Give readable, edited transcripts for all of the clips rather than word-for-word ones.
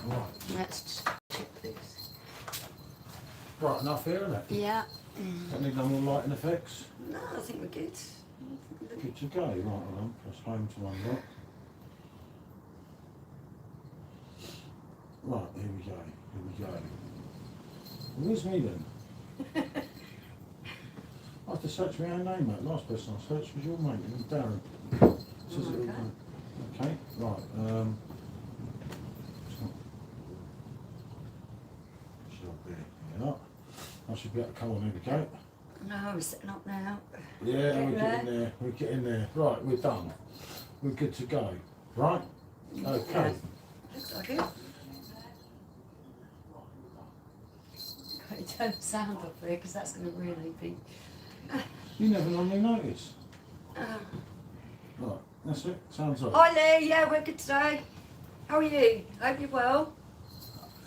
Right. Let's just chip this. Bright enough here, isn't it? Yeah. Don't need no more lighting effects. No, I think we're good. Good to go. Right, hold on. Press home to unlock. Right, here we go. Here we go. Where's me then? I have to search my own name, mate. Last person I searched was your mate, Darren. Says it all right. Okay, right. Should be here. I should be able to come on. Here we go. No, we're setting up now. Yeah, we're getting there. We're getting there. Right, we're done. We're good to go. Right? Okay. Yeah. Looks like it. Got to turn the sound off here because that's going to really be. You never normally notice. Uh, Right, that's it. Sounds off. Hi Lee, yeah, we're good today. How are you? Hope you're well.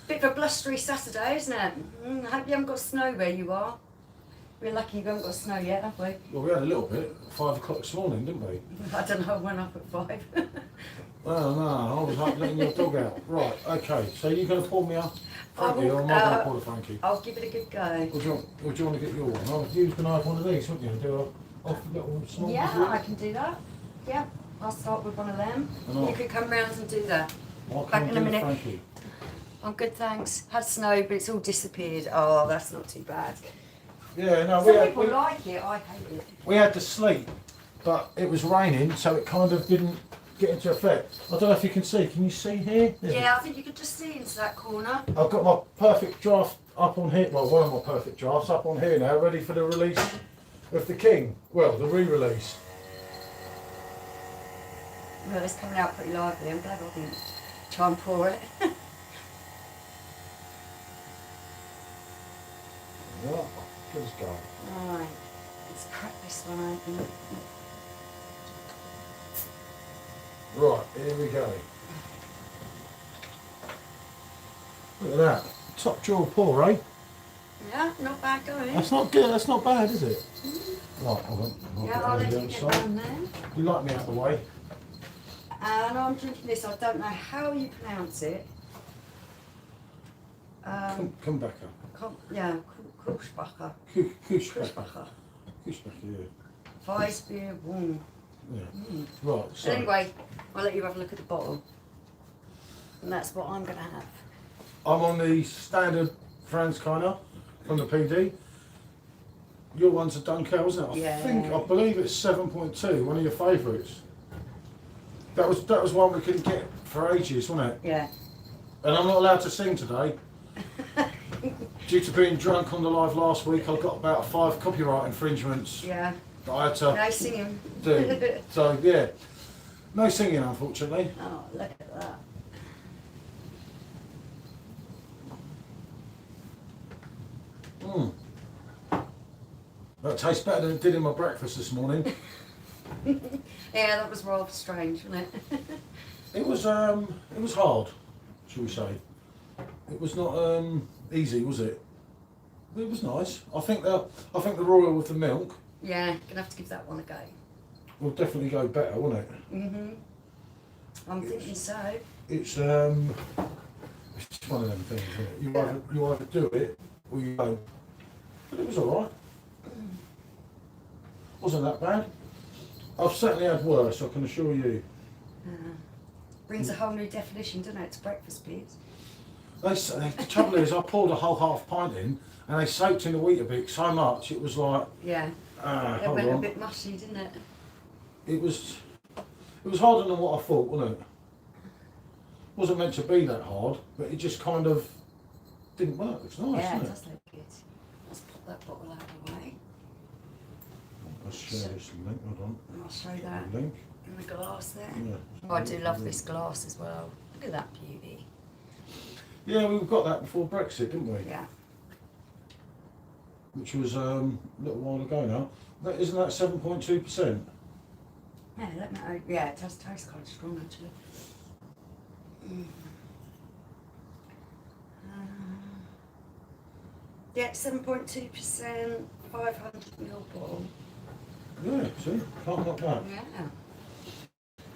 Bit of a blustery Saturday, isn't it? I hope you haven't got snow where you are. We're lucky you haven't got snow yet, have we? Well, we had a little bit at 5 o'clock this morning, didn't we? I don't know, I went up at 5. Oh no, I was up letting your dog out. Right, okay, so you're going to pour me up Frankie, will, or am I going to pour the Frankie? I'll give it a good go. Or do you want to get your one? Oh, you was going to have one of these, wouldn't you? Do a little small Yeah, I can do that. Yeah, I'll start with one of them. You can come round and do that. I'll Back come in a do minute. Frankie. I'm good, thanks. Had snow, but it's all disappeared. Oh, that's not too bad. Yeah, no, Some people like it, I hate it. we had the sleet, but it was raining, so it kind of didn't get into effect. I don't know if you can see. Can you see here? Yeah, I think you could just see into that corner. I've got my perfect draft up on here. Well, one of my perfect drafts up on here now, ready for the release of the King. Well, the re-release. Well, it's coming out pretty lively. I'm glad I didn't try and pour it. Yeah, good as go. Right, let's crack this one open. Right, here we go. Look at that. Top drawer pour, eh? Yeah, not bad going. That's not good, that's not bad, is it? Right, hold on. Yeah, I'll let you get down there. You like me out of the way? And I'm drinking this, I don't know how you pronounce it. Come back up. Yeah, Kuschbacher. Kuschbacher. Kuschbacher, yeah. Weissbier Wong. Yeah. Right, so. But anyway, I'll let you have a look at the bottle. And that's what I'm going to have. I'm on the standard Franz Keiner from the PD. Your one's a Dunkel, isn't it? I believe it's 7.2, one of your favourites. That was one we couldn't get for ages, wasn't it? Yeah. And I'm not allowed to sing today. Due to being drunk on the live last week, I got about 5 copyright infringements Yeah. that I had to No singing. do. So yeah, no singing unfortunately. Oh, look at that. That tastes better than it did in my breakfast this morning. Yeah, that was rather strange, wasn't it? It was hard, shall we say. It was not easy, was it? It was nice. I think the royal with the milk Yeah, gonna have to give that one a go. will definitely go better, won't it? I'm thinking so. It's just one of them things, isn't it? You either do it or you don't. But it was alright. Wasn't that bad. I've certainly had worse, I can assure you. Brings a whole new definition, doesn't it, to breakfast beers? The trouble is, I poured a whole half pint in, and they soaked in the Weetabix so much, it was like, Yeah. It hold went a on. bit mushy, didn't it? It was harder than what I thought, wasn't it? Wasn't meant to be that hard, but it just kind of didn't work. It's nice, Yeah, it isn't it? does look good. Let's put that bottle out of the way. Let's share this link, hold on. And I'll show that Link. in the glass there. Yeah. Oh, I do love this glass as well. Look at that beauty. Yeah, we got that before Brexit, didn't we? Yeah. Which was a little while ago now. Isn't that 7.2%? Yeah, let me know. Yeah, it does taste quite strong actually. Yeah, 7.2%, 500ml bottle. Yeah, see, can't knock that. Yeah.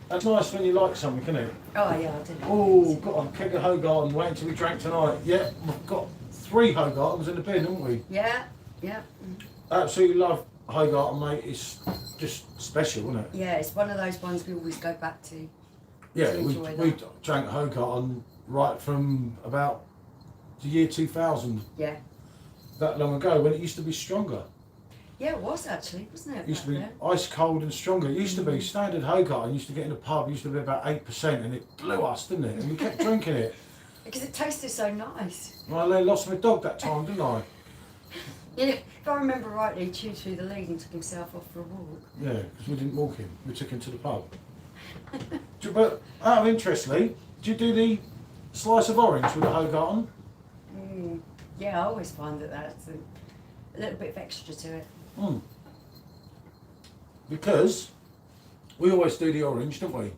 That's nice when you like something, isn't it? Oh yeah, I did. Oh, got a keg of Hogarden waiting to be drank tonight. Yeah, we've got 3 Hogardens in the bin, haven't we? Yeah, yeah. Absolutely love Hogarden, mate. It's just special, isn't it? Yeah, it's one of those ones we always go back to. Yeah, we drank Hogarden right from about the year 2000. Yeah. That long ago, when it used to be stronger. Yeah, it was actually, wasn't it? It used to be then? ice cold and stronger. It used to be standard Hogarden. Used to get in the pub. Used to be about 8%, and it blew us, didn't it? And we kept drinking it. Because it tasted so nice. Well, I lost my dog that time, didn't I? Yeah, if I remember rightly, he chewed through the lead and took himself off for a walk. Yeah, because we didn't walk him. We took him to the pub. But out of interest, Lee, do you do the slice of orange with the Hogarden? Yeah, I always find that that's a little bit of extra to it. Because we always do the orange, don't we?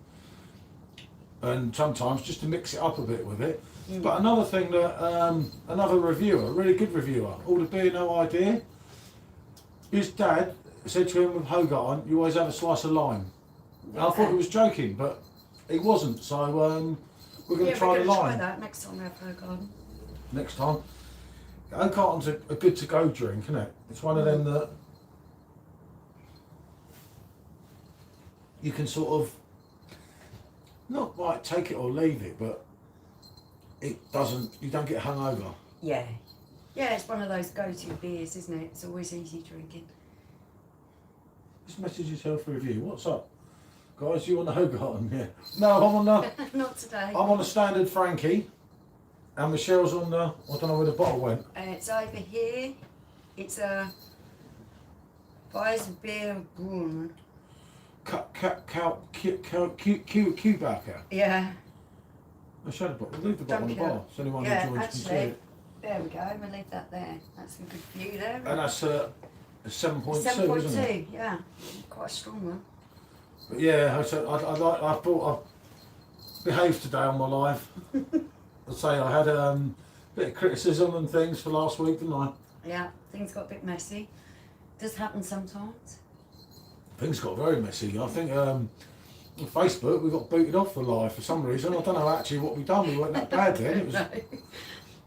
And sometimes just to mix it up a bit with it. But another thing that another reviewer, a really good reviewer, all the beer no idea, his dad said to him with Hogarden, you always have a slice of lime. And I thought he was joking, but he wasn't. So we're going to try the lime. Try that next time we have Hogarden. Next time. Hogarden's a good to go drink, isn't it? It's one of them that you can sort of not like take it or leave it, but it doesn't. You don't get hungover. Yeah, yeah, it's one of those go-to beers, isn't it? It's always easy drinking. This message is here for review. What's up, guys? You on the Hogarden? Yeah. No, I'm on the. Not today. I'm on the standard Frankie, and Michelle's on the. I don't know where the bottle went. It's over here. It's a Weissbierbrunn. Q-backer. Yeah. I showed the bottle. Leave the bottle on the bar so anyone who Yeah, joins can actually, see it. there we go. We'll leave that there. That's a good view there. And that's a 7.2, isn't it? 7.2, yeah. Quite a strong one. But yeah, I thought I behaved today on my live. I'd say I had a bit of criticism and things for last week, didn't I? Yeah, things got a bit messy. Does happen sometimes. Things got very messy. I think on Facebook we got booted off for live for some reason. I don't know actually what we done. We weren't that bad then.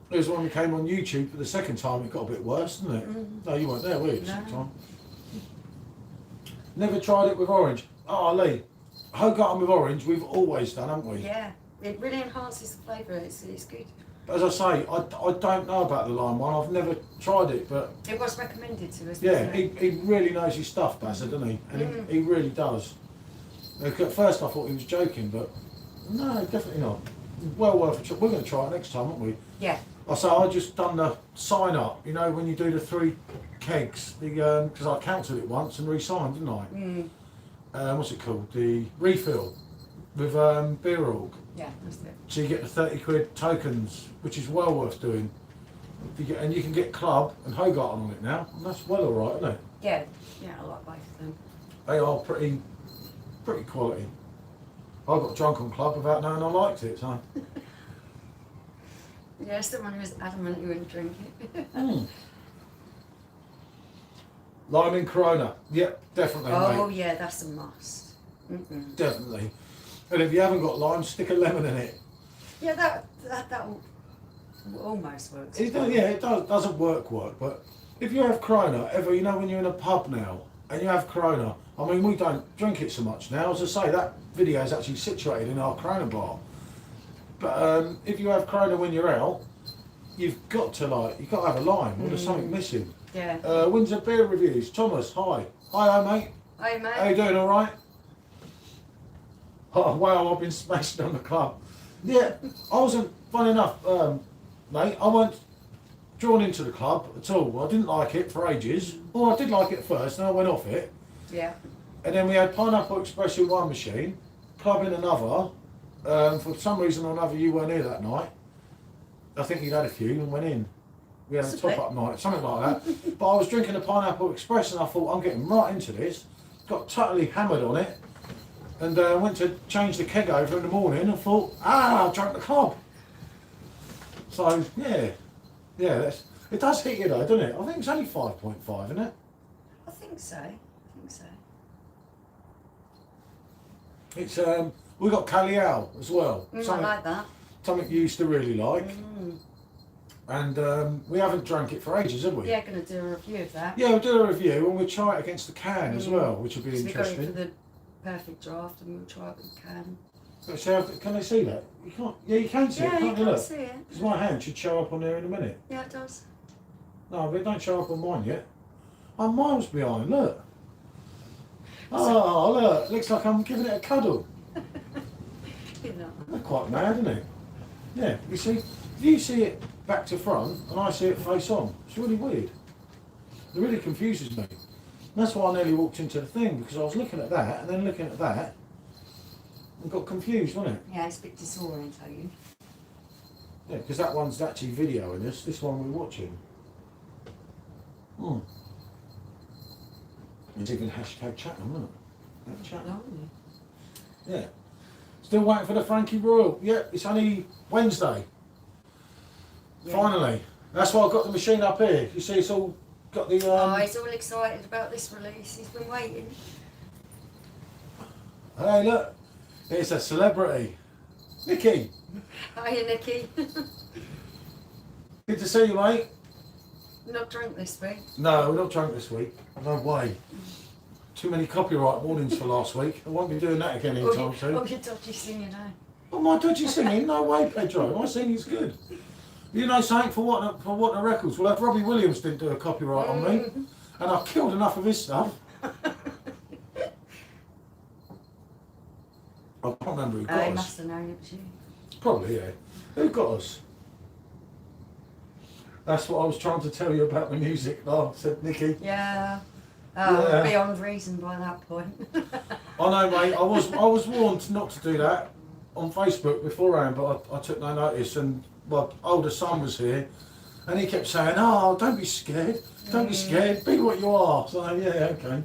It was when we came on YouTube for the second time. It got a bit worse, didn't it? No, you weren't there, were you? The second time. Never tried it with orange. Oh, Lee, Hogarden with orange. We've always done, haven't we? Yeah, it really enhances the flavour. It's good. As I say, I don't know about the lime one. I've never tried it, but it was recommended to us. yeah, he really knows his stuff, Bassett, doesn't he? And he really does. Like, at first I thought he was joking, but no, definitely not. Well worth a try. We're going to try it next time, aren't we? Yeah. I just done the sign up. You know when you do the 3 kegs, because I counted it once and re-signed, didn't I? What's it called? The refill with Beer Org. Yeah, that's it. So you get the 30 quid tokens, which is well worth doing. And you can get Club and Hogarden on it now, and that's well alright, isn't it? Yeah, yeah, I like both of them. They are pretty quality. I got drunk on Club without knowing I liked it, so. Yeah, someone who was adamant you wouldn't drink it. Lime in Corona. Yep, definitely. Oh mate. yeah, that's a must. Definitely. And if you haven't got lime, stick a lemon in it. Yeah, that almost works. It doesn't work, but if you have Corona, ever, you know when you're in a pub now, and you have Corona, I mean, we don't drink it so much now. As I say, that video is actually situated in our Corona bar. But if you have Corona when you're out, you've got to have a lime, or there's something missing. Yeah. Windsor Beer Reviews. Thomas, hi. Hi, mate. Hi, mate. How you doing, all right? Oh, wow, I've been smashing on the club. Yeah, I wasn't, funny enough, mate, I weren't drawn into the club at all. I didn't like it for ages. Well, I did like it at first, and I went off it. Yeah. And then we had Pineapple Express in one machine, Club in another. For some reason or another, you weren't here that night. I think you'd had a few and went in. We had a top-up night, something like that. But I was drinking the Pineapple Express, and I thought, I'm getting right into this. Got totally hammered on it. And went to change the keg over in the morning and thought, I drank the Club. So, yeah, it does hit you though, doesn't it? I think it's only 5.5, isn't it? I think so. It's we got Cayenne as well. I like that. Something you used to really like. Mm. And we haven't drank it for ages, have we? Yeah, going to do a review of that. Yeah, we'll do a review and we'll try it against the can as well, which will be So interesting. we got it for the perfect draft and we'll try it with the can. So can they see that? You can't. Yeah, you can see it. Yeah, you Can't can see it. Because my hand should show up on there in a minute. Yeah, it does. No, but it don't show up on mine yet. I'm miles behind. Look. Oh, look. Looks like I'm giving it a cuddle. You know. They're quite mad, isn't it? Yeah. You see, you see it back to front, and I see it face on. It's really weird. It really confuses me. And that's why I nearly walked into the thing, because I was looking at that and then looking at that, and got confused, wasn't it? Yeah, it's a bit disorientating. Yeah, because that one's actually videoing us. This one we're watching. It's even hashtag Chatham, isn't it? Chatham. Yeah. Still waiting for the Frankie Royal. Yeah, it's only Wednesday. Yeah. Finally. That's why I've got the machine up here. You see, it's all got the. Oh, he's all excited about this release. He's been waiting. Hey, look. It's a celebrity. Nicky. Hiya, Nicky. Good to see you, mate. Not drunk this week. No, we're not drunk this week. No way. Too many copyright warnings for last week. I won't be doing that again anytime soon. Oh, you're dodgy singing, eh? Oh, my dodgy singing? No way, Pedro. My singing's good. You know something, for what the records? Well, if Robbie Williams didn't do a copyright on me, and I killed enough of his stuff. I can't remember who got us. He must have known it was you. Probably, yeah. Who got us? That's what I was trying to tell you about the music, said Nicky. Yeah. Yeah. Beyond reason by that point. I know, mate. I was warned not to do that on Facebook beforehand, but I took no notice. And my older son was here, and he kept saying, "Oh, don't be scared. Don't be scared. Be what you are." So yeah, okay.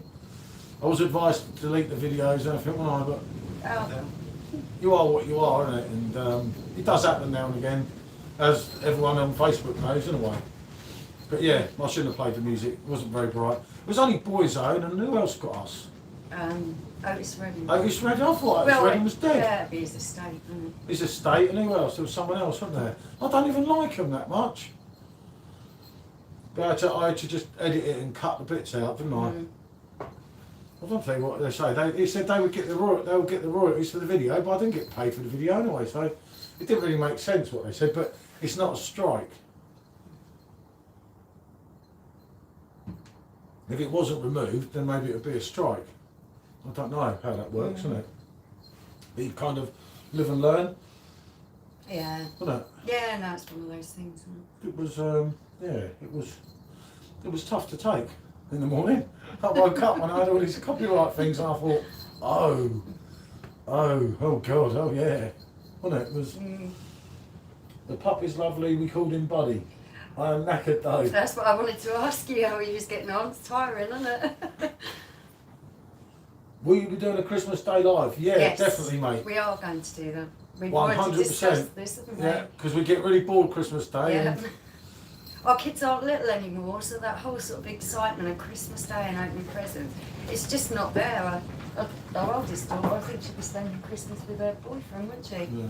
I was advised to delete the videos and everything, wasn't I? But you are what you are, isn't it? And it does happen now and again, as everyone on Facebook knows, in a way. But yeah, I shouldn't have played the music. It wasn't very bright. It was only Boyzone, and who else got us? Otis Redding. Otis Redding? I thought Otis Redding was dead. Yeah, but his estate, isn't it? His estate, and who else? There was someone else, wasn't there? I don't even like him that much. But I had to just edit it and cut the bits out, didn't I? I don't tell you what they say. He said they would get the royalties for the video, but I didn't get paid for the video anyway, so it didn't really make sense what they said. But it's not a strike. If it wasn't removed, then maybe it would be a strike. I don't know how that works, isn't it? But you kind of live and learn. Yeah. Wasn't it? Yeah, no, it's one of those things. It was, it was tough to take in the morning. I woke up and I had all these copyright things, and I thought, oh God, oh yeah, wasn't it? It was. The puppy's lovely. We called him Buddy. I am knackered though. That's what I wanted to ask you, how he was getting on. It's tiring, isn't it? Will you be doing a Christmas Day live? Yeah, yes, definitely, mate. We are going to do that. We 100%. This, haven't we? Yeah, because we get really bored Christmas Day. Yeah. And Our kids aren't little anymore, so that whole sort of excitement of Christmas Day and opening presents, it's just not there. Our oldest daughter, I think she'd be spending Christmas with her boyfriend, wouldn't she? Yeah.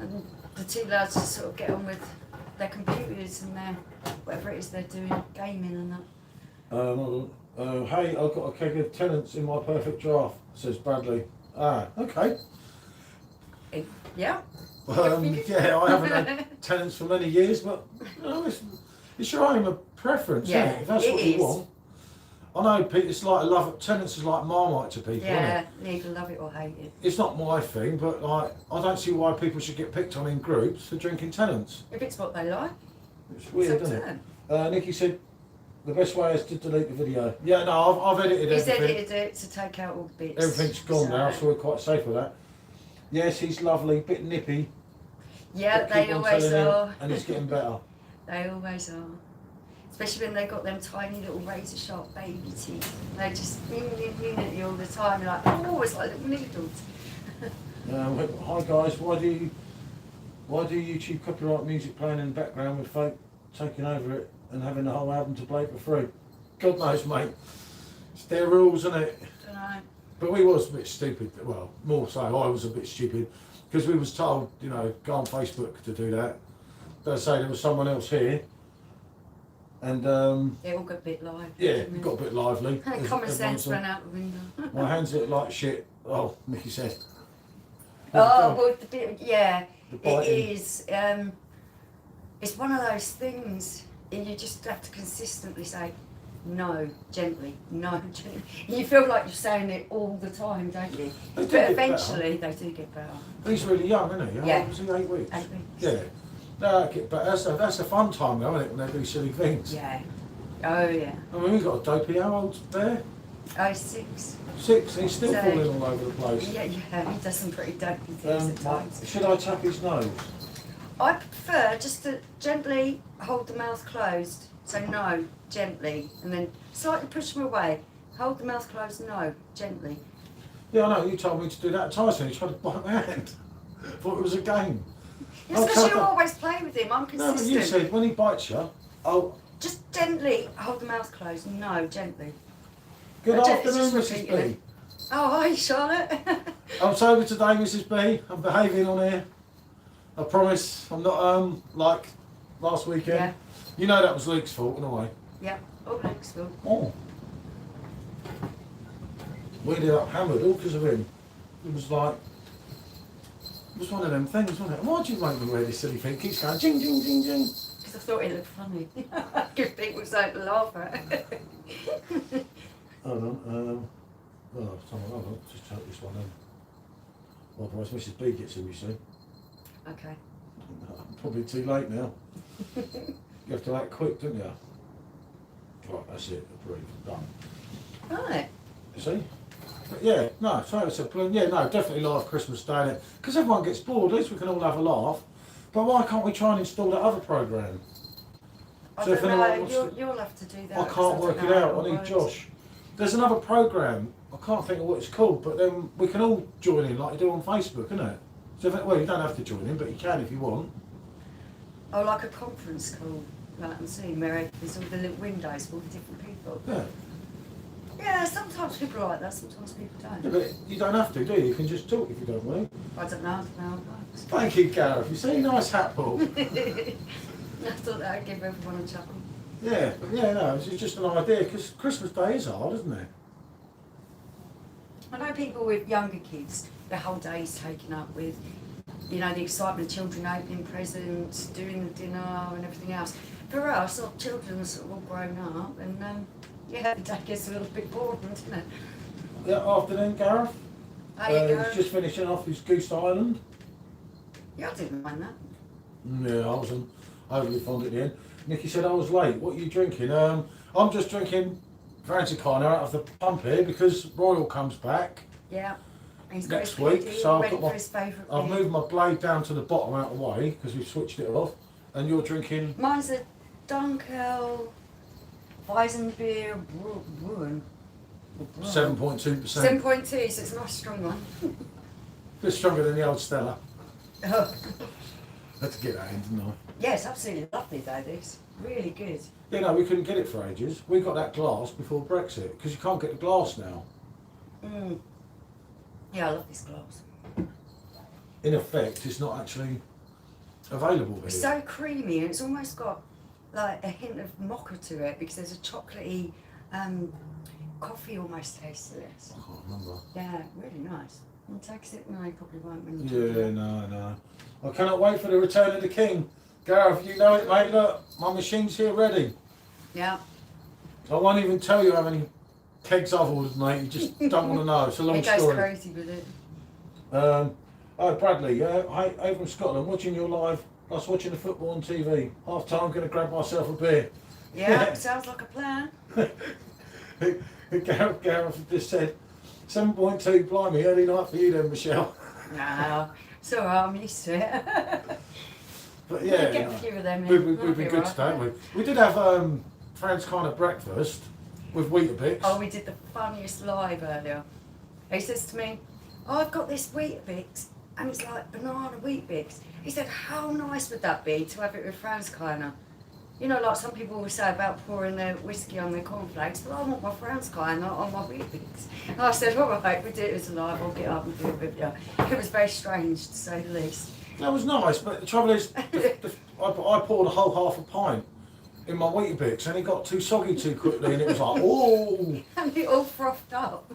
And the two lads just sort of get on with their computers and their whatever it is they're doing, gaming and that. Hey, I've got a keg of Tenants in my perfect draft, says Bradley. Ah, okay. Yeah. Yeah, I haven't had Tenants for many years, but you know, it's your own preference, yeah, isn't it? If that's what you want. I know it's like Tenants is like Marmite to people, yeah, isn't it? you either love it or hate it. It's not my thing, but like, I don't see why people should get picked on in groups for drinking Tenants. If it's what they like. It's weird, isn't it? Nicky said the best way is to delete the video. Yeah, no, I've edited everything. He's edited it to take out all the bits. Everything's gone now, so we're quite safe with that. Yes, he's lovely, bit nippy. Yeah, they always are. And he's getting better. They always are. Especially when they've got them tiny little razor sharp baby teeth. They just at you all the time. You're like, oh, it's like little needles. Hi guys, why do YouTube copyright music playing in the background with folk taking over it and having the whole album to play for free? God knows, mate. It's their rules, isn't it? Dunno. But we was a bit stupid. Well, more so, I was a bit stupid because we was told, you know, go on Facebook to do that. They say there was someone else here, and They all got a bit lively. yeah, it got a bit lively. Common sense ran out the window. My hands look like shit. Oh, Mickey said. Oh, well, the bit, yeah, The it biting. is. It's one of those things. You just have to consistently say, no, gently, no, gently. You feel like you're saying it all the time, don't you? They do But get eventually, they do get better. He's really young, isn't he? How Yeah. old was he? 8 weeks. 8 weeks. Yeah. No, but that's a fun time though, isn't it? When they do silly things. Yeah. Oh, yeah. I mean, we got a dopey. How old's Bear? Oh, 6. 6. He's still So- falling all over the place. Yeah, yeah, he does some pretty dopey things at times. Should I tap his nose? I prefer just to gently hold the mouth closed. So no, gently, and then slightly push them away. Hold the mouth closed, no, gently. Yeah, I know. You told me to do that at Tyson. He tried to bite my hand. Thought it was a game. Yes, because you always play with him. I'm No, but consistent. you said when he bites you, oh, Just gently hold the mouth closed. No, gently. good Just afternoon, Mrs. repeating B. it. Oh, hi, Charlotte. I'm sober today, Mrs. B. I'm behaving on here. I promise. I'm not like last weekend. Yeah. You know that was Luke's fault in a way. Yep. Oh, thanks, Phil. Oh. We ended up hammered all because of him. It was like, it was one of them things, wasn't it? Why do you make me wear this silly thing? It keeps going jing, jing, jing, jing. Because I thought it looked funny. Give people something to laugh at. Hold on. Oh, someone, hold on. Just take this one in. Otherwise, Mrs. B gets in, you see. Okay. Probably too late now. You have to act quick, don't you? Right, that's it. Approved. Done. Right. You see? But yeah, no, so it's a yeah, no, definitely live Christmas Day in it. Because everyone gets bored, at least we can all have a laugh. But why can't we try and install that other programme? I So if don't anyone know, wants to- you'll have to do that. I 'cause can't don't work it know out, how I it need works. Josh. There's another programme, I can't think of what it's called, but then we can all join in like you do on Facebook, isn't it? So if, well, you don't have to join in, but you can if you want. Oh, like a conference call, like I'm seeing, where there's all the little windows for all the different people. Yeah. Yeah, sometimes people like that, sometimes people Yeah, don't. but you don't have to, do you? You can just talk if you don't want to. I don't know how it works. Thank you, Gareth. You see, nice hat pull. I thought that would give everyone a chuckle. Yeah, but yeah, no, it's just an idea because Christmas Day is hard, isn't it? I know people with younger kids, the whole day is taken up with, you know, the excitement of children opening presents, doing the dinner and everything else. For us, our children are sort of all grown up and yeah, the day gets a little bit boring, doesn't it? Yeah, afternoon, Gareth. How you go? He's just finishing off his Goose Island. Yeah, I didn't mind that. Yeah, I wasn't overly fond at the end. Nicky said I was late. What are you drinking? I'm just drinking Frankie out of the pump here because Royal comes back Yeah. He's got next his week. beer, So ready for his favourite I've beer. moved my blade down to the bottom out of the way because we've switched it off. And you're drinking Mine's a Dunkel Weizenbier Bruin. 7.2%. 7.2, so it's a nice strong one. Bit stronger than the old Stella. Oh. Had to get that in, didn't I? Yeah, it's absolutely lovely though, this. Really good. Yeah, no, we couldn't get it for ages. We got that glass before Brexit because you can't get the glass now. Mm. Yeah, I love this glass. In effect, it's not actually available It's here. so creamy and it's almost got like a hint of mocha to it because there's a chocolatey coffee almost taste to it. I can't remember. Yeah, really nice. I'll take a sip. No, you probably won't when you Yeah, no. I cannot wait for the return of the king. Gareth, you know it, mate. Look, my machine's here ready. Yeah. I won't even tell you how many kegs I've ordered, mate. You just don't want to know. It's a long It goes story. crazy with it. Oh, Bradley, over in Scotland, watching your live. I was watching the football on TV. Half time, I'm going to grab myself a beer. Yeah, sounds like a plan. Gareth just said, 7.2, blimey, early night for you then, Michelle. No, it's alright, I'm used to it. But yeah, Get a few of them in. we've That'll been be good alright. today, haven't we? We did have Fran's kind of breakfast with Weetabix. Oh, we did the funniest live earlier. He says to me, oh, I've got this Weetabix and it's like banana Weetabix. He said, how nice would that be to have it with Fran's Kleiner? You know, like some people will say about pouring their whiskey on their cornflakes, but I want my Franz kind, not on my Weetabix. And I said, all right, we do it as a live, I'll get up and do it with you. It was very strange, to say the least. That was nice, but the trouble is, I poured a whole half a pint in my Weetabix and it got too soggy too quickly and it was like, oh! And it all frothed up.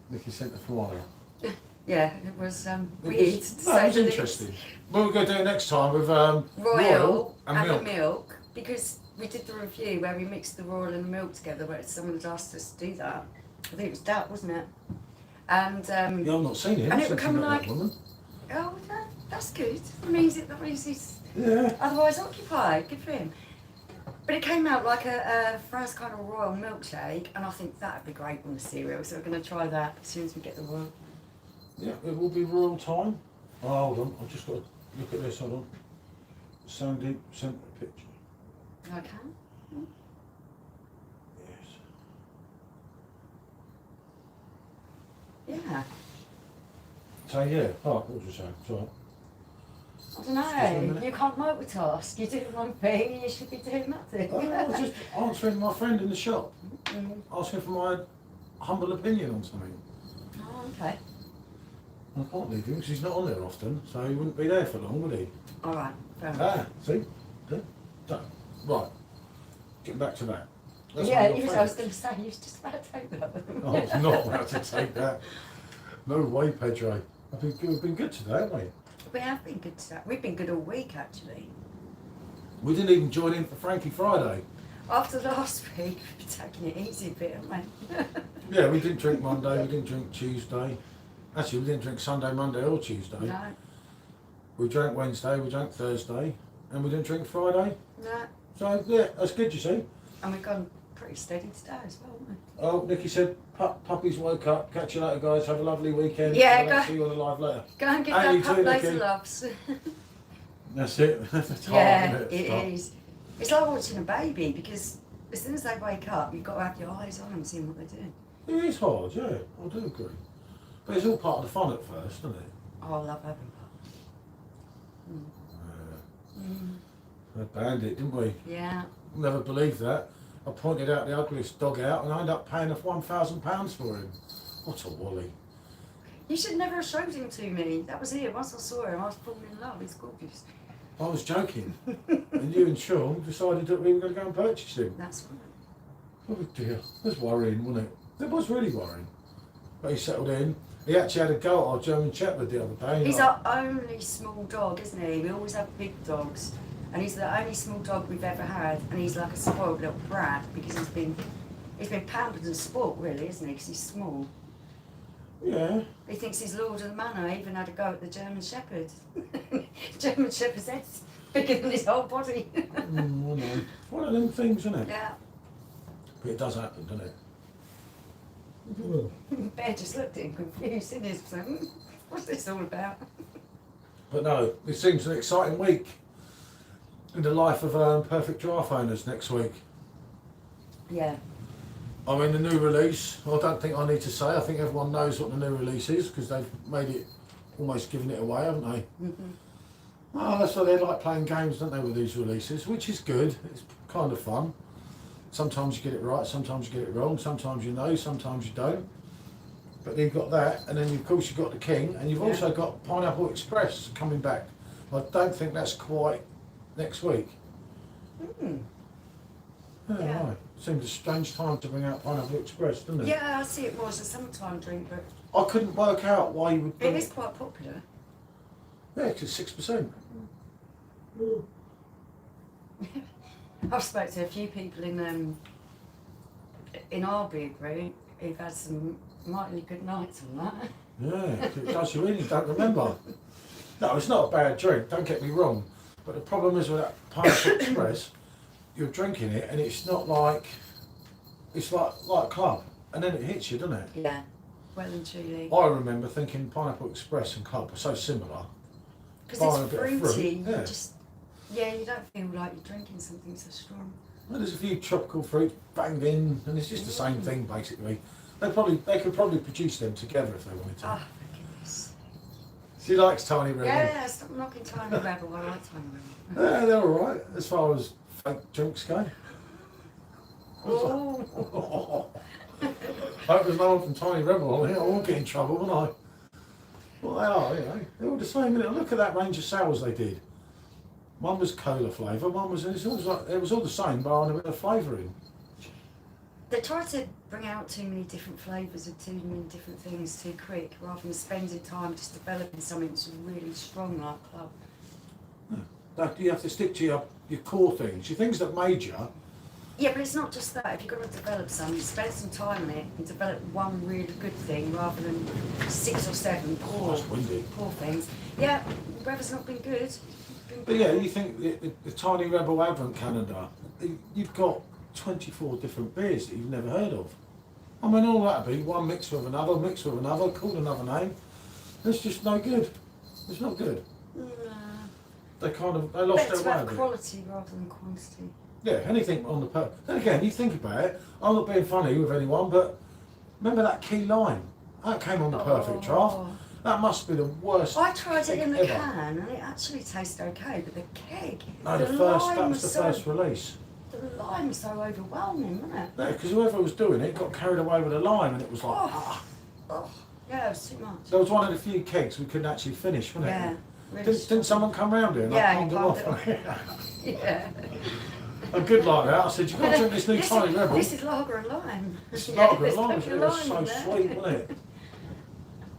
Nicky sent the flyer. Yeah, it was weird. No, it was interesting. What we're going to do next time with Royal and milk, because we did the review where we mixed the Royal and the milk together, where someone had asked us to do that. I think it was Dat, wasn't it? And yeah, I've not seen it. And it would come like, oh, that's good. That means he's otherwise occupied. Good for him. But it came out like a Franz kind of Royal milkshake, and I think that'd be great on the cereal. So we're going to try that as soon as we get the Royal. Yeah, it will be Royal time. Oh, hold on, I've just got to look at this, hold on. Sandy sent a picture. Okay. Yes. Yeah. So yeah, oh, what was you saying? Sorry. I don't know, you can't multitask. You do one thing and you should be doing nothing. I was just answering my friend in the shop, asking for my humble opinion on something. Oh, okay. I can't leave him because he's not on there often, so he wouldn't be there for long, would he? All right, fair enough. See? So, right, getting back to that. That's Yeah, I was going to say, you was just about to take that. I was not about to take that. No way, Pedro. We've been good today, haven't we? We have been good today. We've been good all week, actually. We didn't even join in for Frankie Friday. After last week, we've taken it easy a bit, haven't we? Yeah, we didn't drink Monday, we didn't drink Tuesday. Actually, we didn't drink Sunday, Monday or Tuesday. No. We drank Wednesday, we drank Thursday, and we didn't drink Friday. No. So, yeah, that's good, you see. And we've gone pretty steady today as well, haven't we? Oh, Nicky said, puppies woke up. Catch you later, guys. Have a lovely weekend. Yeah, I'll see you on the live later. Go and give And that you pup too, loads Nicky. of loves. That's it. That's the time, Yeah, isn't it Stop. is. It's like watching a baby, because as soon as they wake up, you've got to have your eyes on them, seeing what they're doing. It is hard, yeah. I do agree. But it's all part of the fun at first, isn't it? Oh, I love having pups. We banned it, didn't we? Yeah. Never believed that. I pointed out the ugliest dog out and I ended up paying £1,000 for him. What a wally. You should never have showed him to me. That was it. Once I saw him, I was falling in love. He's gorgeous. I was joking. And you and Sean decided that we were going to go and purchase him. That's right. Oh dear. It was worrying, wasn't it? It was really worrying. But he settled in. He actually had a go at our German Shepherd the other day. He's our only small dog, isn't he? We always have big dogs. And he's the only small dog we've ever had. And he's like a spoiled little brat because he's been pampered and spoilt, really, isn't he? Because he's small. Yeah. He thinks he's Lord of the Manor. He even had a go at the German Shepherd. German Shepherd's head's bigger than his whole body. I know. It's one of them things, isn't it? Yeah. But it does happen, doesn't it? Bear just looked at him confused, didn't he? So, what's this all about? But no, it seems an exciting week in the life of Perfect Giraffe owners next week. Yeah. I mean, the new release, I don't think I need to say, I think everyone knows what the new release is because they've made it, almost given it away, haven't they? Oh, that's why they like playing games, don't they, with these releases, which is good, it's kind of fun. Sometimes you get it right, sometimes you get it wrong, sometimes you know, sometimes you don't. But you've got that, and then of course you've got the King, and you've also got Pineapple Express coming back. I don't think that's quite next week. Yeah. Right. Seems a strange time to bring out Pineapple Express, doesn't it? Yeah, I see it more as a summertime drink, but I couldn't work out why you would it is quite popular. Yeah, because it's 6%. I've spoken to a few people in our beer group who've had some mightily good nights on that. Yeah, it does you in, you don't remember. No, it's not a bad drink, don't get me wrong. But the problem is with that Pineapple Express, you're drinking it and it's not like, it's like a club. And then it hits you, doesn't it? Yeah, well and truly. I remember thinking Pineapple Express and club are so similar. Because it's Buying a bit of fruity, fruit, yeah. you don't feel like you're drinking something so strong. Well, there's a few tropical fruit banged in, and it's just the same thing basically. They could probably produce them together if they wanted to. Oh, my goodness. She likes Tiny Rebel. Yeah, stop knocking Tiny Rebel. I like Tiny Rebel. Yeah, they're alright as far as fake drinks go. Oh. Hope there's no one from Tiny Rebel on here. I won't get in trouble, won't I? Well, they are, you know. They're all the same. Look at that range of sours they did. One was cola flavour, one was. It was all the same, but on a bit of flavouring. They try to bring out too many different flavours of too many different things too quick, rather than spending time just developing something that's really strong like club. You have to stick to your core things, your things that made you. Yeah, but it's not just that. If you're going to develop something, spend some time on it and develop one really good thing rather than 6 or 7 poor things. Yeah, the weather's not been good. But yeah, you think the Tiny Rebel Advent calendar, you've got 24 different beers that you've never heard of. I mean, all that'd be one mixed with another, called another name. It's just no good. It's not good. Nah. They lost their way. It's about quality rather than quantity. Yeah, anything on the then again, you think about it, I'm not being funny with anyone, but remember that key lime? That came on the perfect draft. That must be the worst. I tried it in the ever. can and it actually tasted okay, but the keg, No, that was the first release. The lime was so overwhelming, wasn't it? Yeah, because whoever was doing it got carried away with the lime and it was like, Yeah, it was too much. There was one of the few kegs we couldn't actually finish, wasn't Yeah. it? Really Didn't someone come round here and I palmed it off? Yeah. I'm good like that. I said, you've got to drink this new Tiny Rebel. This is lager and lime. This is lager and lime. It was so sweet, wasn't it?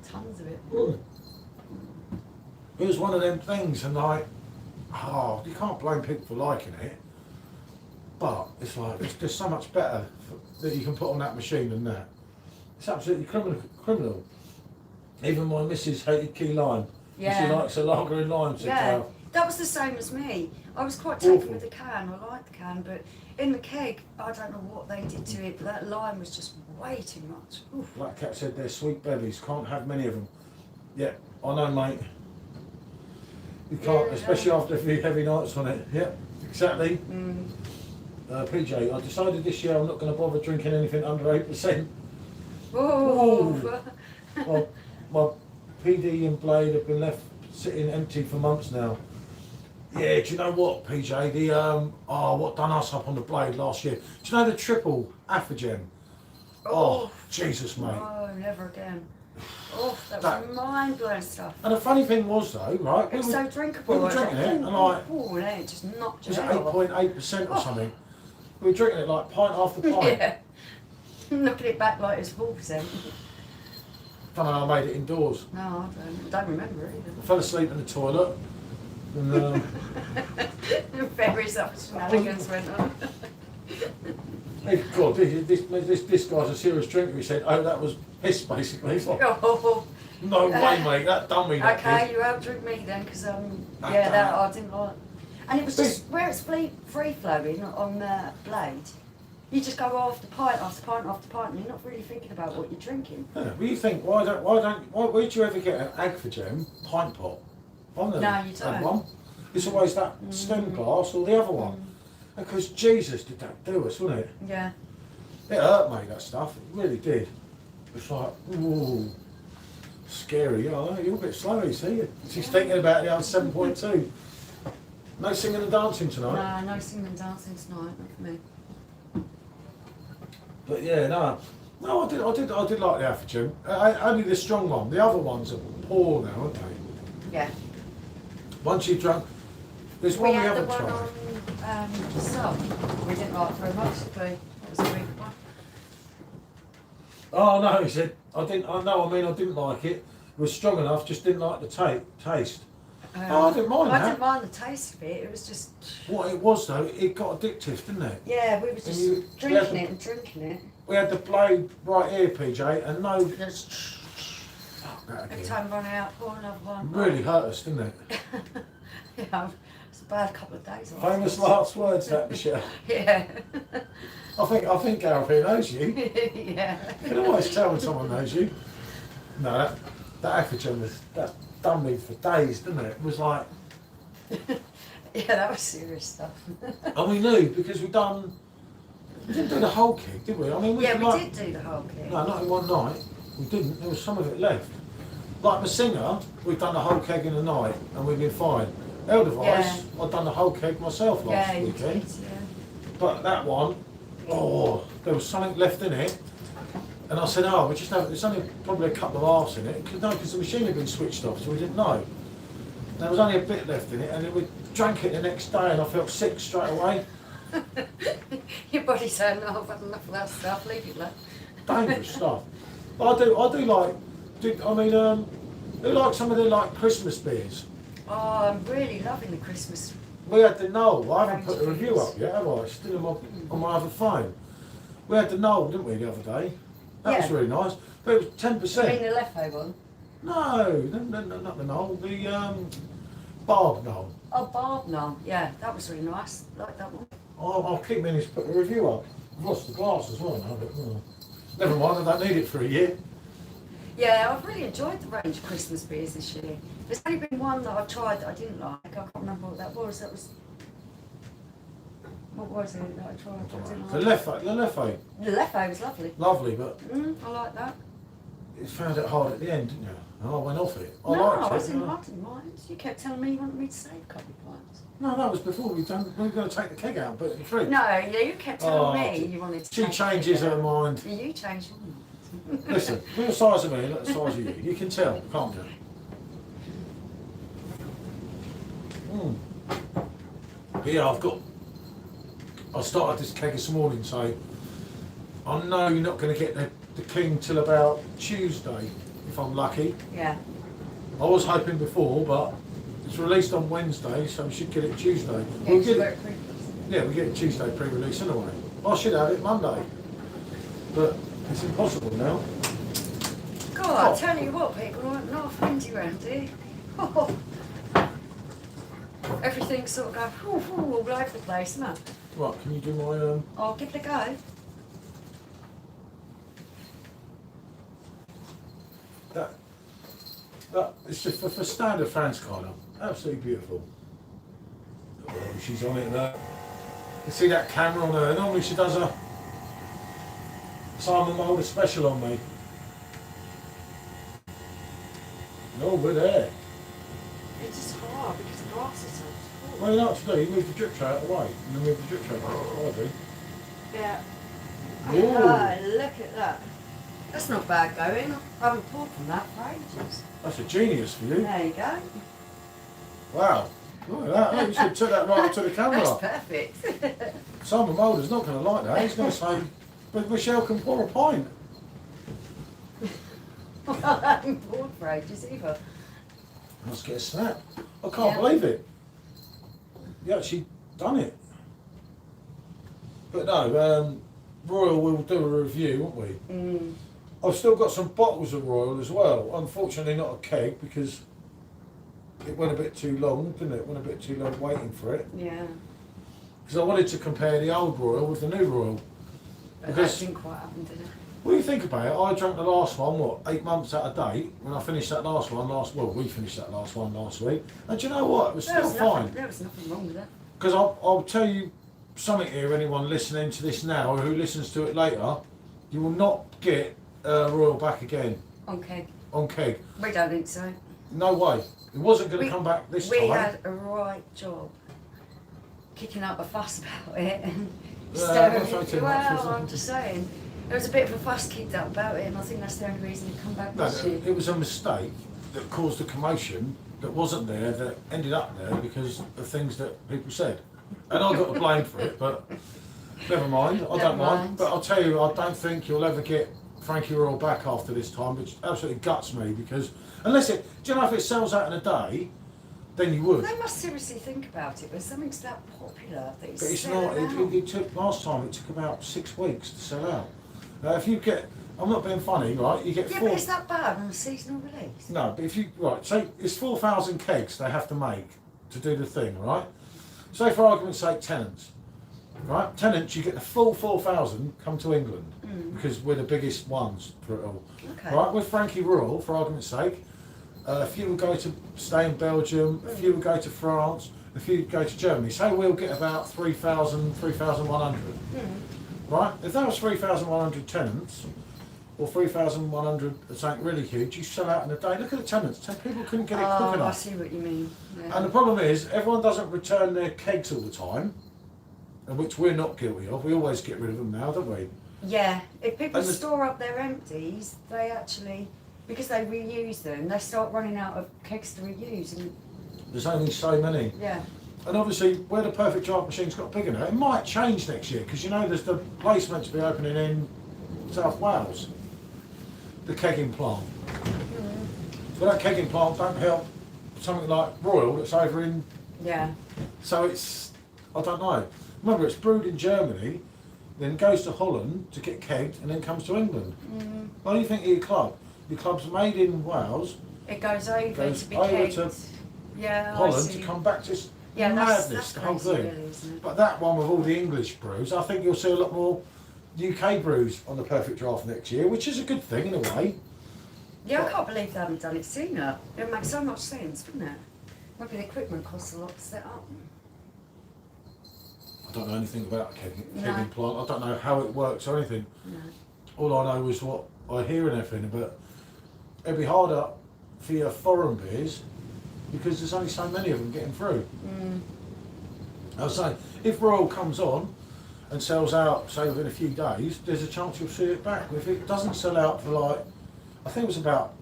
Tons of it. It was one of them things, and like, you can't blame people for liking it, but it's like, there's so much better that you can put on that machine than that. It's absolutely criminal. Even my missus hated key lime. Yeah. She likes a lager and lime. Yeah, that was the same as me. I was quite taken with the can. I liked the can, but in the keg, I don't know what they did to it, but that lime was just way too much. Oof. Like Cat said, they're sweet bevies. Can't have many of them. Yeah, I know, mate. You can't, especially after a few heavy nights on it. Yep, exactly. PJ, I decided this year I'm not going to bother drinking anything under 8%. Oh. Well, my PD and Blade have been left sitting empty for months now. Yeah, do you know what, PJ? What done us up on the Blade last year? Do you know the triple Affigen? Oh, Jesus, mate. Oh, never again. Oh, that was mind-blowing stuff. And the funny thing was, though, right? It was so drinkable. We were drinking it, and like, and it just knocked you it out. was 8.8% or something. We were drinking it like pint after pint. Yeah. Knocking it back like it was 4%. Funny, I made it indoors. No, I don't remember either. I fell asleep in the toilet. And, various other shenanigans went on. hey, God, this guy's a serious drinker. He said, that was piss, basically. It's like, no way, mate, that done me. That Okay, did. you outdrink me then, because that I didn't like. And it was just where it's free flowing on the Blade. You just go after pint after pint after pint, and you're not really thinking about what you're drinking. Yeah, well, you think why would you ever get an Agfagem pint pot? No, you don't. One. It's always that stem glass or the other one. Because Jesus, did that do us, wouldn't it? Yeah. It hurt, mate, that stuff. It really did. It's like, ooh, scary. You're a bit slow, you see. She's thinking about the old 7.2. No singing and dancing tonight. No singing and dancing tonight, not for me. But yeah, no, I did like the Affigen. Only the strong one. The other ones are poor now, aren't they? Yeah. Once you've drunk, there's one we haven't tried. We had the one on sub. We didn't like very much, did we? It was a weak one. Oh no, he said, I didn't like it. It was strong enough, just didn't like the taste. I didn't mind that. I didn't mind the taste of it, it was just... What it was though, it got addictive, didn't it? Yeah, we were just drinking it and drinking it. We had the Blade right here, PJ, and no... Just... Fuck that again. Every time we run out, pour another one. Really hurt us, didn't it? Yeah, it was a bad couple of days. Famous last words, that, Michelle. Yeah. I think Gareth here knows you. Yeah. You can always tell when someone knows you. No, that Affigen was... That done me for days, didn't it? It was like... Yeah, that was serious stuff. And we knew, because we didn't do the whole keg, did we? I mean, we did do the whole keg. No, not in one night. We didn't. There was some of it left. Like my singer, we've done the whole keg in a night and we've been fine. Edelweiss, I've done the whole keg myself last weekend. But that one, oh, there was something left in it. And I said, oh, we just have, there's only probably a couple of halves in it. No, because the machine had been switched off, so we didn't know. And there was only a bit left in it, and then we drank it the next day, and I felt sick straight away. Your body saying, no, I've had enough of that stuff, leave it there. Dangerous stuff. But I do like, who like some of the like Christmas beers? Oh, I'm really loving the Christmas. We had the Knoll. I haven't put the review up yet, have I? It's still on my other phone. We had the Knoll, didn't we, the other day? That was really nice. But it was 10%. You mean the leftover one? No, not the Knoll. The Barb Knoll. Oh, Barb Knoll. Yeah, that was really nice. Like that one. I'll keep meaning to put the review up. I've lost the glass as well now, but never mind, I don't need it for a year. Yeah, I've really enjoyed the range of Christmas beers this year. There's only been one that I tried that I didn't like. I can't remember what that was. What was it that I tried that I didn't like? The Leffe. The Leffe was lovely. Lovely, but I like that. you found it hard at the end, didn't you? And I went off it. I No, liked I it. didn't mind. You kept telling me you wanted me to stay a couple of times. No, that was before we were going to take the keg out and put it in the fridge. No, yeah, you kept telling me you wanted to. She changes her mind. Yeah, you changed your mind. Listen, you're the size of me, not the size of you. You can tell, can't you? Yeah, I started this keg this morning, so I know you're not going to get the king till about Tuesday, if I'm lucky. Yeah. I was hoping before, but it's released on Wednesday, so we should get it Tuesday. Yeah, we get it Tuesday pre-release anyway. I should have it Monday, but it's impossible now. God, I tell you what, people, I'm not windy around here. Everything sort of goes all over the place, isn't it? Right, can you do my I'll give it a go. that it's just for standard France kind of absolutely beautiful. Oh, she's on it there. You see that camera on her? Normally she does a Simon Mulder special on me. No, we're there. It's just hard because the glass is so full. Well, you know what to do, you move the drip tray out of the way, and then move the drip tray back. That's what I do. Yeah. Ooh. Oh, look at that. That's not bad going. I haven't poured from that for ages. That's a genius for you. There you go. Wow. Look at that. You should have took that right up to the camera. That's perfect. Simon Mulder's not going to like that. He's going to say, but Michelle can pour a pint. I haven't poured for ages either. I must get a snap. I can't believe it. You actually done it. But no, Royal will do a review, won't we? I've still got some bottles of Royal as well. Unfortunately not a keg because it went a bit too long, didn't it? It went a bit too long waiting for it. Yeah. Because I wanted to compare the old Royal with the new Royal. But that didn't quite happen, did it? Well, you think about it, I drank the last one, 8 months out of date, when I finished that last one we finished that last one last week. And do you know what? It was still fine. There was nothing wrong with that. Because I'll tell you something here, anyone listening to this now or who listens to it later, you will not get Royal back again. On keg. On keg. We don't think so. No way. It wasn't going to come back this time. We had a right job kicking up a fuss about it and I'm just saying. There was a bit of a fuss kicked up about it and I think that's the only reason it come back this year. It was a mistake that caused a commotion that wasn't there, that ended up there because of things that people said. And I got the blame for it, but never mind, I don't mind. But I'll tell you, I don't think you'll ever get Frankie Royal back after this time, which absolutely guts me because, unless do you know if it sells out in a day, then you would. They must seriously think about it, but something's that popular that it's But it's not, it took, last time it took about 6 weeks to sell out. If you get, I'm not being funny, right, you get Yeah, but is that bad on a seasonal release? No, but if you, right, say it's 4,000 kegs they have to make to do the thing, right? Say for argument's sake, Tennants, right? Tennants, you get the full 4,000 come to England because we're the biggest ones for it all. Okay. Right, with Frankie Royal, for argument's sake, a few would go to stay in Belgium, a few would go to France, a few would go to Germany. Say we'll get about 3,000, 3,100. Right? If that was 3,100 tenants, or 3,100 or something really huge, you sell out in a day. Look at the tenants. 10 people couldn't get it quick Oh, I enough. see what you mean. Yeah. And the problem is, everyone doesn't return their kegs all the time, and which we're not guilty of. We always get rid of them now, don't we? Yeah, if people And the- store up their empties, they actually, because they reuse them, they start running out of kegs to reuse. And There's only so many. yeah, And obviously, where the perfect draft machine's got bigger now, it might change next year, because you know there's the place meant to be opening in South Wales, the kegging plant. But that kegging plant don't help something like Royal that's over in, yeah, so it's, I don't know. Remember, it's brewed in Germany, then goes to Holland to get kegged, and then comes to England. What do you think of your club? Your club's made in Wales, it goes over Goes to be over kegged. to Yeah, I Holland see. to come back to this Yeah, madness, that's the whole crazy, thing. really, isn't it? But that one with all the English brews, I think you'll see a lot more UK brews on the perfect draft next year, which is a good thing in a way. Yeah, I can't believe they haven't done it sooner. It would make so much sense, wouldn't it? Maybe the equipment costs a lot to set up. I don't know anything about a kegging No. plant. I don't know how it works or anything. No. All I know is what I hear and everything. But it'd be harder for your foreign beers because there's only so many of them getting through. I was saying, if Royal comes on and sells out, say within a few days, there's a chance you'll see it back. If it doesn't sell out for like, I think it was about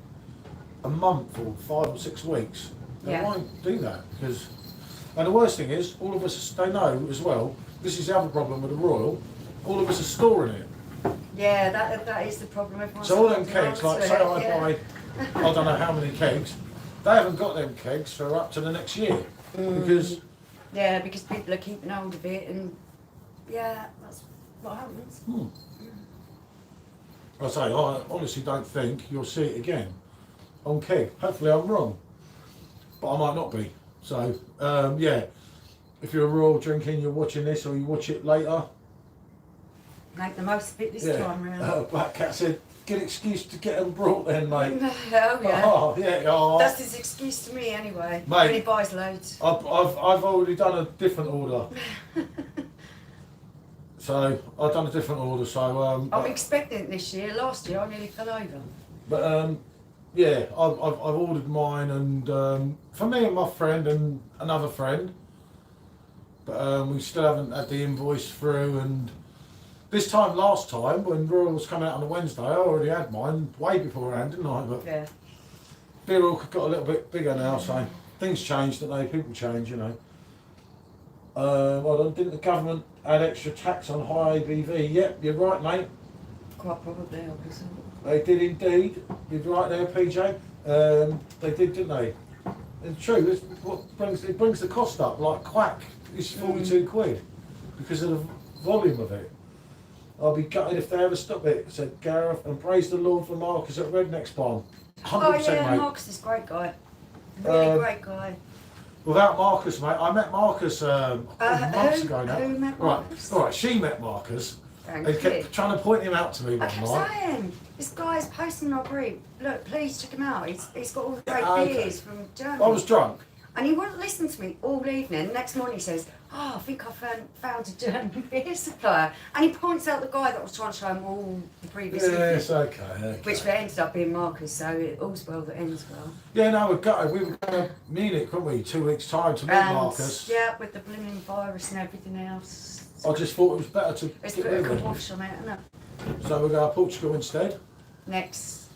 a month or 5 or 6 weeks, they Yeah. won't do that because. And the worst thing is, all of us, they know as well. This is the other problem with the Royal. All of us are storing it. Yeah, that is the problem. Everyone's So all them holding kegs, on like to say it, I yeah. buy, I don't know how many kegs, they haven't got them kegs for up to the next year because. Yeah, because people are keeping hold of it, and yeah, that's what happens. I say, I honestly don't think you'll see it again on keg. Hopefully I'm wrong, but I might not be. So, yeah, if you're a Royal drinking, you're watching this or you watch it later. Make the most of it this Yeah, time round. Black Cat said, good excuse to get them brought then, mate. Oh yeah. Oh, yeah, oh. That's his excuse to me anyway. Mate. When he buys loads. I've already done a different order. So, I've done a different order, so, I'm expecting it this year. Last year I nearly fell over. but, yeah, I've ordered mine and, for me and my friend and another friend, but, we still haven't had the invoice through and this time last time when Royal was coming out on a Wednesday, I already had mine way beforehand, didn't I? But Yeah. beer all got a little bit bigger now, so things change, don't they? People change, you know. Well, didn't the government add extra tax on high ABV? Yep, you're right, mate. Quite probably, obviously. They did indeed. You're right there, PJ. They did, didn't they? It's true. It's what brings the cost up like quack. It's 42 quid because of the volume of it. I'll be gutted if they ever stop it, said Gareth, and praise the Lord for Marcus at Redneck's Barn. 100%, Oh yeah, mate. Marcus is a great guy. Really Um, great guy. Without Marcus, mate, I met Marcus months ago now. Who met Marcus? Right, all right, she met Marcus. Thank They you. kept trying to point him out to me I one kept night. saying, this guy's posting our group. Look, please check him out. He's got all the great Okay. beers from Germany. I was drunk. And he wouldn't listen to me all evening. Next morning he says, oh, I think I found a German beer supplier. And he points out the guy that was trying to show him all the previous Yes, reviews, okay. which ended up being Marcus, so all's well that ends well. Yeah, no, we're gutted. We were going to Munich, weren't we? 2 weeks' time to meet And, Marcus. yeah, with the blooming virus and everything else. I just thought it was better to Let's get put a rid of it. kibosh on it, isn't it? So we're going to Portugal instead, Next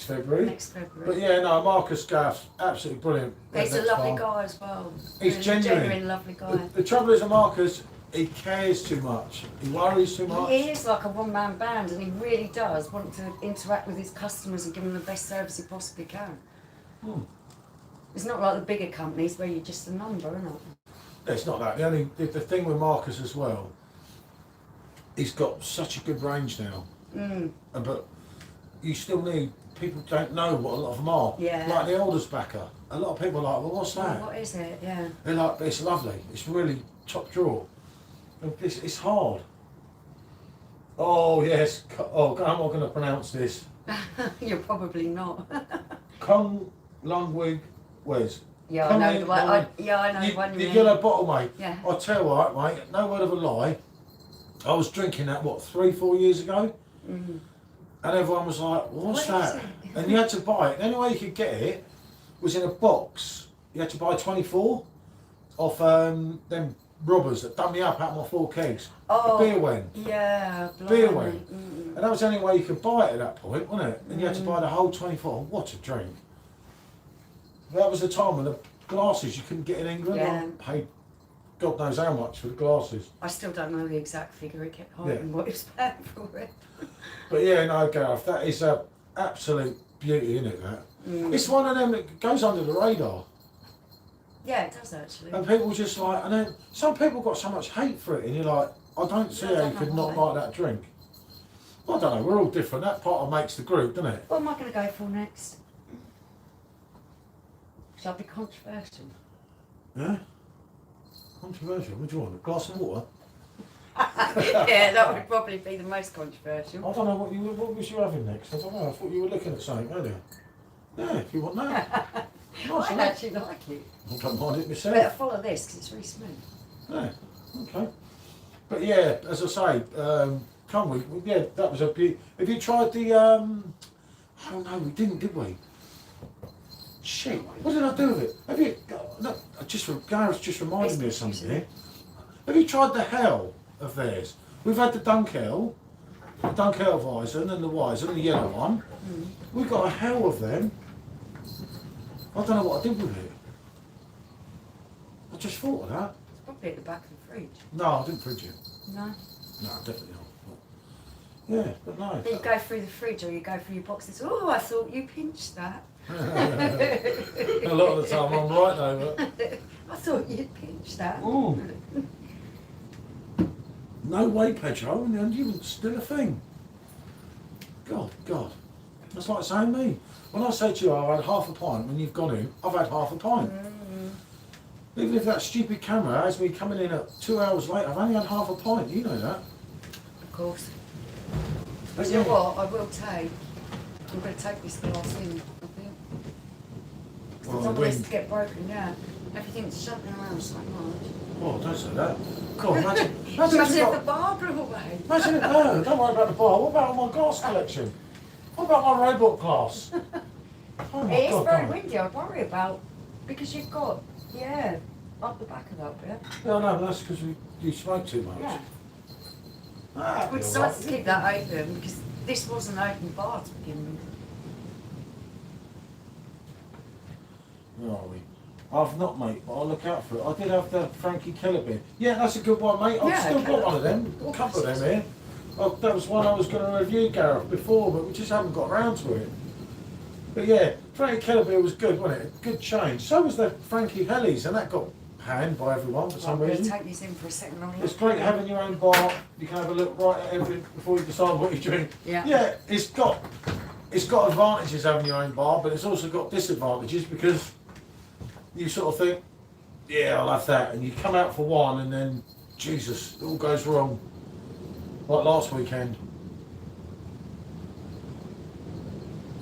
February. February. But yeah, no, Marcus Gaff, absolutely brilliant. He's a Next lovely one. guy as well. He's Really genuine. lovely guy. The trouble is with Marcus, he cares too much. He worries too much. He is like a one-man band, and he really does want to interact with his customers and give them the best service he possibly can. It's not like the bigger companies where you're just a number, isn't it? It's not that. The thing with Marcus as well, he's got such a good range now. But you still need, people don't know what a lot of them are. Yeah. Like the oldest backer. A lot of people are like, well, what's that? What is it? Yeah. They're like, it's lovely. It's really top drawer. And it's hard. Oh, yes. Oh, how am I going to pronounce this? You're probably not. Kung Lungwig Wes. Yeah, I know the one. I know the one you You mean. get a bottle, mate. Yeah. I'll tell you what, mate, no word of a lie. I was drinking that, 3-4 years ago? And everyone was like, what's What is that? it? And you had to buy it. The only way you could get it was in a box. You had to buy 24 off them robbers that done me up out of my 4 kegs. Oh, A beer wen. Yeah, Beer blimey. wen. And that was the only way you could buy it at that point, wasn't it? And you had to buy the whole 24. What a drink. That was the time when the glasses you couldn't get in England. Yeah. I paid God knows how much for the glasses. I still don't know the exact figure. He kept hiding what he was paying for it. But yeah, no, Gareth, that is a absolute beauty, isn't it, that? It's one of them that goes under the radar. Yeah, it does actually. And people just like, and then some people got so much hate for it, and you're like, I don't see how you could not like that drink. Well, I don't know, we're all different. That part of makes the group, doesn't it? What am I going to go for next? Shall I be controversial? Yeah? Controversial? What do you want? A glass of water? Yeah, that would probably be the most controversial. I don't know what was you having next. I don't know. I thought you were looking at something earlier. Yeah, if you want that. Nice, I isn't it? actually like it. I don't mind it myself. Better follow this because it's really smooth. Yeah, okay. But yeah, as I say, come we? Yeah, that was a beaut. Have you tried the? Oh no, we didn't, did we? Shit, what did I do with it? Have you? No, Gareth's just reminded me of something here. Have you tried the hell of theirs? We've had the Dunkel Weizen and the Weizen, the yellow one. We've got a hell of them. I don't know what I did with it. I just thought of that. It's probably at the back of the fridge. No, I didn't fridge it. No. No, definitely not. Yeah, but no. Then you go through the fridge or you go through your boxes. Oh, I thought you pinched that. A lot of the time I'm right though. But... I thought you'd pinched that. Ooh. No way, Pedro, and you were still a thing. God. That's like saying me. When I say to you I've had half a pint, when you've gone in, I've had half a pint. Even if that stupid camera has me coming in at 2 hours late, I've only had half a pint, you know that. Of course. But You know what, I will take. I'm going to take this glass in, I think. Because Well, I don't the want this wind. to get broken down. Everything's shutting around so much. Oh, don't say that. God, imagine if Imagine you've if got- the bar blew away. Imagine it, no, don't worry about the bar. What about my glass collection? What about my robot glass? Oh my It is God, very God. windy, I worry about. Because you've got, up the back of that bit. No, but that's because you smoke too much. Yeah. Ah, We you're decided right. to keep that open because this was an open bar to begin with. Where are we? I've not, mate, but I'll look out for it. I did have the Frankie Keller beer. Yeah, that's a good one, mate. I've Yeah, still Keller. got one of them. A couple of them here. Oh, that was one I was going to review, Gareth, before, but we just haven't got round to it. But yeah, Frankie Keller beer was good, wasn't it? Good change. So was the Frankie Hellies, and that got panned by everyone for some I'm going to reason. take these in for a second. I'll It's look. great having your own bar. You can have a look right at everything before you decide what you drink. Yeah. Yeah, it's got advantages having your own bar, but it's also got disadvantages because you sort of think, yeah, I'll have that, and you come out for one, and then Jesus, it all goes wrong. Like last weekend.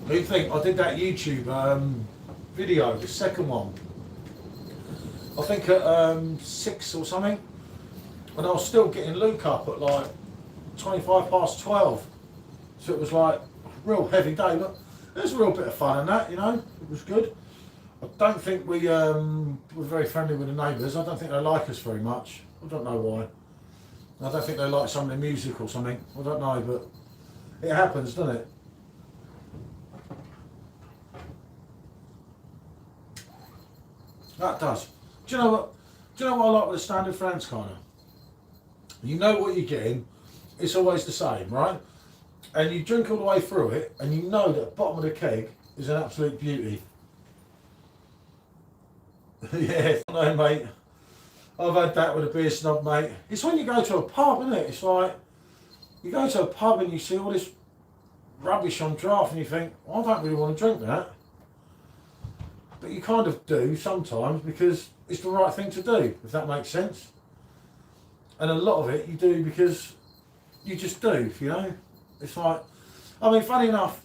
What do you think? I did that YouTube video, the second one. I think at 6 or something, and I was still getting Luke up at like 25 past 12. So it was like a real heavy day, but there's a real bit of fun in that, you know, it was good. I don't think we were very friendly with the neighbours. I don't think they like us very much. I don't know why. I don't think they like some of the music or something. I don't know, but it happens, doesn't it? That does. Do you know what? Do you know what I like with the standard France kind of? You know what you're getting. It's always the same, right? And you drink all the way through it, and you know that the bottom of the keg is an absolute beauty. Yeah, no, mate. I've had that with a beer snob, mate. It's when you go to a pub, isn't it? It's like you go to a pub and you see all this rubbish on draft, and you think, I don't really want to drink that. But you kind of do sometimes because it's the right thing to do, if that makes sense. And a lot of it you do because you just do, you know. It's like, I mean, funny enough,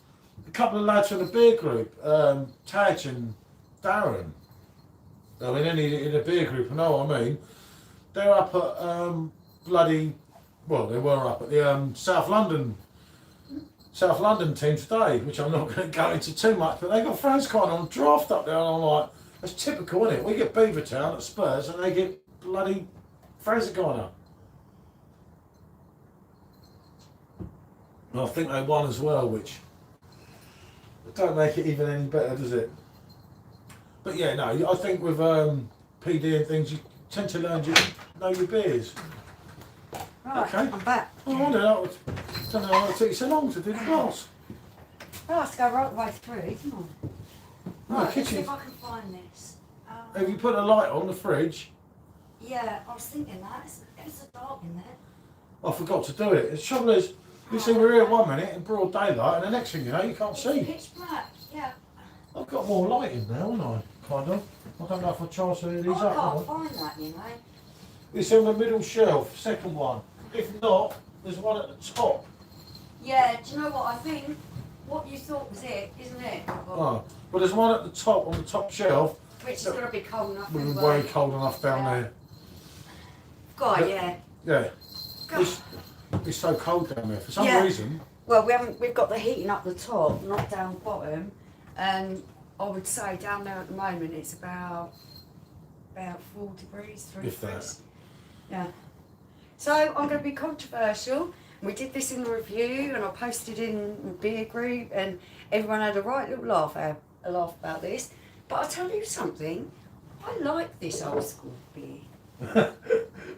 a couple of lads from the beer group, Taj and Darren. I mean, in a beer group, I know what I mean. They're up at they were up at the South London South London team today, which I'm not going to go into too much, but they got France kind of on draft up there, and I'm like, that's typical, isn't it? We get Beavertown at Spurs, and they get bloody Fraser Connor. And I think they won as well, which don't make it even any better, does it? But yeah, no, I think with PD and things, you tend to learn to know your beers. Right, Okay. I'm back. I wonder, I don't know why it took you so long to do the glass. Oh, I have to go right the way through, come on. No, Right, let's see kitchen. if I can find this. Have you put a light on the fridge? Yeah, I was thinking that. It's so dark in there. I forgot to do it. The trouble is, you see, we're here 1 minute in broad daylight, and the next thing you know, you can't It's see. pitch black, yeah. I've got more light in there, haven't I? Kind of. I don't know if I charge any of these I up. can't Or find that, you know. it's on the middle shelf, second one. If not, there's one at the top. Yeah, do you know what I think? What you thought was it, isn't it? Oh, but there's one at the top, on the top shelf. Which is going to be cold enough We're anyway. way cold enough down Yeah. there. God, yeah. Yeah. God. It's so cold down there. For some Yeah. reason, Well, we've got the heating up the top, not down bottom, and I would say down there at the moment it's about 4 degrees, 3 If that. degrees. Yeah. So I'm going to be controversial. We did this in the review, and I posted in the beer group, and everyone had a right little laugh about this. But I'll tell you something, I like this old school beer.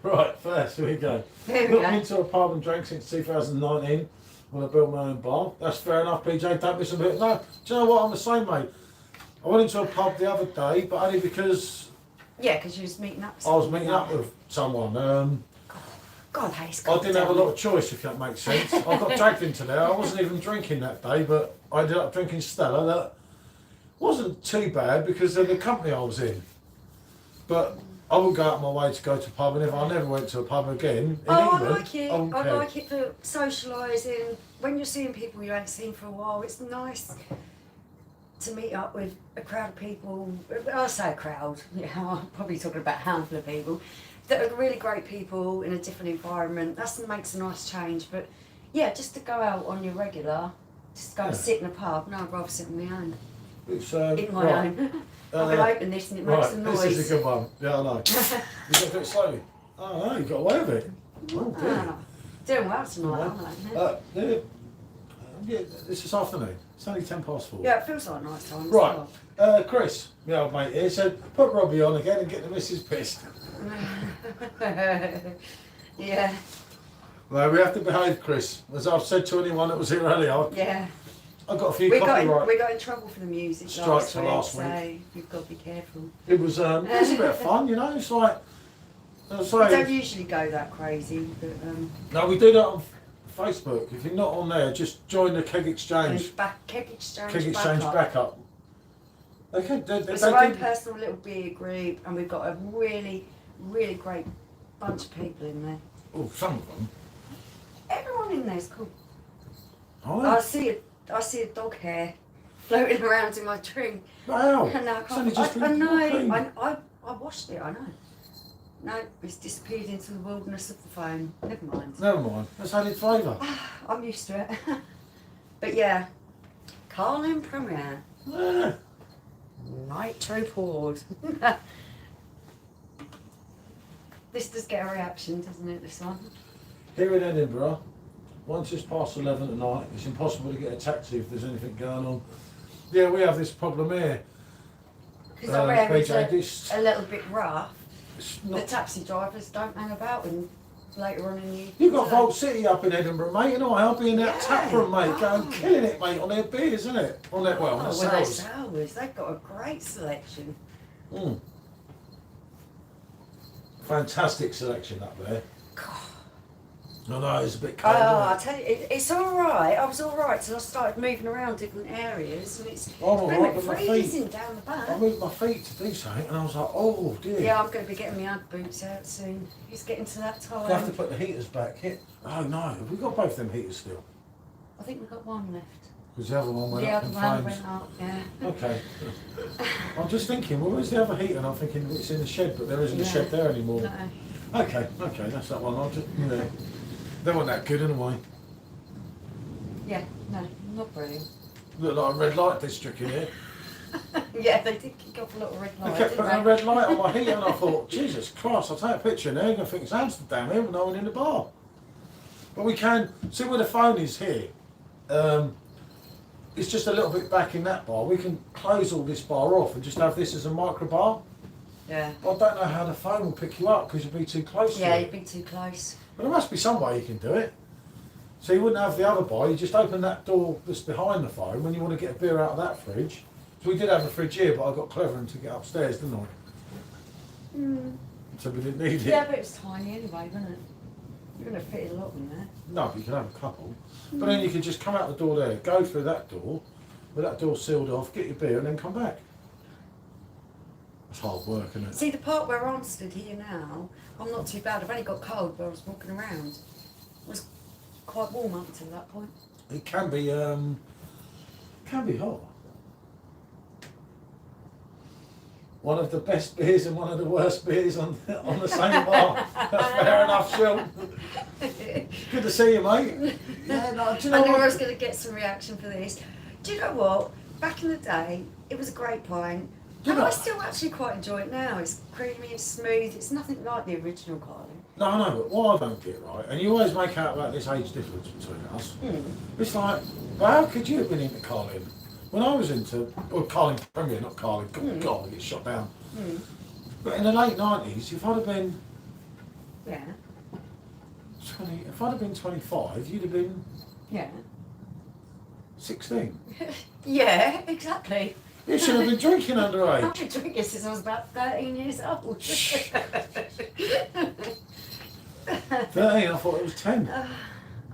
right, first, here we go. There we Not been go. to a pub and drank since 2019 when I built my own bar. That's fair enough, PJ, don't miss a bit. No, do you know what, I'm the same, mate. I went into a pub the other day, but only because Yeah, because you was meeting up. I was meeting up with someone. God, it's I didn't have a lot of choice, if that makes sense. I got dragged into there. I wasn't even drinking that day, but I ended up drinking Stella. That wasn't too bad because of the company I was in. But I would go out of my way to go to a pub, and if I never went to a pub again in Oh, England, I like it. wouldn't I care. like it for socialising. When you're seeing people you ain't seen for a while, it's nice to meet up with a crowd of people. I say a crowd, yeah, I'm probably talking about a handful of people that are really great people in a different environment. That makes a nice change. But yeah, just to go out on your regular, just go and Yeah. sit in a pub. No, I'd rather sit on my own. It's, In my right. own. I'm going to open this and it makes Right, a noise. this is a good one. Yeah, I know. You got to do it slowly. Oh, no, you got away with it. Oh, dear. Ah, doing well tonight, aren't I? Yeah, it's this afternoon. It's only 4:10. Yeah, it feels like night time. as Right. well. Chris, my old mate here, said put Robbie on again and get the missus pissed. Yeah, No, we have to behave, Chris. As I've said to anyone that was here earlier, yeah. I got a few We copyright. got in trouble for the music Strikes for last so you've got to be careful. It was a bit of fun, you know. It's like, I We say, don't usually go that crazy, but no, we do that on Facebook. If you're not on there, just join the Keg Exchange. Keg Exchange, Keg Exchange backup. They can. It's our own personal little beer group, and we've got a really, really great bunch of people in there. Oh, some of them. Everyone in there's cool. Oh, I see a dog hair floating around in my drink. wow. And now I It's only can't. just I been clean. know. I washed it. I know. No, it's disappeared into the wilderness of the phone. Never mind. Never mind. That's added flavour. I'm used to it. But yeah, Carlin Premier, Yeah. nitro poured. This does get a reaction, doesn't it? This one. Here in Edinburgh, once it's past 11 at night, it's impossible to get a taxi if there's anything going on. Yeah, we have this problem here. Because I reckon BJ, it's a little bit rough. it's The not, taxi drivers don't hang about and later on in the evening. you've got do they? Vault City up in Edinburgh, mate, and I'll be in that Yeah. tap room, mate, going Oh. killing it, mate, on their beers, isn't it? On their, well, on Oh, their well, their sours. sours. They've got a great selection. Mm. Fantastic selection up there. God. I know, it's a bit Oh, cold, I isn't it? tell you, it's all right. I was all right till I started moving around different areas, and it's I'm all right been with my feet. freezing down the I back. moved my feet to do something, and I was like, oh dear. Yeah, I'm going to be getting my Ugg boots out soon. It's getting to that I have to time. put the heaters back. Oh no, have we got both them heaters still? I think we've got one left. Because the other one went The up other in one flames. went up, yeah. Okay. I'm just thinking, well, where's the other heater? And I'm thinking it's in the shed, but there isn't a Yeah. shed there anymore. No. Okay, that's that one. I'll just, they weren't that good anyway. Yeah, no, not brilliant. Look like a red light district in here. Yeah, they did kick off a little red They light, kept didn't putting they? a red light on my heater and I thought, Jesus Christ, I'll take a picture in there, you're going to think it's Amsterdam here with no one in the bar. But we can, see where the phone is here, it's just a little bit back in that bar. We can close all this bar off and just have this as a micro bar. Yeah. I don't know how the phone will pick you up because you'd be too close Yeah, to you'd it. be too close. But there must be some way you can do it. So you wouldn't have the other bar, you just open that door that's behind the phone when you want to get a beer out of that fridge. So we did have a fridge here, but I got clever and took it upstairs, didn't I? Mm. So we didn't need it. Yeah, but it was tiny anyway, wasn't it? You're going to fit a lot in there. No, but you can have a couple. But then you can just come out the door there, go through that door, with that door sealed off, get your beer and then come back. It's hard work, isn't it? See, the part where I'm stood here now, I'm not too bad. I've only got cold where I was walking around. It was quite warm up until that point. It can be hot. One of the best beers and one of the worst beers on the same bar. Fair enough, Sean. Good to see you, mate. Yeah, no, do you know I knew what? I was going to get some reaction for this. Do you know what? Back in the day, it was a great pint. Do you And know- I still actually quite enjoy it now. It's creamy, it's smooth, it's nothing like the original Carling. No, I know, but what I don't get right, and you always make out about this age difference between us. It's like, well, how could you have been into Carling? When I was into, well, Carling Premier, not Carling, God, I get shot down. But in the late 90s, if I'd have been Yeah, 20, if I'd have been 25, you'd have been yeah. 16. Yeah, exactly. You should have been drinking I've underage. been drinking since I was about 13 years old. 13, I thought it was 10.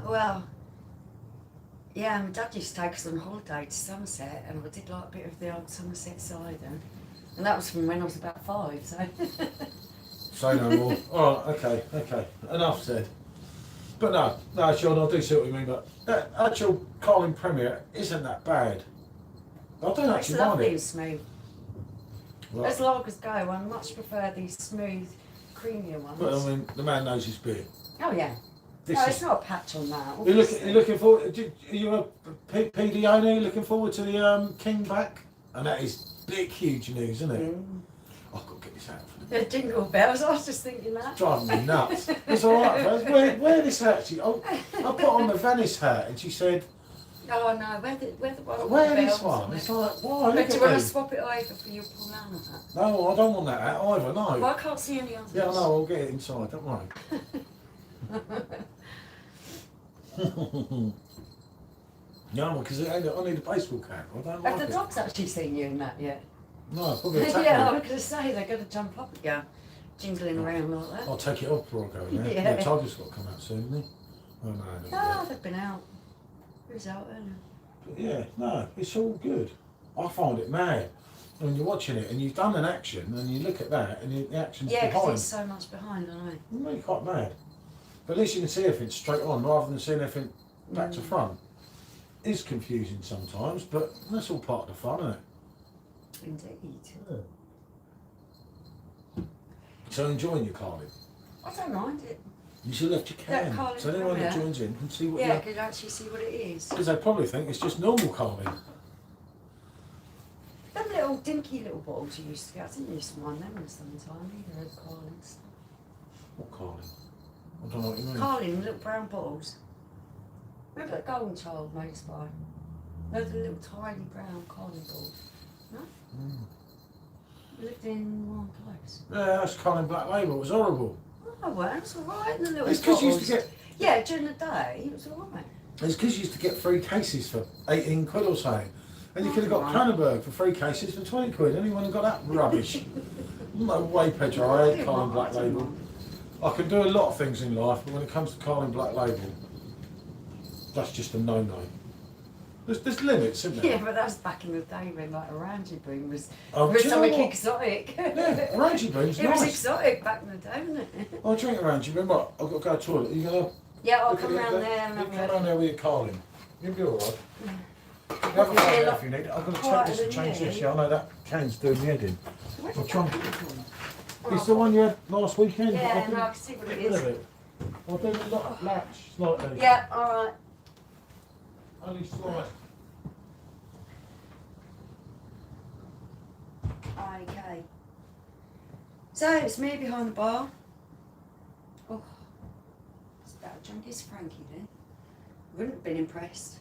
Well, yeah, my dad used to take us on holiday to Somerset, and I did like a bit of the old Somerset cider. And that was from when I was about 5, so. Say no more. Alright, okay. Enough said. But no, Sean, I do see what you mean, but that actual Carling Premier isn't that bad. I don't It's actually mind lovely and it. smooth. Well, As lagers go, I much prefer these smooth, creamier ones. but I mean, the man knows his beer. Oh yeah. This No, is, it's not a patch on that. you're looking forward, are you a PD owner? You're looking forward to the King back? And that is big, huge news, isn't it? I've got to get this out for The jingle bells, I was just thinking that. driving me nuts. It's alright, folks. Wear this hat. I put on the Venice hat and she said, Oh no, where the one with wear the this bells one. on It's it? like, why? But Look do you want at to me. swap it over for your banana hat? No, I don't want that hat either, Well, no. I can't see any others. Yeah, I know, I'll get it inside, don't worry. No, because I need a baseball cap. I don't Have like the it. dogs actually seen you in that yet? No, probably attack Yeah, I me. was going to say, they're going to jump up again, jingling around like that. I'll take it off before I go in there. Yeah. Yeah, Tiger's got to come out soon, isn't he? Oh, no, Oh, they've been out. Who's out earlier? But yeah, no, it's all good. I find it mad when you're watching it and you've done an action and you look at that and the action's Yeah, because behind. it's so much behind, I know. It makes you quite mad. But at least you can see everything straight on rather than seeing everything back to front. It's confusing sometimes, but that's all part of the fun, isn't it? Indeed. So enjoying your Carling. I don't mind it. You should have left your That can, Carling so anyone that Premier. joins in can see what Yeah, you're... you can actually see what it is. Because they probably think it's just normal Carling. Them little dinky little bottles you used to get, I didn't used to mind them sometime either, of Carlings. What Carling? I don't know what you mean. Carling, little brown bottles. Remember that Golden Child made us buy? No, the little tiny brown Carling bottles. No? We lived in one place. Yeah, that's Carling Black Label. It was horrible. Oh, well, it's alright, the little It's because you bottles. used to get... Yeah, during the day, it was alright. It's because you used to get 3 cases for 18 quid or something. And you could have got Right. Cronenberg for 3 cases for 20 quid. Anyone who got that rubbish? No way, Pedro. I hate Carling Black Label. I can do a lot of things in life, but when it comes to Carling Black Label, that's just a no-no. There's limits, isn't there? Yeah, but that was back in the day when like Orange Boom was Oh, do you know something what? exotic. Yeah, Orangey Boom's It was nice. exotic back in the day, wasn't it? I'll drink Orangey Boom. What? I've got to go to the toilet. You gonna... Yeah, I'll look come at round it there and You have come a round there with your Carling. You'll be alright. Have a Probably phone a there lot if you need it. I'm going to quieter take this and than change you. this. Yeah, I know that can's doing me head in. Where I'll did try that and... come from? It's the one you had last weekend. but I Yeah, didn't no, I can see what it get rid is. of it. I'll do the latch slightly. Yeah, alright. Only slight. Okay. So it's me behind the bar. Oh, it's about as drunk as Frankie then. Wouldn't have been impressed.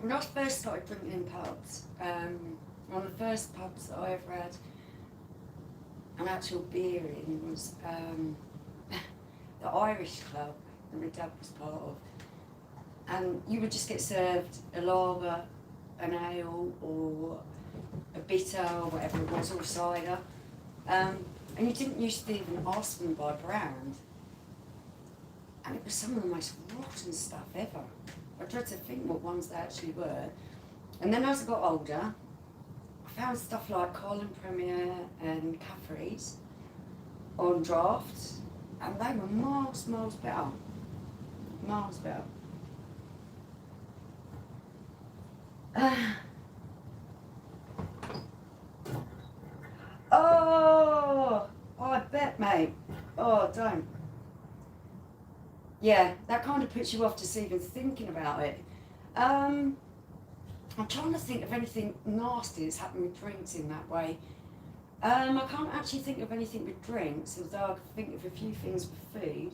When I first started drinking in pubs, one of the first pubs that I ever had an actual beer in was the Irish club that my dad was part of. And you would just get served a lager, an ale, or a bitter, or whatever it was, or a cider. And you didn't used to even ask them by brand. And it was some of the most rotten stuff ever. I tried to think what ones they actually were. And then as I got older, I found stuff like Colin Premier and Caffrey's on draft, and they were miles better. Miles better. Oh, I bet, mate. Oh, don't. Yeah, that kind of puts you off just even thinking about it. I'm trying to think of anything nasty that's happened with drinks in that way. I can't actually think of anything with drinks, although I can think of a few things with food.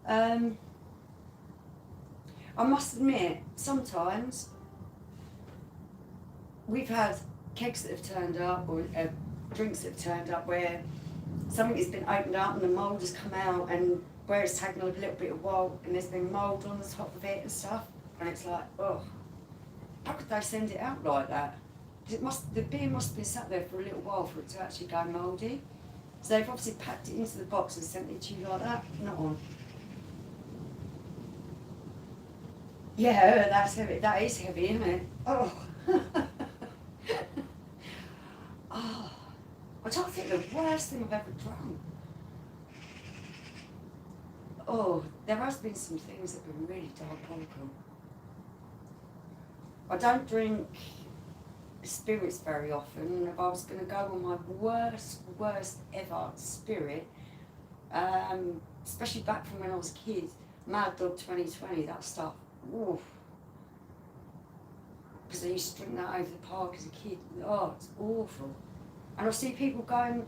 I must admit, sometimes we've had kegs that have turned up, or drinks that have turned up where something has been opened up and the mould has come out, and where it's taken a little bit of while and there's been mould on the top of it and stuff, and it's like, oh, how could they send it out like that? The beer must have been sat there for a little while for it to actually go mouldy. So they've obviously packed it into the box and sent it to you like that. Not on. Yeah, that's heavy. That is heavy, isn't it? Oh. Oh. I'm trying to think of the worst thing I've ever drunk. Oh, there has been some things that have been really diabolical. I don't drink spirits very often. If I was going to go on my worst ever spirit, especially back from when I was a kid, Mad Dog 2020, that stuff, oof. Because I used to drink that over the park as a kid. Oh, it's awful. And I see people going,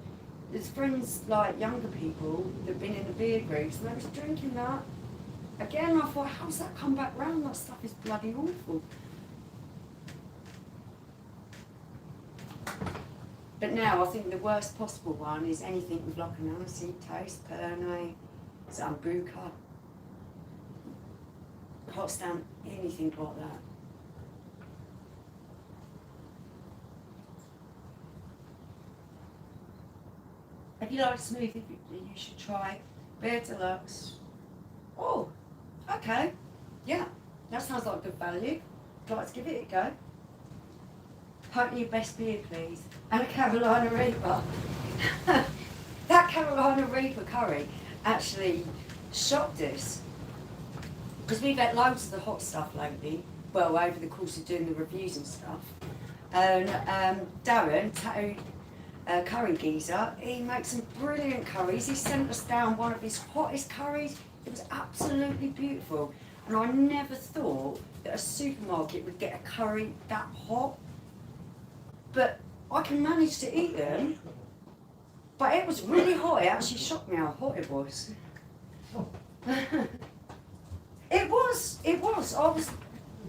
there's friends like younger people that have been in the beer groups and they was drinking that. Again, I thought, how's that come back round? That stuff is bloody awful. But now I think the worst possible one is anything with like an aniseed taste, Pernod, Sambuca. Can't stand anything like that. If you like smoothie, you should try Beer Deluxe. Oh, okay. Yeah, that sounds like good value. I'd like to give it a go. Hope your best beer, please. And a Carolina Reaper. That Carolina Reaper curry actually shocked us. Because we've had loads of the hot stuff lately, well, over the course of doing the reviews and stuff. And Darren, tattooed curry geezer, he makes some brilliant curries. He sent us down one of his hottest curries. It was absolutely beautiful. And I never thought that a supermarket would get a curry that hot. But I can manage to eat them. But it was really hot. It actually shocked me how hot it was. It was. I was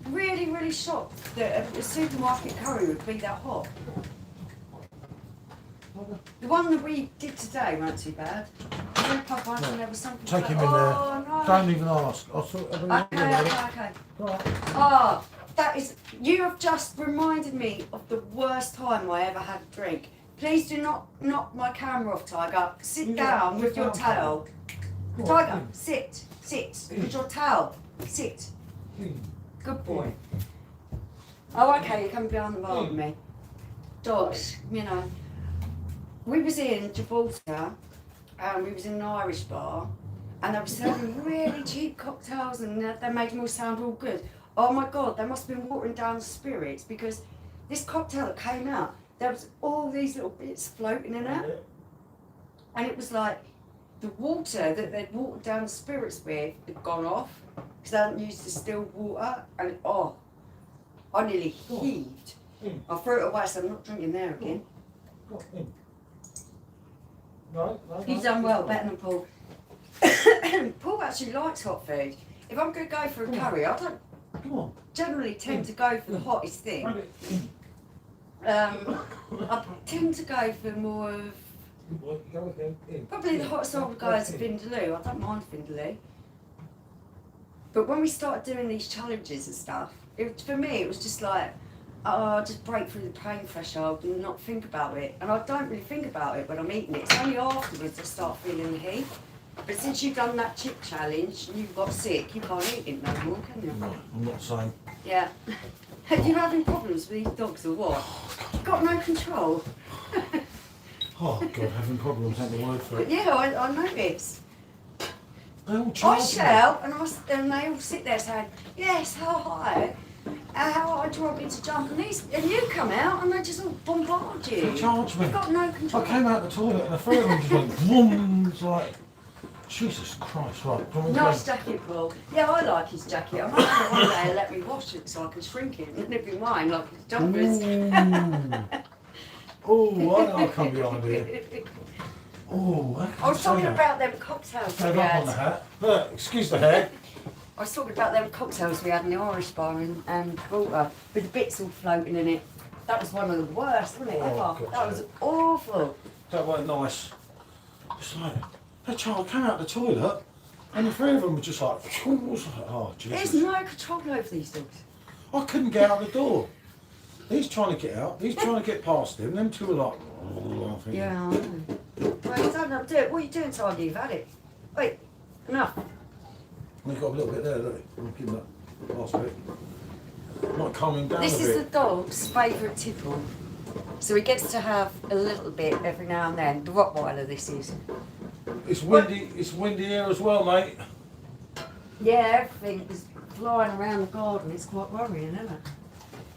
really shocked that a supermarket curry would be that hot. The one that we did today weren't too bad. And there was something Take like, him in there. No. Don't even ask. I'll sort everything out. Okay. Right. Oh, that is. You have just reminded me of the worst time I ever had a drink. Please do not knock my camera off, Tiger. Sit down with your towel. Tiger, sit. With your towel. Sit. Good boy. Oh, okay, you're coming behind the bar with me. Dogs, you know. We was in Gibraltar, and we was in an Irish bar, and they were serving really cheap cocktails, and they made them all sound all good. Oh my God, they must have been watering down the spirits, because this cocktail that came out, there was all these little bits floating in it. and it was like the water that they'd watered down the spirits with had gone off because they hadn't used distilled water, and I nearly heaved. I threw it away, so I'm not drinking there again. No, You've done well, better than Paul. Paul actually likes hot food. If I'm going to go for a curry, I don't generally tend to go for the hottest thing. I tend to go for more of probably the hottest I would go is Vindaloo. I don't mind Vindaloo. But when we started doing these challenges and stuff, for me it was just like, just break through the pain threshold and not think about it. And I don't really think about it when I'm eating it. It's only afterwards I start feeling the heat. But since you've done that chip challenge and you've got sick, you can't eat it no more, can you? No, I'm not saying. Yeah. Are you having problems with these dogs or what? You've got no control. Oh God, having problems ain't the word for it. Yeah, I noticed. They all I charge me. shout and they all sit there saying, yes, how high? How high do you want me to jump? And you come out and they just all bombard you. They charge me. You've got no control. I came out the toilet and the three of them just went boom. It's like, Jesus Christ, right. do you want me to Nice go? jacket, Paul. Yeah, I like his jacket. I might have one day and let me wash it so I can shrink it and it'll be mine like his jumpers. Oh, why did I come behind here? Oh, I was talking about them cocktails we Stand up on the had. hat. Look, excuse the hair. I was talking about them cocktails we had in the Irish bar and Gibraltar with the bits all floating in it. That was one of the worst, wasn't it, ever? God, That was awful. That weren't nice. It's like, that child came out the toilet and the three of them were just like, I was like, oh, Jesus. There's no control over these dogs. I couldn't get out the door. He's trying to get out, he's trying to get past him, them two are like, oh, I think. Yeah, I know. Well, you don't have to do it. What are you doing, Tiger? You've had it. Wait, enough. They've got a little bit there, look. I'll give him that last bit. Not calming down This a is the bit. dog's favourite tipple. So he gets to have a little bit every now and then. The Rottweiler this is. It's windy here as well, mate. Yeah, everything is flying around the garden. It's quite worrying, isn't it?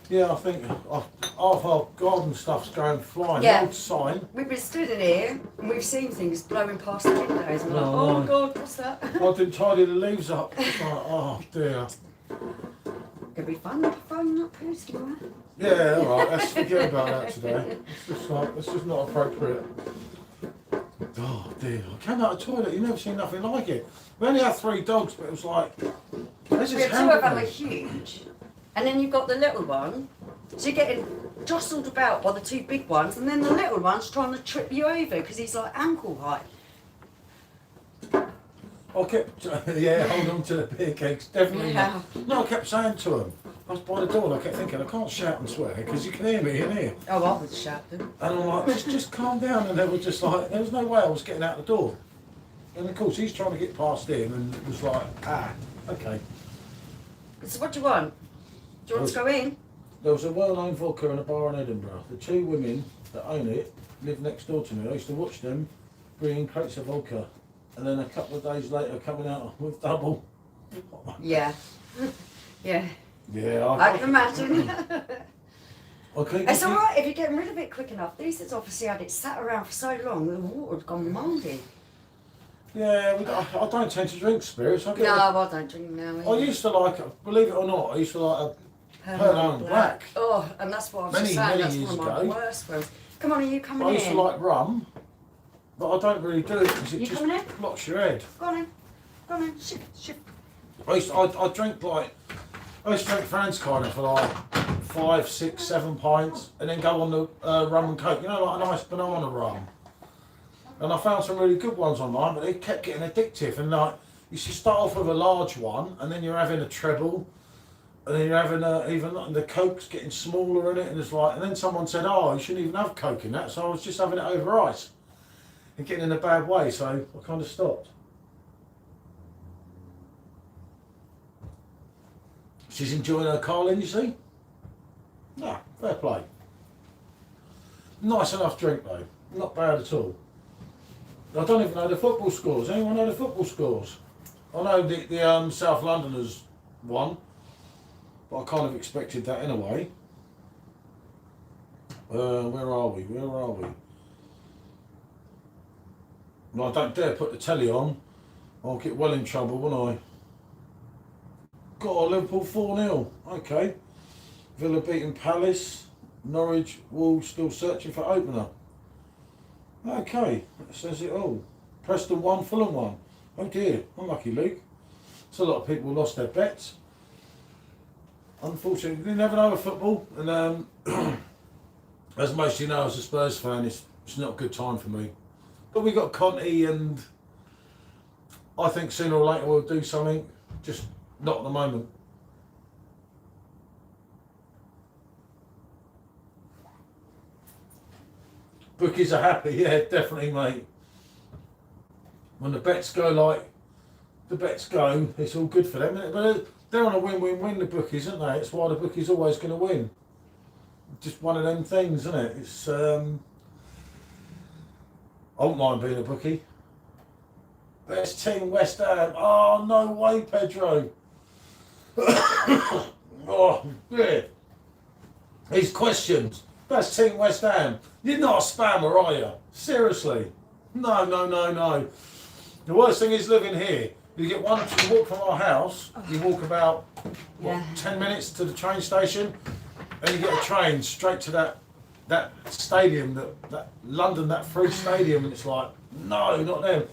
Yeah, I think half our garden stuff's going flying. Yeah. The old sign. We've been stood in here and we've seen things blowing past the windows and we're like, Oh, oh right. God, what's that? I didn't tidy the leaves up. It's like, oh dear. It'll be fun throwing up poo tomorrow. Yeah, alright, let's forget about that today. It's just not appropriate. Oh dear, I came out of the toilet, you've never seen nothing like it. We only had 3 dogs, but it was like, this We is have 2 of them are happening. huge. And then you've got the little one. So you're getting jostled about by the 2 big ones and then the little one's trying to trip you over because he's like ankle height. I kept, yeah, hold on to the beer cakes, definitely Yeah. not. No, I kept saying to him, I was by the door and I kept thinking, I can't shout and swear because you can hear me in here. Oh, I would shout them. And I'm like, just calm down. And they were just like, there was no way I was getting out the door. And of course, he's trying to get past him and it was like, okay. So what do you want? Do you want to go in? There was a well-known vodka in a bar in Edinburgh. The 2 women that own it live next door to me. I used to watch them bringing crates of vodka. And then a couple of days later, coming out with double. Yeah. Yeah. Yeah, I can imagine. Okay, It's alright if you're getting rid of it quick enough. These has obviously had it sat around for so long, the water had gone mouldy. Yeah, I don't tend to drink spirits. I don't drink now. I used to like, believe it or not, I used to like a Pearl and Black. Oh, and that's what I was Many, just saying, many that's years one of my ago. worst ones. Come on, are you coming I in? used to like rum, but I don't really do it because it You just coming in? blocks your head. Go on in. Go on in. Shift. I drink like, I used to drink Fran's kind of for like 5, 6, 7 pints and then go on the rum and coke, you know, like a nice banana rum. And I found some really good ones online, but they kept getting addictive. And like, you should start off with a large one and then you're having a treble and then you're having even the coke's getting smaller in it and it's like, and then someone said, oh, you shouldn't even have coke in that. So I was just having it over ice and getting in a bad way. So I kind of stopped. She's enjoying her Carlin, you see? Yeah, fair play. Nice enough drink though, not bad at all. I don't even know the football scores. Anyone know the football scores? I know the South Londoners won, but I kind of expected that in a way. Where are we? I don't dare put the telly on. I'll get well in trouble, won't I? Got a Liverpool 4-0. Okay. Villa beating Palace. Norwich, Wolves still searching for opener. Okay, that says it all. Preston 1, Fulham 1. Oh dear, unlucky Luke. So a lot of people lost their bets. Unfortunately, you never know with football. And as most of you know, as a Spurs fan, it's not a good time for me. But we got Conte, and I think sooner or later we'll do something. Just not at the moment. Bookies are happy, yeah, definitely, mate. When the bets go like the bets go, it's all good for them. But they're on a win-win-win, the bookies, aren't they? It's why the bookies always going to win. Just one of them things, isn't it? It's I wouldn't mind being a bookie. Best team, West Ham. Oh, no way, Pedro. Oh, yeah. These questions. Best team, West Ham. You're not a spammer, are you? Seriously. No. The worst thing is living here. You get one, you walk from our house, you walk about, what, 10 minutes to the train station, and you get a train straight to that stadium, that London, that free stadium, and it's like, no, not them.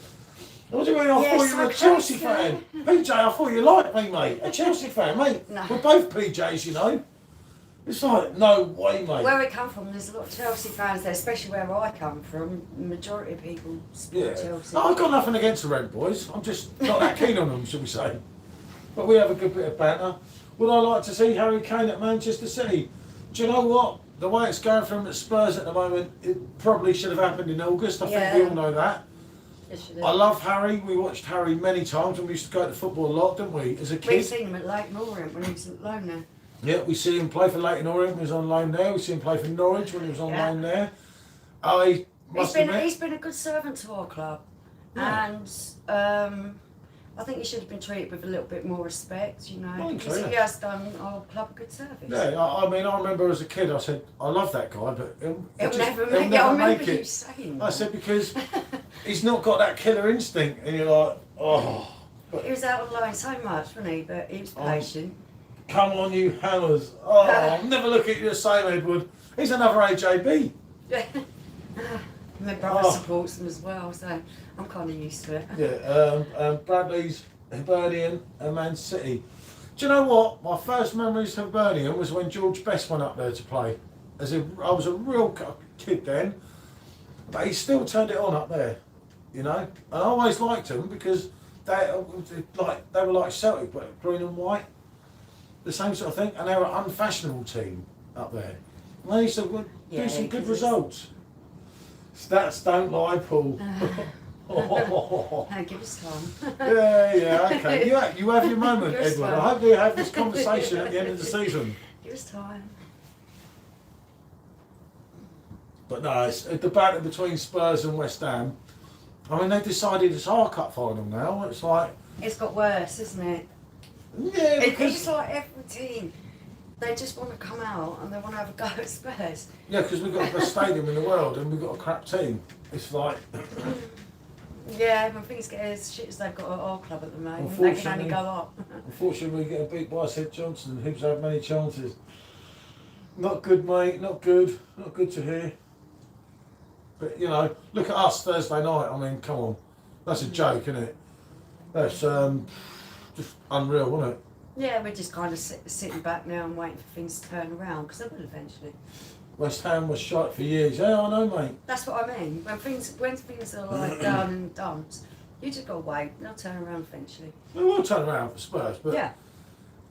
What do you mean? I thought you were a Chelsea fan. PJ, I thought you liked me, mate. A Chelsea fan, mate. No. We're both PJs, you know. It's like, no way, mate. Where we come from, there's a lot of Chelsea fans there, especially where I come from. The majority of people support Chelsea. I've got nothing against the Red Boys. I'm just not that keen on them, shall we say. But we have a good bit of banter. Would I like to see Harry Kane at Manchester City? Do you know what? The way it's going for him at Spurs at the moment, it probably should have happened in August. I think we all know that. I love Harry. We watched Harry many times when we used to go to football a lot, didn't we, as a kid? We've seen him at Lake Orient when he was at loan there. Yeah, we see him play for Leyton Orient when he was on loan there. We see him play for Norwich when he was on loan there. He's been a good servant to our club. Yeah. And I think he should have been treated with a little bit more respect, you know, because he has done our club a good service. Yeah, I mean, I remember as a kid, I said, I love that guy, but he'll never make it. You saying that. I said, because he's not got that killer instinct, and you're like, oh. He was out on loan so much, wasn't he? But he was patient. Come on, you hammers. Oh, I'll never look at you the same, Edward. He's another AJB. My brother supports them as well, so I'm kind of used to it. Yeah, Bradley's Hibernian and Man City. Do you know what? My first memories of Hibernian was when George Best went up there to play. I was a real kid then, but he still turned it on up there, you know. And I always liked them because they were like Celtic, but green and white. The same sort of thing, and they were an unfashionable team up there. And they used to do some good results. Stats don't lie, Paul. Give us time. Yeah, okay. You have your moment, Edward. I hope you have this conversation at the end of the season. Give us time. But no, it's the battle between Spurs and West Ham. I mean, they decided it's our cup final now. It's like... It's got worse, isn't it? Yeah, because... It's like every team, they just want to come out and they want to have a go at Spurs. Yeah, because we've got the best stadium in the world and we've got a crap team. It's like... Yeah, when things get as shit as they've got at our club at the moment, they can only go up. Unfortunately, we're getting beat by Sid Johnson, who's had many chances. Not good, mate, not good. Not good to hear. But, you know, look at us Thursday night. I mean, come on. That's a joke, isn't it? That's just unreal, wasn't it? Yeah, we're just kind of sitting back now and waiting for things to turn around, because they will eventually. West Ham was shite for years. Yeah, I know, mate. That's what I mean. When things are like down in the dumps, you just got to wait. They'll turn around eventually. They will turn around for Spurs, but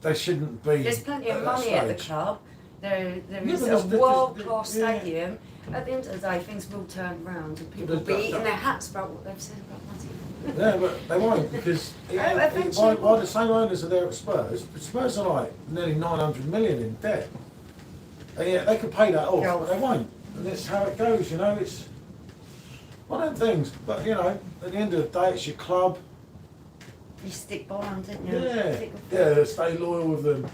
they shouldn't be. There's plenty of money at the club. There is a world-class stadium. At the end of the day, things will turn around and people will be eating their hats about what they've said about money. Yeah, but they won't, because while the same owners are there at Spurs, Spurs are like nearly 900 million in debt. And yeah, they could pay that off, but they won't. And that's how it goes, you know. It's one of them things. But, you know, at the end of the day, it's your club. You stick by them, didn't you? Yeah, stay loyal with them.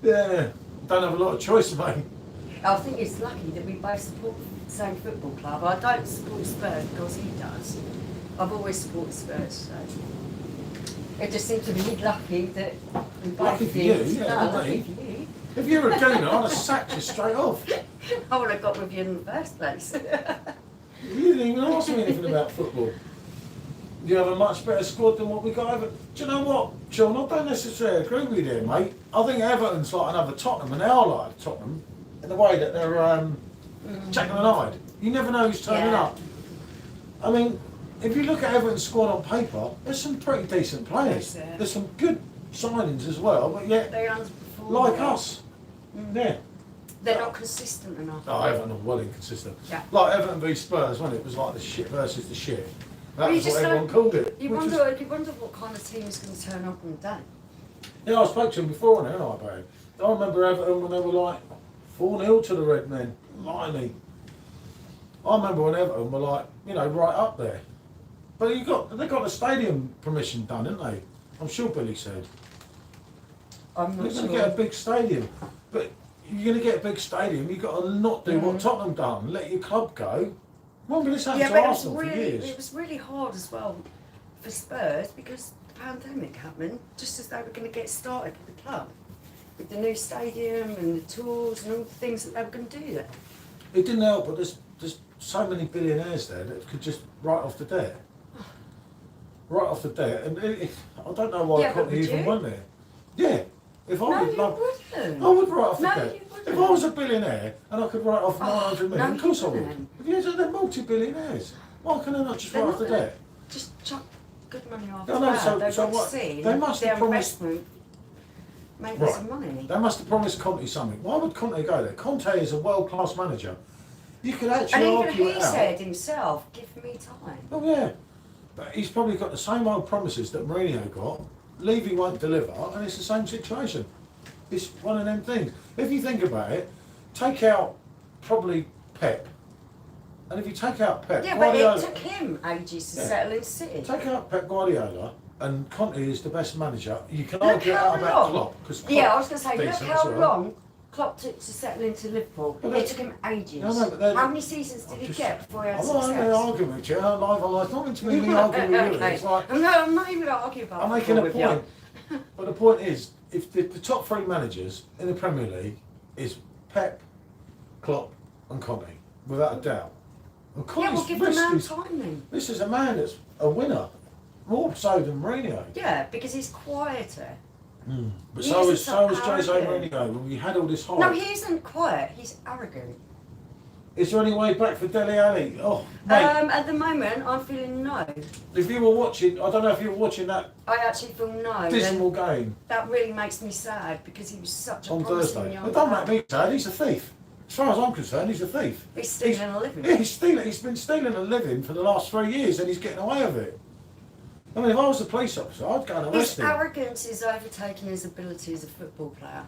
Yeah, don't have a lot of choice, mate. I think it's lucky that we both support the same football club. I don't support Spurs because he does. I've always supported Spurs, so it just seemed to be lucky that we both Lucky for you, yeah, No, not lucky me. for you. If you were a gooner, I'd have sacked you straight off. I would have got with you in the first place. You didn't even ask me anything about football. You have a much better squad than what we got over. Do you know what, Sean? I don't necessarily agree with you there, mate. I think Everton's like another Tottenham, and they are like Tottenham in the way that they're Jekyll and Hyde. You never know who's turning up. I mean, if you look at Everton's squad on paper, there's some pretty decent players. Yes, There's some good signings as well, but yet, They underperform. like us, yeah. They're not consistent enough. Oh, Everton are well inconsistent. Yeah. Like Everton v Spurs, wasn't it? It was like the shit versus the shit. That Well, was what everyone called it. You which wonder, was- you wonder what kind of team is going to turn up on the day. Yeah, I spoke to him before, didn't I, about it? I remember Everton when they were like 4-0 to the Red Men. Blimey. I remember when Everton were like, you know, right up there. But they got the stadium permission done, didn't they? I'm sure Billy said. I'm You're not going to sure. get a big stadium. But you're going to get a big stadium, you've got to not do what Tottenham done, let your club go. Remember this happened Yeah, to but it was Arsenal for really, years. it was really hard as well for Spurs because the pandemic happened just as they were going to get started with the club, with the new stadium and the tours and all the things that they were going to do there. It didn't help, but there's so many billionaires there that could just write off the debt. Right off the debt, and I don't know why Yeah, but Conte would even you? went there. Yeah, if I No, would you love, wouldn't. I would write off the No, debt. you wouldn't. If I was a billionaire and I could write off 900 million, no, of course you I would. wouldn't. If you said they're multi-billionaires, why can they not just They're write off the not gonna debt? Just chuck good money after No, no, that. so- They so want what- to see they must their have promised- investment make Right. some money. They must have promised Conte something. Why would Conte go there? Conte is a world-class manager. You could And actually even argue he it out. said himself, give me time. Oh yeah, but he's probably got the same old promises that Mourinho got. Levy won't deliver, and it's the same situation. It's one of them things. If you think about it, take out probably Pep, and if you take out Pep, Yeah, but Guardiola, it took him ages to Yeah. settle in City. take out Pep Guardiola, and Conte is the best manager. You can Look argue how out about long. Klopp because Yeah, I was going to say, look decent how as well. long Klopp took to settle into Liverpool. But It took him ages. No, but then- How many seasons did he Just- get before he had I'm not having an success? argument with you. I'm live on live. Not meant to be me arguing with you. Okay. It's like No, I'm not even arguing about I'm making a football with point. But the point is, if the top three managers in the Premier League is Pep, Klopp, and Conte, without a doubt. And you. Yeah, Conte's we'll give the risk man is- time then. This is a man that's a winner, more so than Mourinho. Yeah, because he's quieter. But He so isn't is so Jose arrogant. Mourinho. When we had all this hype, No, he isn't quiet. He's arrogant. is there any way back for Dele Alli? Oh, mate, At the moment, I'm feeling no. if you were watching, I don't know if you were watching that I actually feel no. dismal And game that really makes me sad because he was such a on promising Thursday. young It don't lad. make me sad. He's a thief. As far as I'm concerned, he's a thief. He's stealing a living. Yeah, he's been stealing a living for the last 3 years and he's getting away with it. I mean, if I was a police officer, I'd go and arrest His him. arrogance is overtaking his ability as a football player.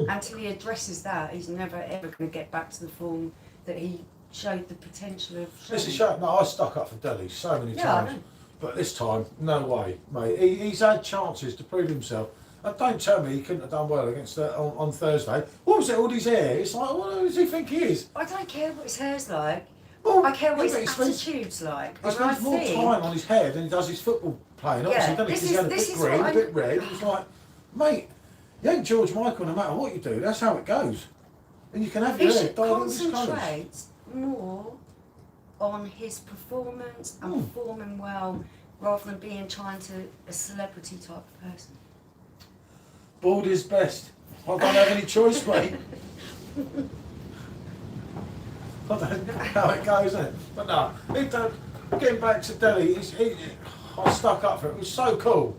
Until he addresses that, he's never ever going to get back to the form that he showed the potential of showing. It's a shame. No, I stuck up for Delhi so many Yeah, I times. know. But this time, no way, mate. He's had chances to prove himself. And don't tell me he couldn't have done well against on Thursday. What was it, all his hair? It's like, what does he think he is? I don't care what his hair's like. Well, I care what yeah, his but he spends- attitude's like. He And I spends more think time on his hair than he does his football playing. Obviously, Yeah, doesn't he? 'Cause this he had a is bit what green, a I- bit red. It's like, mate, you ain't George Michael no matter what you do. That's how it goes. And you can have he your hair should dyed all these colours. concentrate more on his performance and performing well rather than being trying to a celebrity type of person. Bald is best. I don't have any choice, mate. I don't know how it goes, isn't it? But no, getting back to Delhi, I stuck up for it. It was so cool.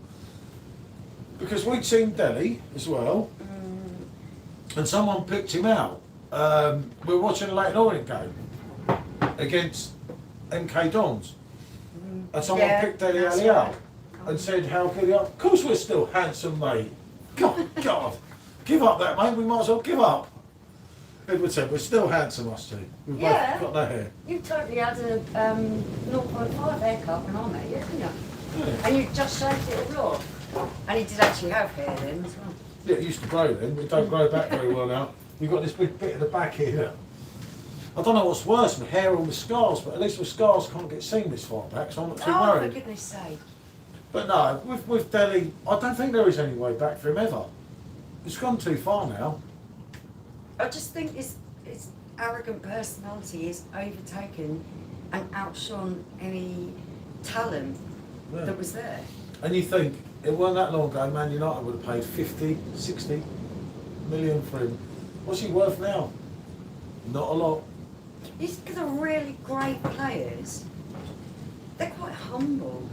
Because we'd seen Delhi as well, and someone picked him out. We were watching a Leighton Orient game against MK Dons, and someone Yeah, picked Delhi that's Ali right. out and said, how could he? Of course we're still handsome, mate. God, give up that, mate. We might as well give up. Edward said, we're still handsome, us two. We've Yeah. both got no hair. You totally had a 0.5 haircut when I met you, didn't you? Yeah. And you just shaved it all off. And he did actually have hair then as well. Yeah, it used to grow then. It don't grow back very well now. You've got this big bit at the back here. I don't know what's worse, my hair or my scars, but at least my scars can't get seen this far back, so I'm not too Oh, worried. for goodness sake. But no, with Delhi, I don't think there is any way back for him ever. It's gone too far now. I just think his arrogant personality is overtaken and outshone any talent that was there. And you think, it wasn't that long ago, Man United would have paid 50, 60 million for him. What's he worth now? Not a lot. These are really great players. They're quite humble.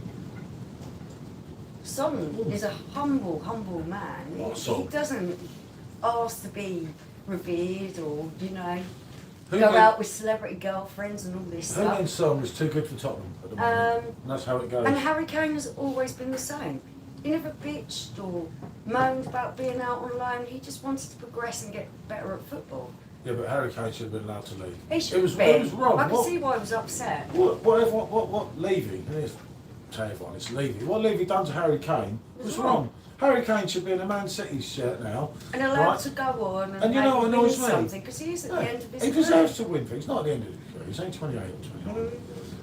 Son is a humble man. He doesn't ask to be revered or, go out with celebrity girlfriends and all this stuff. Who Son is too good for Tottenham at the moment. And that's how it goes. And Harry Kane has always been the same. He never bitched or moaned about being out on loan. He just wanted to progress and get better at football. Yeah, but Harry Kane should have been allowed to leave. He should have been. It was wrong. I can see why he was upset. What Levy, and it's tell everyone it's Levy, what Levy done to Harry Kane was wrong. Harry Kane should be in a Man City shirt now. And allowed to go on and you know what annoys me? Something, because he is at the end of his career. He deserves to win things. He's not at the end of his career. He's only 28 or 29.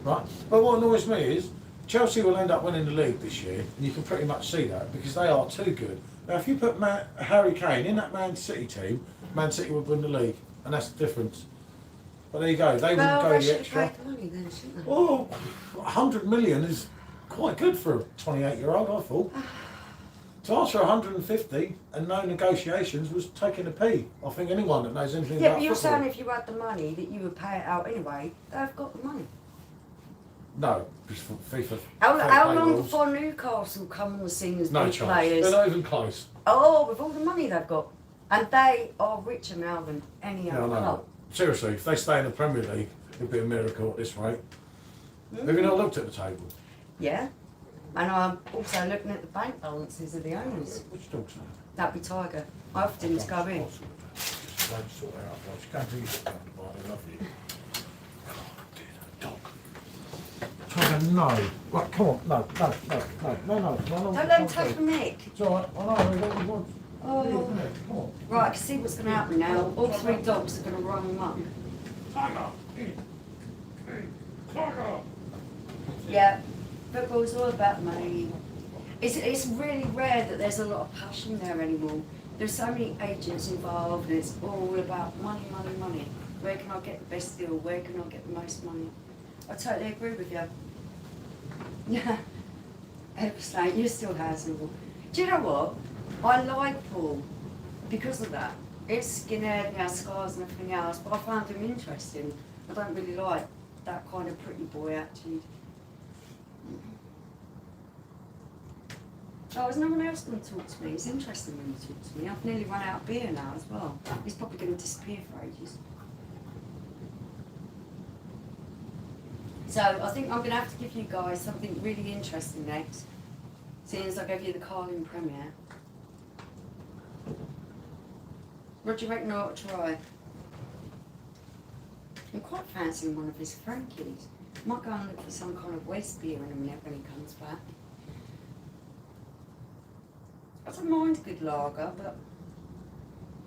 Right? But what annoys me is Chelsea will end up winning the league this year, and you can pretty much see that because they are too good. Now, if you put Harry Kane in that Man City team, Man City would win the league, and that's the difference. But there you go. They wouldn't go the extra. Paid the money then, shouldn't they? Oh, 100 million is quite good for a 28-year-old, I thought. To ask for 150 and no negotiations was taking a pee. I think anyone that knows anything about but you're football. saying if you had the money that you would pay it out anyway. They've got the money. No, because for FIFA. How long before Newcastle come on the scene as big players? They're not even close. Oh, with all the money they've got. And they are richer now than any other club. Seriously, if they stay in the Premier League, it'd be a miracle at this rate. Have you not looked at the table? Yeah. And I'm also looking at the bank balances of the owners. Which dog's that? That'd be Tiger. I often to go in. Just sort that out, guys. You can't do that, I love you. Oh dear, dog. Tiger, no. Right, come on. No. Don't let him take the mic. It's alright, I know, we don't want. Oh. Come on. Right, I can see what's going to happen now. All three dogs are going to run amok. Tiger! Tiger! Yeah, football's all about money. It's really rare that there's a lot of passion there anymore. There's so many agents involved and it's all about money. Where can I get the best deal? Where can I get the most money? I totally agree with you. Yeah, 100%. You're still handsome. Do you know what? I like Paul because of that. He's skinhead and he has scars and everything else, but I found him interesting. I don't really like that kind of pretty boy attitude. Oh, is no one else going to talk to me? It's interesting when you talk to me. I've nearly run out of beer now as well. He's probably going to disappear for ages. So I think I'm going to have to give you guys something really interesting next, seeing as I gave you the Carlin premiere. What do you reckon I ought to try? I'm quite fancying one of his Frankies. Might go and look for some kind of West beer in a minute when he comes back. I don't mind a good lager, but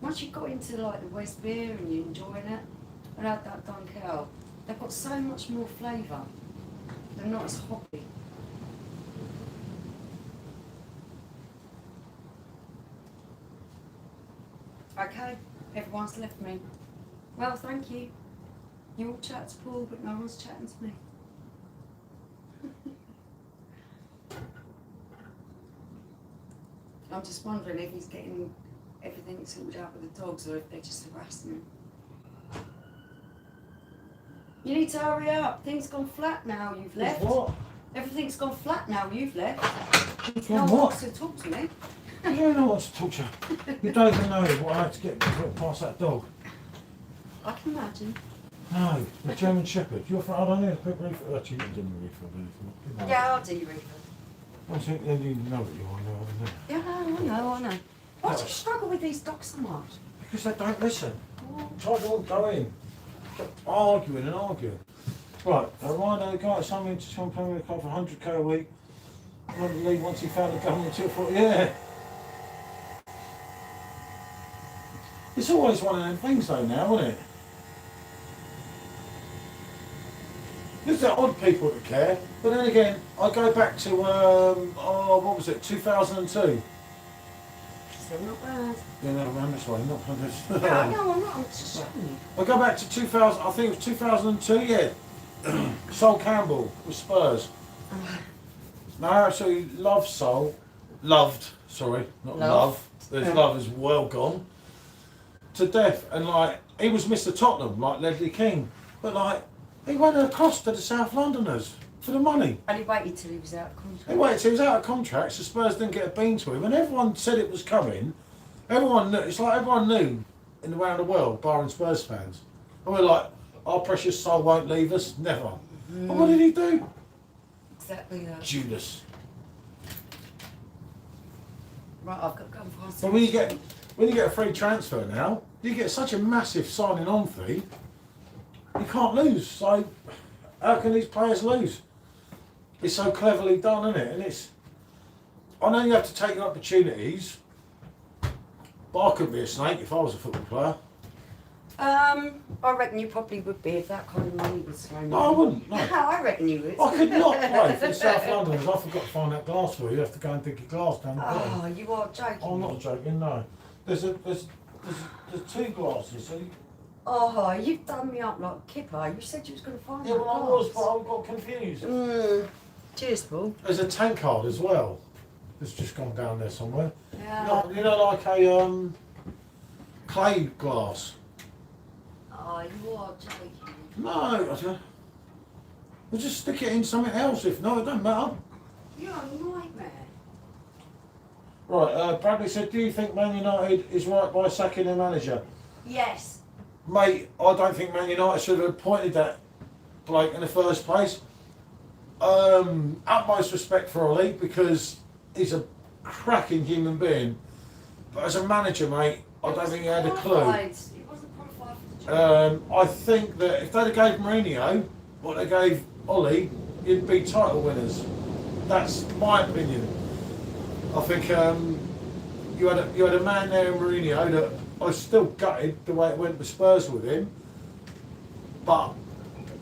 once you've got into like the West beer and you're enjoying it, and had that Dunkel, they've got so much more flavour. They're not as hoppy. Okay, everyone's left me. Well, thank you. You all chat to Paul, but no one's chatting to me. I'm just wondering if he's getting everything sorted out with the dogs or if they're just harassing him. You need to hurry up. Things gone flat now you've left. What? Everything's gone flat now you've left. It's No gone one what? wants to talk to me. You don't know what to talk to you. You don't even know what I had to get past that dog. I can imagine. No, the German Shepherd. You're for, I don't know, put reefer. Actually, you didn't reefer, did you? Yeah, I'll do you reefer. I think they didn't know what you want to know. Yeah, I know. Why do you struggle with these dogs so much? Because they don't listen. Try to go in. Kept arguing and arguing. Right, a rider guy at some to come pay me a car for 100k a week. I went to leave once he found the government tip for yeah. It's always one of them things though now, isn't it? There's the odd people that care, but then again, I go back to what was it, 2002? Still not bad. Yeah, no, around this way, not from this. No, I'm not. I'm just showing you. I go back to 2000. I think it was 2002. Yeah, Sol Campbell with Spurs. No, I absolutely love Sol. Loved, sorry, not love. There's love is well gone to death, and like he was Mr. Tottenham, like Ledley King, but like he went across to the South Londoners for the money. And he waited till he was out of contract. He waited till he was out of contract, so Spurs didn't get a bean to him, and everyone said it was coming. Everyone knew. It's like everyone knew around the world, barring Spurs fans, and we're like, our precious Sol won't leave us, never. And what did he do? Exactly that. Judas. Right, I've got to go and find But some. when you get a free transfer now, you get such a massive signing on fee. You can't lose. So how can these players lose? It's so cleverly done, isn't it? And it's. I know you have to take your opportunities, but I could be a snake if I was a football player. I reckon you probably would be if that kind of money was thrown. No, I wouldn't. No. I reckon you would. I could not play for the South Londoners. I forgot to find that glass for you. You have to go and dig your glass down the bottom. Oh, you are joking. I'm not joking. No. There's two glasses. So Oh, you've done me up like a kipper. You said you was going to find yeah, that well, I glass. was, but I got confused. Cheers, Paul. There's a tank card as well. It's just gone down there somewhere. Yeah. You know, like a clay glass. Oh, you are joking. No, I don't. We'll just stick it in something else. If no, it don't matter. You're a nightmare. Right, Bradley said, do you think Man United is right by sacking their manager? Yes. Mate, I don't think Man United should have appointed that bloke in the first place. Utmost respect for Ollie because he's a cracking human being. But as a manager, mate, I don't think he had a clue. He wasn't qualified for the job. I think that if they'd have gave Mourinho what they gave Ollie, you'd be title winners. That's my opinion. I think you had a man there in Mourinho that I was still gutted the way it went with Spurs with him. But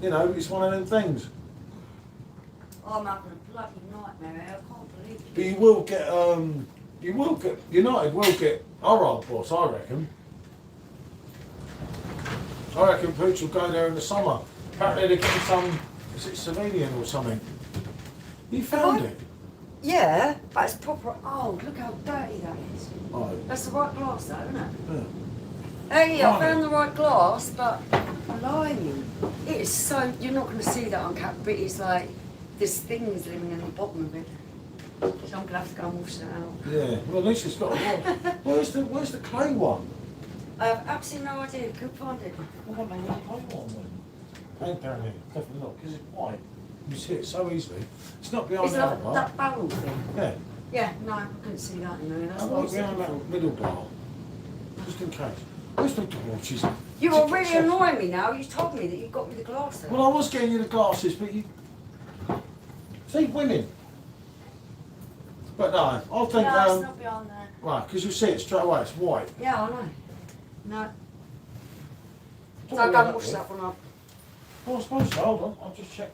you know, it's one of them things. I'm having a bloody nightmare. I can't believe it. But you will get United will get our old boss, I reckon. I reckon Pooch will go there in the summer. Apparently they're getting some, is it Slovenian or something? You found it? Yeah, but it's proper. Oh, look how dirty that is. Oh, That's the right glass, though, isn't it? yeah. Hey, I Right. found the right glass, but blimey, it is so. You're not going to see that on cap, but it's like there's things living in the bottom of it. So I'm going to have to go and wash that out. Yeah, well at least it's got a where's the clay one? I have absolutely no idea. Couldn't find it. What about the clay one then? Ain't down here, definitely not, because it's white. You see it so easily. It's not behind Is the other that bar. that barrel thing? Yeah. Yeah, no, I couldn't see that in there. That's How what I about was behind looking that for. middle bar? Just in case. Where's the watches? You are really annoying me now. You told me that you got me the glass there. Well, I was getting you the glasses, but you see women. But no, I think No, it's not beyond there. right, because you see it straight away. It's white. Yeah, I know. No. So What go about and wash that that one up. Oh, I suppose so. Hold on, I'll just check.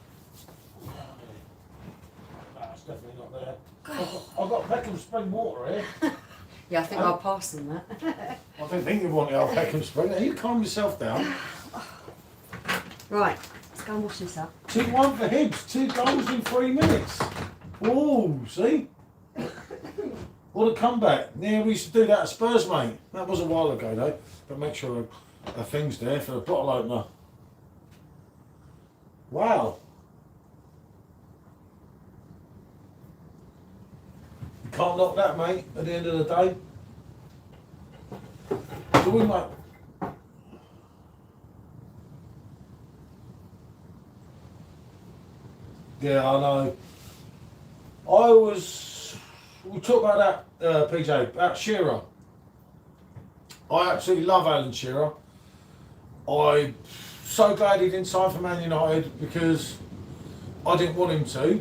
That's definitely not there. I've got Peckham Spring water here. Yeah, I think I'll pass on that. I don't think you want the old Peckham Spring. Now you calm yourself down. Right, let's go and wash this up. 2-1 for Hibs. 2 goals in 3 minutes. Oh, see? What a comeback. Yeah, we used to do that at Spurs, mate. That was a while ago, though. But make sure a thing's there for a bottle opener. Wow. You can't knock that, mate, at the end of the day. So we might... Yeah, I know. We talked about that, PJ, about Shearer. I absolutely love Alan Shearer. I'm so glad he didn't sign for Man United because I didn't want him to.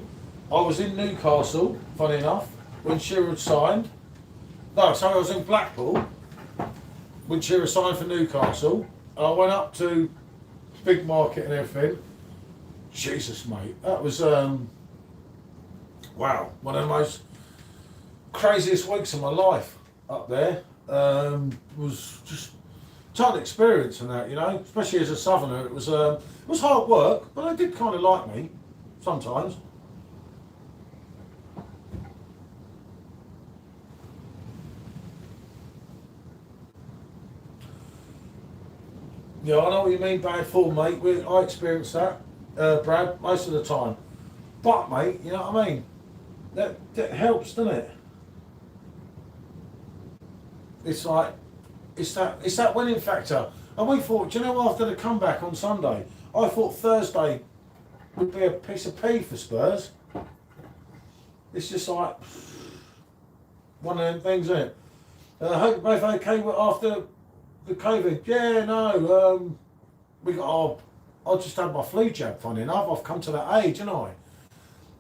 I was in Newcastle, funny enough, when Shearer had signed. No, sorry, I was in Blackpool when Shearer signed for Newcastle. And I went up to big market and everything. Jesus, mate, that was wow, one of the most craziest weeks of my life up there. Was just total experience and that, you know, especially as a southerner. It was hard work, but they did kind of like me sometimes. Yeah, I know what you mean, bad form, mate. I experienced that, Brad, most of the time. But, mate, you know what I mean? That helps, doesn't it? It's like, it's that winning factor. And we thought, do you know, after the comeback on Sunday, I thought Thursday would be a piece of pea for Spurs. It's just like one of them things, isn't it? I hope both okay after the COVID. Yeah, no, we got I just had my flu jab, funny enough. I've come to that age, haven't I?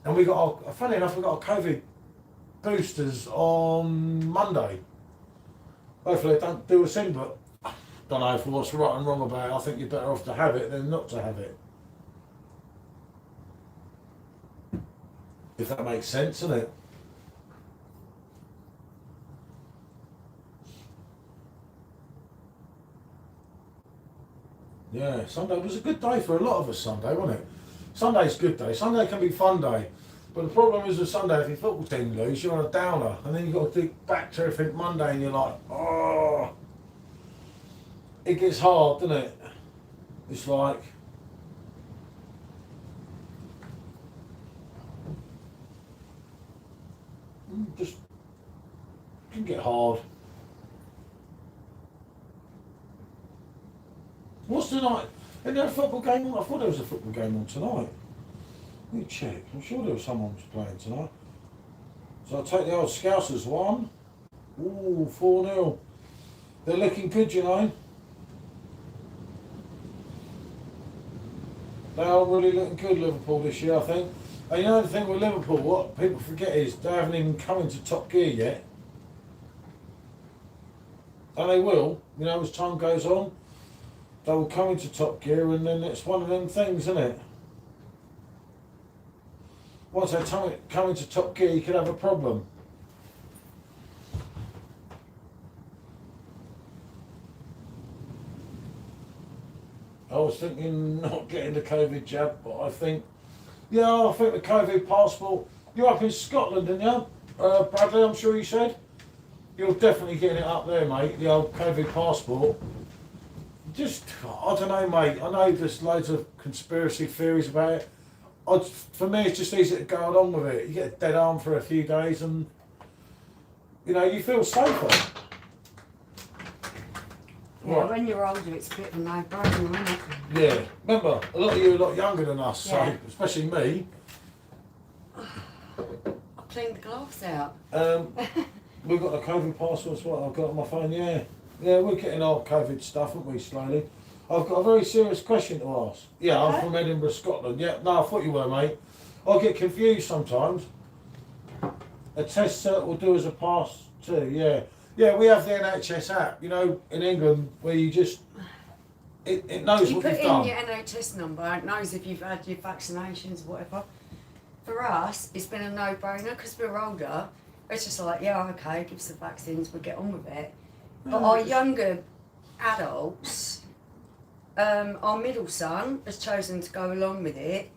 And we got funny enough, we got our COVID boosters on Monday. Hopefully they don't do us in, but I don't know for what's right and wrong about it. I think you're better off to have it than not to have it. If that makes sense, doesn't it? Yeah, Sunday was a good day for a lot of us, Sunday, wasn't it? Sunday's a good day. Sunday can be fun day. But the problem is with Sunday, if your football team lose, you're on a downer. And then you've got to dig back to everything Monday and you're like, oh. It gets hard, doesn't it? It's like, just can get hard. What's tonight? Is there a football game on? I thought there was a football game on tonight. Let me check. I'm sure there was someone was playing tonight. So I'll take the old Scousers one. Ooh, 4-0. They're looking good, you know. They are really looking good, Liverpool, this year, I think. And you know the thing with Liverpool, what people forget is they haven't even come into top gear yet. And they will, you know, as time goes on. They will come into top gear, and then it's one of them things, isn't it? Once they come into top gear, you could have a problem. I was thinking not getting the COVID jab, but I think the COVID passport. You're up in Scotland, aren't you? Bradley, I'm sure you said. You're definitely getting it up there, mate, the old COVID passport. Just, I don't know, mate. I know there's loads of conspiracy theories about it. For me, it's just easy to go along with it. You get a dead arm for a few days and, you know, you feel safer. Yeah, right. When you're older, it's a bit of a no-brainer, isn't it? Yeah. Remember, a lot of you are a lot younger than us, yeah. So, especially me. I cleaned the glass out. We've got the COVID passport, that's what I've got on my phone, yeah. Yeah, we're getting our COVID stuff, aren't we, slowly? I've got a very serious question to ask. Yeah, I'm from Edinburgh, Scotland. Yeah, no, I thought you were, mate. I get confused sometimes. A test cert will do as a pass too, yeah. Yeah, we have the NHS app, you know, in England, where you just, it knows what you've done. You put in your NHS number, it knows if you've had your vaccinations, whatever. For us, it's been a no-brainer, because we're older. It's just like, yeah, okay, give us the vaccines, we'll get on with it. But our younger adults, our middle son has chosen to go along with it,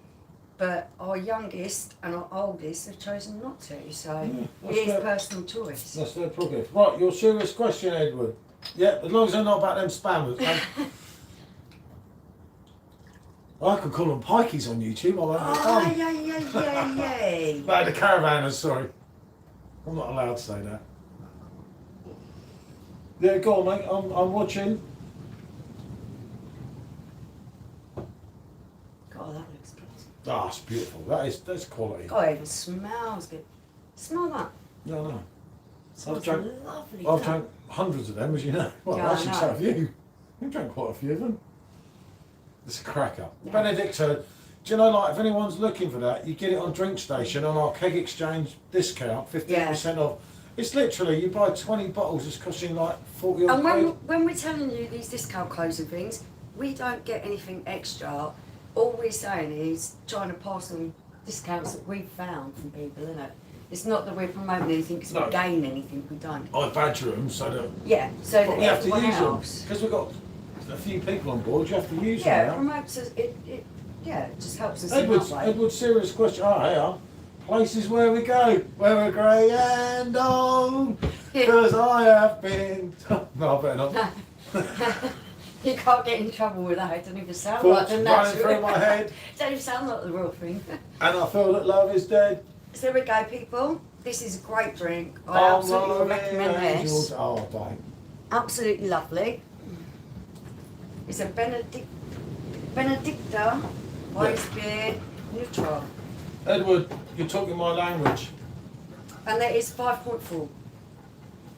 but our youngest and our oldest have chosen not to, so it is personal choice. That's their prerogative. Right, your serious question, Edward. Yeah, as long as they're not about them spammers. I could call them pikeys on YouTube. Yeah. About the caravanners, sorry. I'm not allowed to say that. Yeah, go on, mate. I'm watching. God, that looks good. Ah, it's beautiful. That's quality. God, it even smells good. Smell that. No. Smells lovely. I've drank hundreds of them, as you know. Well, Yeah, actually, so have you. You've drank quite a few of them. It's a cracker. Yeah. Benedicta, do you know, like, if anyone's looking for that, you get it on Drink Station on our Keg Exchange discount, 15% off. It's literally, you buy 20 bottles, it's costing like 40 odd quid. And when we're telling you these discount codes and things, we don't get anything extra. all we're saying is trying to pass on discounts that we've found from people, isn't it? It's not that we're promoting anything because we gain anything, we don't. I badger them so that. Yeah, so But that we have to everyone use them else. because we've got a few people on board. You have to use Yeah, it them. Now. promotes us. It just helps us. Edward's serious question. Oh, here. Places where we go, where we're grey and old, because I have been. No, I better not. You can't get in trouble with that. It doesn't even sound Thoughts like the running natural. through my head. It doesn't even sound like the real thing. And I feel that love is dead. So there we go, people. This is a great drink. I absolutely recommend angels. this. Oh, babe. Absolutely lovely. It's a Benedicta Weissbier Neutral. Edward, you're talking my language. And that is 5.4.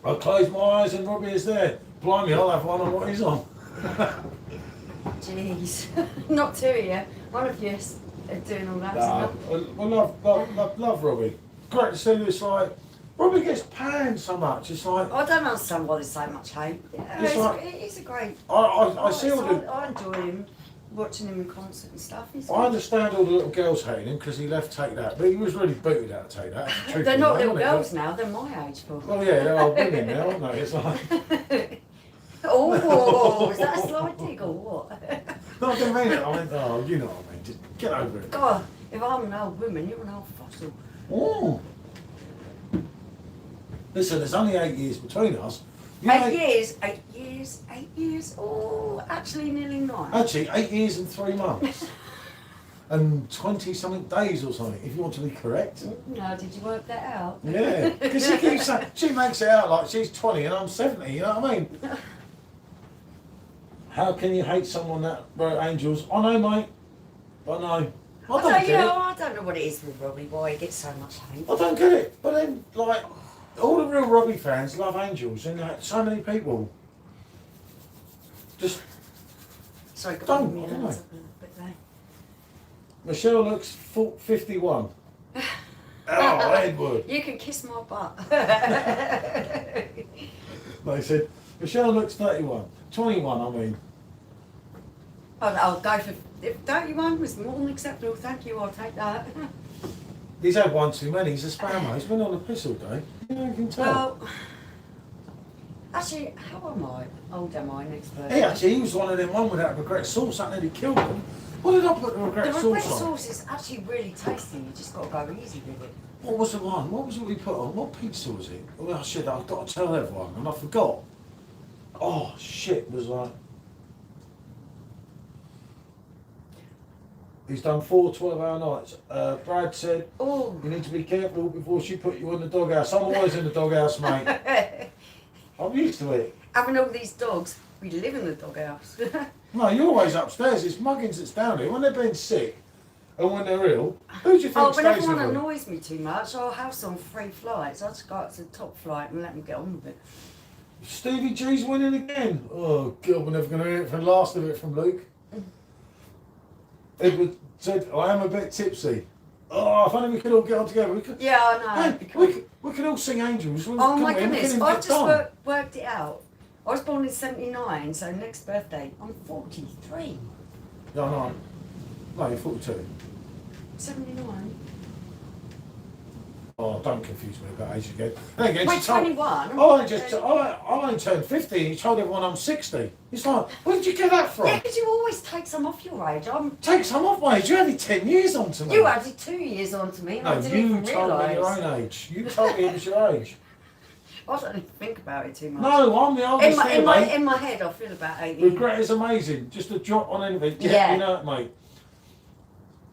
I close my eyes and Robbie is there. Blimey, I'll have one on what he's on. Jeez. Not two of you. One of you is doing all that. I love Robbie. Great to see you. It's like, Robbie gets panned so much. It's like. I don't understand why there's so much hate. He's a great. I see all the. I enjoy him. Watching him in concert and stuff. I understand all the little girls hating him because he left Take That, but he was really booted out of Take That. They're not little girls now, they're my age, Paul. Well, yeah, they're old women now, aren't they? It's like. Oh, is that a slight dig or what? No, I didn't mean it. I went, oh, you know what I mean. Just get over it. God, if I'm an old woman, you're an old fossil. Oh. Listen, there's only 8 years between us. 8 years. Oh, actually nearly 9. Actually, 8 years and 3 months. And 20-something days or something, if you want to be correct. No, did you work that out? Yeah, because she keeps saying, she makes it out like she's 20 and I'm 70, you know what I mean? How can you hate someone that wrote Angels? I know, mate. I know. I don't know what it is with Robbie, why he gets so much hate. I don't get it. But then, like, all the real Robbie fans love Angels, and like, so many people just Sorry, don't. I don't know. Michelle looks 51. Oh, Edward. You can kiss my butt. They said, Michelle looks 31. 21, I mean. I'll go for, if 31 was more than acceptable, thank you, I'll take that. He's had one too many. He's a spammer. He's been on the piss all day. Yeah, you can tell. Well, actually, how am I? Old am I next birthday? He was one of them one without regret sauce. That nearly killed him. What did I put the regret sauce on? The regret sauce is actually really tasty. You just got to go easy with it. What was the one? What was it we put on? What pizza was it? Oh shit! I've got to tell everyone, and I forgot. Oh shit! It was like. He's done 4 12-hour nights. Brad said, "Oh, you need to be careful before she put you in the doghouse." I'm always in the doghouse, mate. I'm used to it. Having all these dogs, we live in the doghouse. No, you're always upstairs. It's muggins that's down here. When they're being sick and when they're ill, who do you think when stays everyone with them? annoys me too much, I'll house on 3 flights. I'll just go up to the top flight and let them get on with it. Stevie G's winning again. Oh, God, we're never going to hear it from the last of it from Luke. Edward said, I am a bit tipsy. Oh, if only we could all get on together. We could, yeah, I know. hey, we could all sing Angels. Oh my goodness, I've just worked it out. I was born in 79, so next birthday, I'm 43. Yeah, I know. No, you're 42. 79? Oh, don't confuse me about age again. Then again, Wait, 21? I ain't turned 50 and you told everyone I'm 60. It's like, where did you get that from? Yeah, because you always take some off your age. Take some off my age. You added 10 years onto me. You added 2 years onto me and I didn't even realise. You told me your own age. You told me it was your age. I don't even think about it too much. No, I'm the oldest in my head, I feel about 80. Regret is amazing. Just a drop on anything. Yeah. You know it, mate.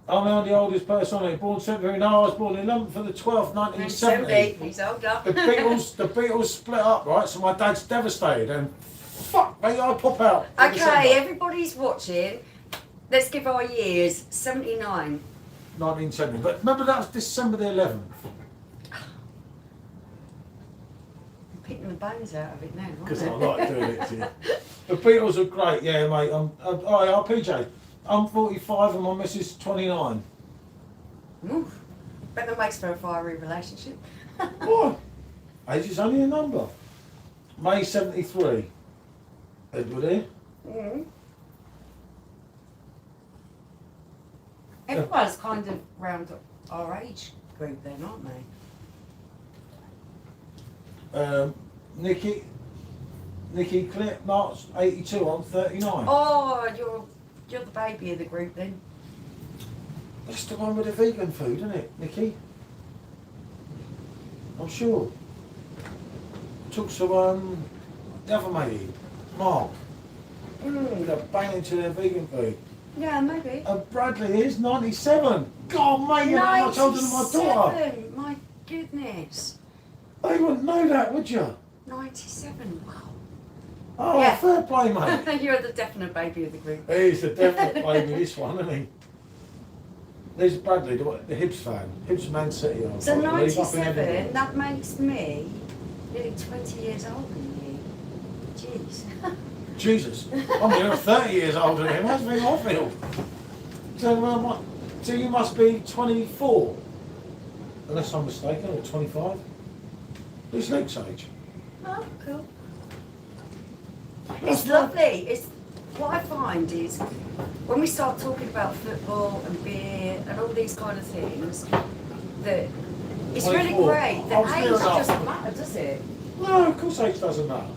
I'm now the oldest person on it. Born 73. No, I was born 11th for the 12th, 1970. He's older. The Beatles split up, right? So my dad's devastated and fuck, mate, I pop out. Okay, everybody's watching. Let's give our years. 79. 1970. But remember that was December the 11th. Picking the bones out of it now. Because I like doing it to you. The Beatles are great, yeah, mate. PJ. I'm 45 and my missus 29. Oof. Bet that makes for a fiery relationship. Why? Age is only a number. May 73. Edward here. Everyone's kind of round our age group then, aren't they? Nikki Clip, March 82, I'm 39. Oh, you're the baby of the group then. That's the one with the vegan food, isn't it, Nikki? I'm sure. Took some, the other matey, Mark. They're banging to their vegan food. Yeah, maybe. And Bradley is 97. God, mate, you're not much older than my daughter. 97, my goodness. They wouldn't know that, would you? 97, wow. Oh, Yeah. fair play, mate. You're the definite baby of the group. He's the definite baby, this one, isn't he? There's Bradley, the Hibs fan. Hibs Man City. So 97, that makes me nearly 20 years older than you. Jeez. Jesus, I'm nearly 30 years older than him. How's me I feel? So you must be 24, unless I'm mistaken, or 25. Who's Luke's age? Oh, cool. It's lovely. It's what I find is when we start talking about football and beer and all these kind of things, that it's really 24. great. The I'm age still doesn't matter, does it? No, of course age doesn't matter.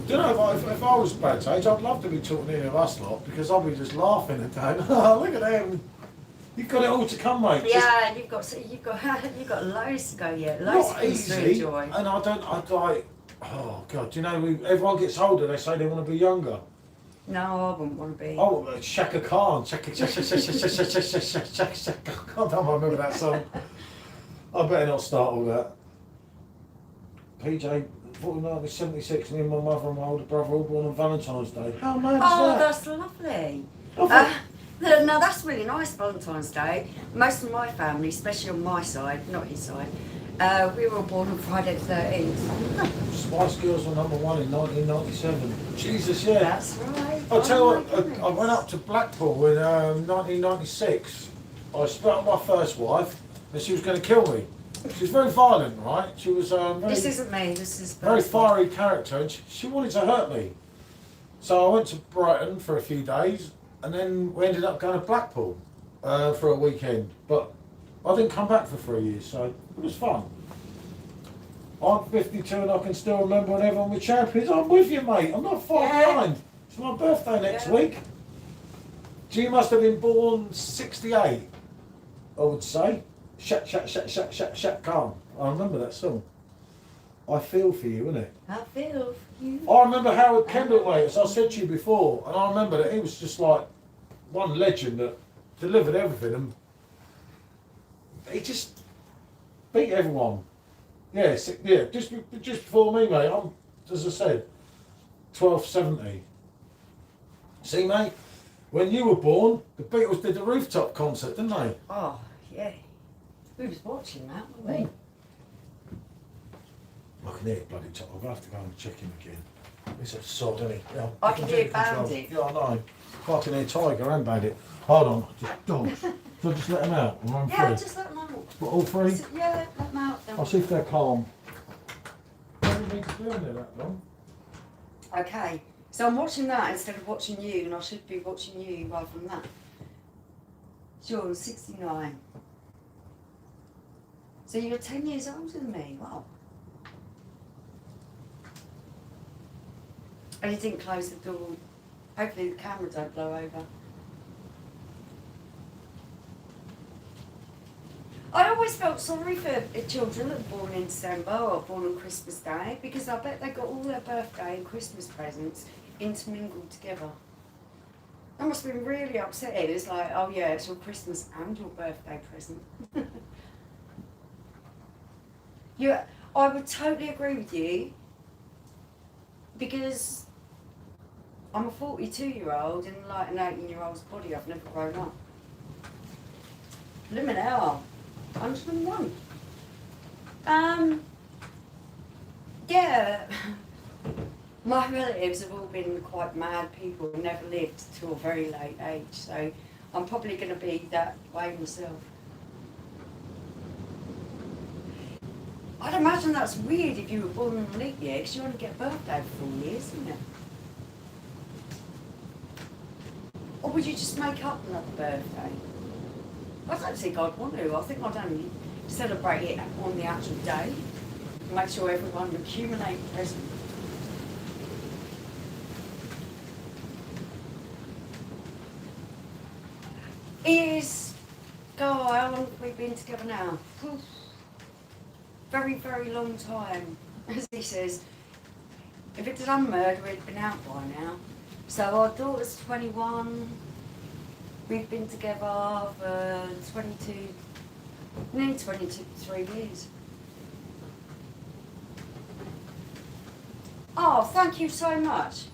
Do you know, if I was Brad's age, I'd love to be talking to any of us lot, because I'd be just laughing and going, oh, look at them. You've got it all to come, mate. Yeah, you've got loads to go yet. Loads Not of things to easy, enjoy. and I'd like, oh God, do you know, everyone gets older, they say they want to be younger. No, I wouldn't want to be. Oh, Shaka Khan, Shaka Khan, I don't remember that song. I better not start all that. PJ, 1976, me and my mother and my older brother all born on Valentine's Day. How mad is Oh, that? that's lovely. No, that's really nice, Valentine's Day. Most of my family, especially on my side, not his side, we were all born on Friday the 13th. Spice Girls were number one in 1997. Jesus, yeah. That's right. I'll tell Oh, you my what, I went up to Blackpool in 1996. I split up my first wife, and she was going to kill me. She was very violent, right? She was very, This isn't me, this is... very fiery character, and she wanted to hurt me. So I went to Brighton for a few days, and then we ended up going to Blackpool for a weekend. But I didn't come back for 3 years, so it was fun. I'm 52 and I can still remember when everyone was champions. I'm with you, mate. I'm not far behind. It's my birthday next week. So you must have been born 68, I would say. Shak, calm. I remember that song. I feel for you, innit? I feel for you. I remember Howard Kendall, mate, as I said to you before, and I remember that he was just like one legend that delivered everything, and he just beat everyone. Yeah, just before me, mate. I'm, as I said, 1270. See, mate, when you were born, the Beatles did the rooftop concert, didn't they? Oh, yeah. We was watching that, weren't we? I can hear it bloody top. I'm going to have to go and check him again. He's a sod, isn't he? Yeah, I can hear Bandit. Yeah, I know. I can hear Tiger and Bandit. Hold on, just dogs. So just let them out. I'm on Yeah, three. just let them out. What, all three? Yeah, let them out. I'll see if they're calm. I don't need to be on there that long. Okay, so I'm watching that instead of watching you, and I should be watching you rather than that. Sure, 69. So you're 10 years older than me, wow. And you didn't close the door. Hopefully the camera don't blow over. I always felt sorry for children that were born in December or born on Christmas Day, because I bet they got all their birthday and Christmas presents intermingled together. That must have been really upsetting. It's like, oh yeah, it's your Christmas and your birthday present. Yeah, I would totally agree with you, because I'm a 42-year-old in like an 18-year-old's body. I've never grown up. Blimmin' hell. 101. Yeah. My relatives have all been quite mad people who never lived till a very late age, so I'm probably going to be that way myself. I'd imagine that's weird if you were born in a leap year, because you only get a birthday for 4 years, isn't it? Or would you just make up another birthday? I don't think I'd want to. I think I'd only celebrate it on the actual day. Make sure everyone accumulate presents. God, how long have we been together now? Very, very long time. As he says, if it's done murder, it'd been out by now. So our daughter's 21. We've been together for 23 years. Oh, thank you so much.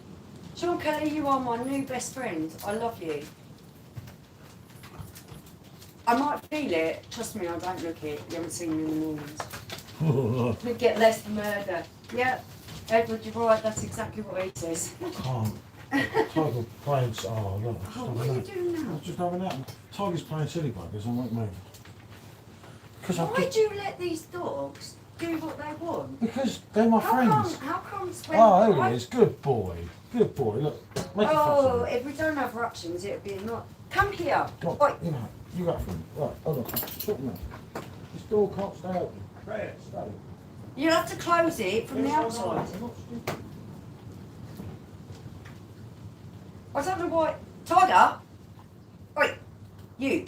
Sean Kelly, you are my new best friend. I love you. I might feel it. Trust me, I don't look it. You haven't seen me in the mornings. We get less than murder. Yeah, Edward, you're right. That's exactly what he says. Tiger playing. Oh, look. What are you doing now? I'm just having that. Tiger's playing silly buggers. I won't move. Why do you let these dogs do what they want? Because they're my friends. How come Oh, there he is. Good boy. Good boy. Look. Make if we don't have ructions, it'd be not. Come here. Go on, you got for him. Right, hold on. Sort him out. This door can't stay open. Right, stay. You'll have to close it from the outside. I'm not stupid. I don't know why. Tiger! Wait, you.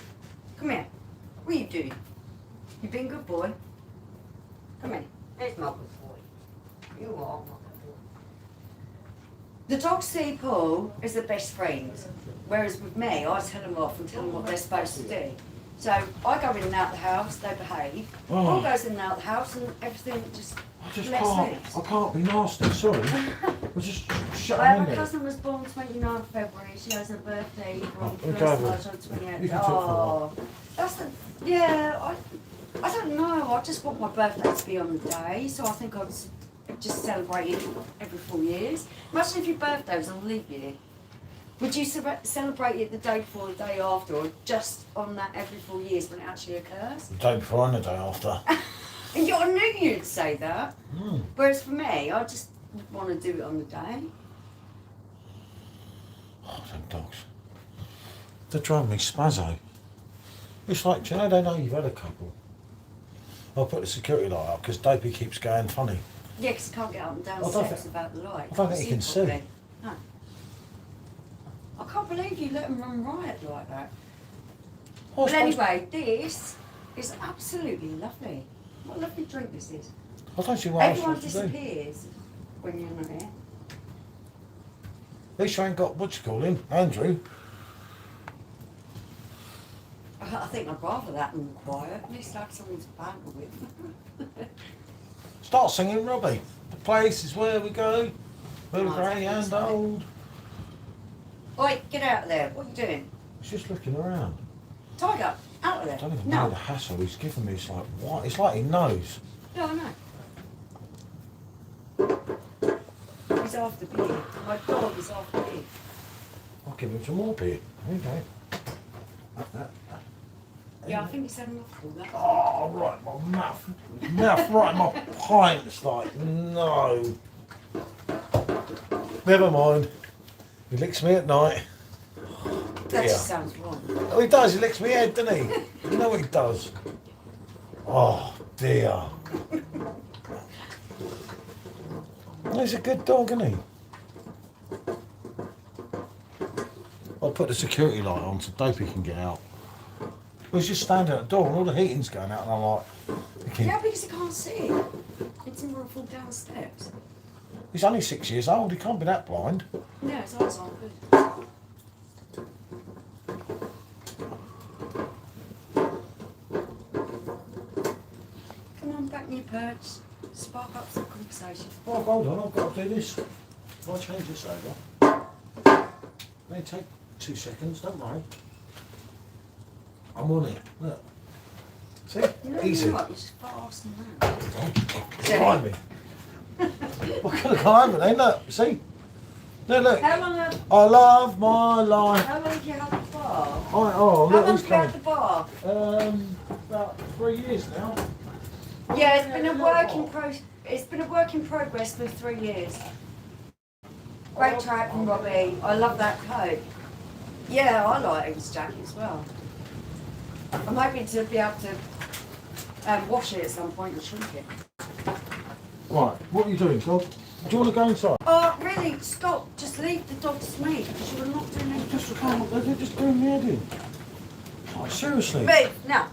Come here. What are you doing? You've been a good boy. Come here. There's my good boy. You are my good boy. The dogs see Paul as the best friends, whereas with me, I tell them off and tell them what they're supposed to do. So I go in and out the house, they behave. Paul goes in and out the house and everything just lets loose. I can't be nasty, sorry. We'll just shut Well, him in my there. cousin was born 29th February. She has her birthday on we 1st go March then. on 28th. You can talk for That's the, yeah, I don't know. I just want my birthday to be on the day, so I think I'd just celebrate it every 4 years. Imagine if your birthday was on leap year. Would you celebrate it the day before, the day after, or just on that every 4 years when it actually occurs? The day before and the day after. And I knew you'd say that. Whereas for me, I just want to do it on the day. Oh, them dogs. They're driving me spazzo. It's like, do you know, they know you've had a couple. I'll put the security light up because Dopey keeps going funny. Yeah, because I can't get up and down steps without the light. I don't think you can see. No. I can't believe you let them run riot like that. But anyway, this is absolutely lovely. What a lovely drink this is. I don't see what else Everyone to do. disappears when you're not here. At least you ain't got, what you call him, Andrew. I think I'd rather that than quiet. At least I have someone to banter with. Start singing, Robbie. The place is where we go. Little grey and old. Oi, get out of there. What are you doing? He's just looking around. Tiger, out of I there. don't even know the hassle he's giving me. It's like, what? It's like he knows. No, I know. He's after beer. My dog is after beer. I'll give him some more beer. There you go. Yeah, I think he's had enough of that. Oh, right, my mouth. Mouth right in my pints. Like, no. Never mind. He licks me at night. That just sounds wrong. Oh, he does. He licks me head, doesn't he? You know what he does. Oh, dear. He's a good dog, isn't he? I'll put the security light on so Dopey can get out. He's just standing at the door and all the heating's going out and I'm like... Yeah, because he can't see. It's him want to fall down the steps. He's only 6 years old, he can't be that blind. Yeah, his eyes aren't good. Come on, back in your perch. Spark up some conversation. Oh, hold on, I've got to do this. If I change this over... May take 2 seconds, don't worry. I'm on it, look. See? No, Easy. you're not, you're just fast and round. Behind me. What kind of climate, eh? Look, see? No, look. How long have, I love my life. how long have you had the bar? Oh, How look, long who's have you had coming? the bar? About 3 years now. Yeah, it's been a work in progress for 3 years. Great track from Robbie. I love that coat. Yeah, I like Eva's jacket as well. I'm hoping to be able to wash it at some point and shrink it. Right, what are you doing, dog? Do you want to go inside? Oh, really? Stop. Just leave the dogs to me, because you're not doing anything. They're just doing the head in. Oh, seriously? Move, now.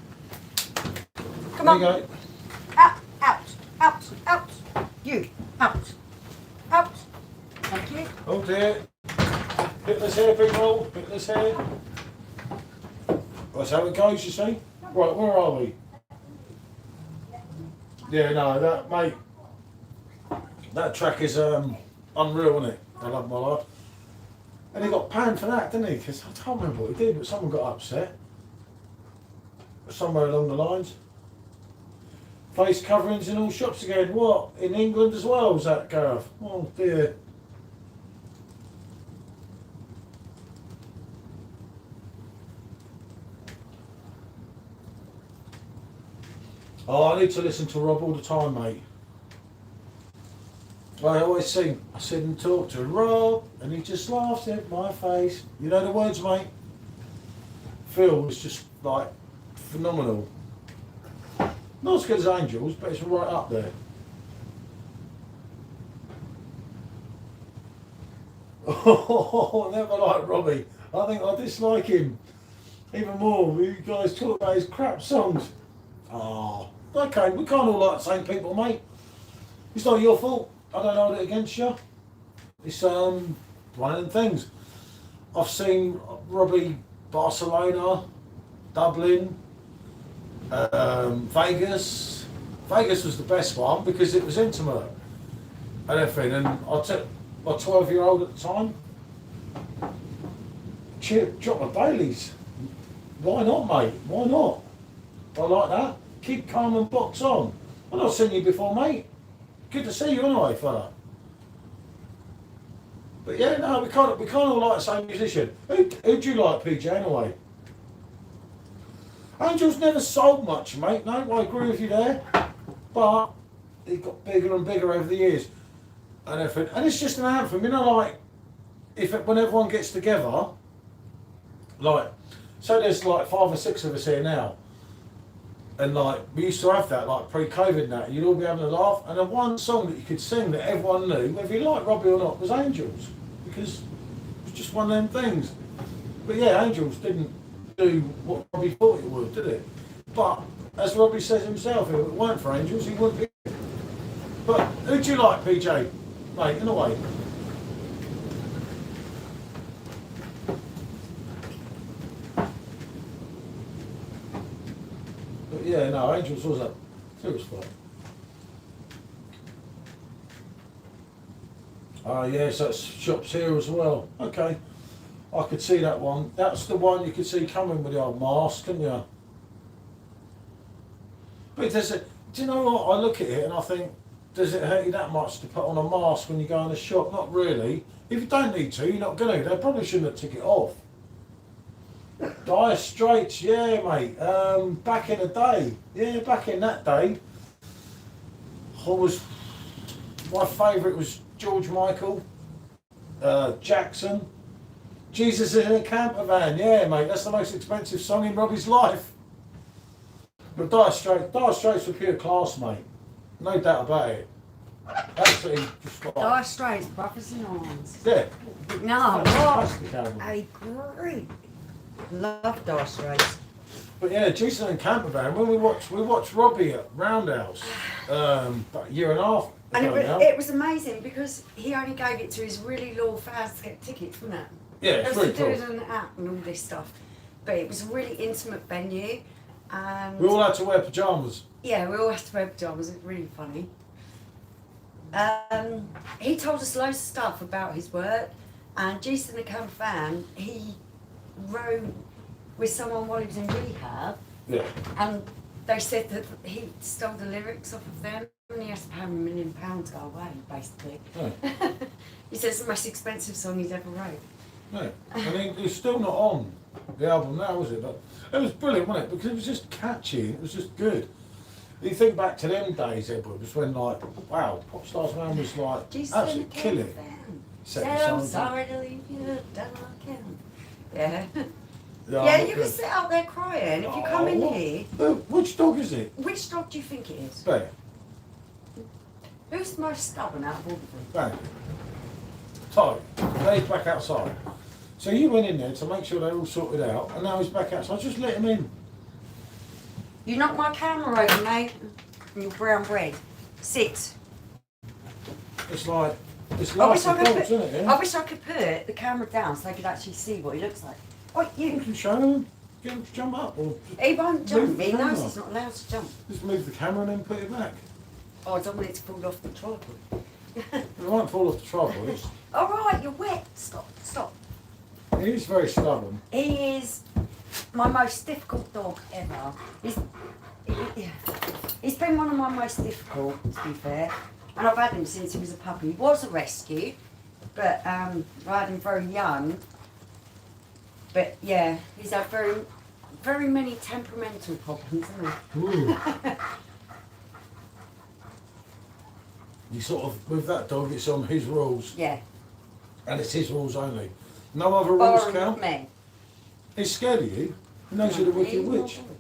Come There on. you go. Out, out, out, out. You, out. Out. Thank you. Oh dear. Hit this here, big roll. Hit this here. That's how it goes, you see. Right, where are we? Yeah, no, that, mate. That track is unreal, isn't it? I love my life. And he got panned for that, didn't he? Because I can't remember what he did, but someone got upset. Somewhere along the lines. Face coverings in all shops again. What? In England as well, was that, Gareth? Oh dear. Oh, I need to listen to Rob all the time, mate. I always sing. I sit and talk to Rob, and he just laughs at my face. You know the words, mate? Phil was just, like, phenomenal. Not as good as Angels, but it's right up there. Oh, never liked Robbie. I think I dislike him even more. You guys talk about his crap songs. Oh, okay, we can't all like the same people, mate. It's not your fault. I don't hold it against you. It's one of them things. I've seen Robbie Barcelona, Dublin, Vegas. Vegas was the best one because it was intimate and everything. And I took my 12-year-old at the time. Drop my Baileys. Why not, mate? Why not? I like that. Keep calm and box on. I've not seen you before, mate. Good to see you anyway, fella. But yeah, no, we can't all like the same musician. Who do you like, PJ, anyway? Angel's never sold much, mate. No, I agree with you there. But he got bigger and bigger over the years. And everything. And it's just an anthem, you know, like, when everyone gets together, like, so there's like 5 or 6 of us here now. And like, we used to have that, like pre-COVID and that, you'd all be having a laugh. And the one song that you could sing that everyone knew, whether you liked Robbie or not, was Angels. Because it was just one of them things. But yeah, Angels didn't do what Robbie thought it would, did it? But, as Robbie says himself, if it weren't for Angels, he wouldn't be. But who do you like, PJ? Mate, in a way. But yeah, no, Angels was a serious fight. Oh yeah, so it's shops here as well. Okay, I could see that one. That's the one you could see coming with the old mask, couldn't you? But do you know what? I look at it and I think, does it hurt you that much to put on a mask when you go in a shop? Not really. If you don't need to, you're not going to. They probably shouldn't have took it off. Dire Straits, yeah, mate. Back in the day, yeah, back in that day, my favourite was George Michael, Jackson, Jesus in a Camper Van, yeah, mate. That's the most expensive song in Robbie's life. But Dire Straits were pure class, mate. No doubt about it. Absolutely. Dire Straits, Brothers in Arms. Yeah. No, Fantastic album. I agree. Love Dire Straits. But yeah, Jason and Camper Van. When we watched Robbie at Roundhouse about a year and a half And ago now. it was amazing because he only gave it to his really loyal fans to get tickets, wasn't it? Yeah, it's really to cool. do it on an app and all this stuff. But it was a really intimate venue. And We all had to wear pyjamas. yeah, we all had to wear pyjamas. It's really funny. He told us loads of stuff about his work. And Jason the Camper Fan, he wrote with someone while he was in rehab. Yeah. And they said that he stole the lyrics off of them and he has to pay him £1 million to go away, basically. Yeah. He says it's the most expensive song he's ever wrote. Yeah. And he's still not on the album now, was it? But it was brilliant, wasn't it? Because it was just catchy. It was just good. You think back to them days, Edward, was when like, wow, Pop Stars Man was like Jesus absolutely killing. Said I'm sorry to leave you down again. Yeah. Yeah, Yeah, you can sit out there crying. If you come in here... Which dog is it? Which dog do you think it is? Bear. Who's the most stubborn out of all of them? Bear. Ty. Now he's back outside. So you went in there to make sure they're all sorted out, and now he's back outside. Just let him in. You knocked my camera over, mate. And your brown bread. Sit. It's like... It's I wish like I, the could dogs, put, isn't it? Yeah? I wish I could put the camera down so they could actually see what he looks like. Oh, You you. can show him. Get him to jump up. Or He won't jump. move the He knows camera. he's not allowed to jump. Just move the camera and then put it back. Oh, I don't want it to fall off the tripod. It won't fall off the tripod. It's, All right, you're wet. Stop, stop. he is very stubborn. He is my most difficult dog ever. He's been one of my most difficult, to be fair. And I've had him since he was a puppy. He was a rescue, but I had him very young. But yeah, he's had very, very many temperamental problems, hasn't he? Ooh. You sort of, with that dog, it's on his rules. Yeah. And it's his rules only. No other rules Barring count. me. He's scared of you. He knows you're the wicked He's not witch. bothered.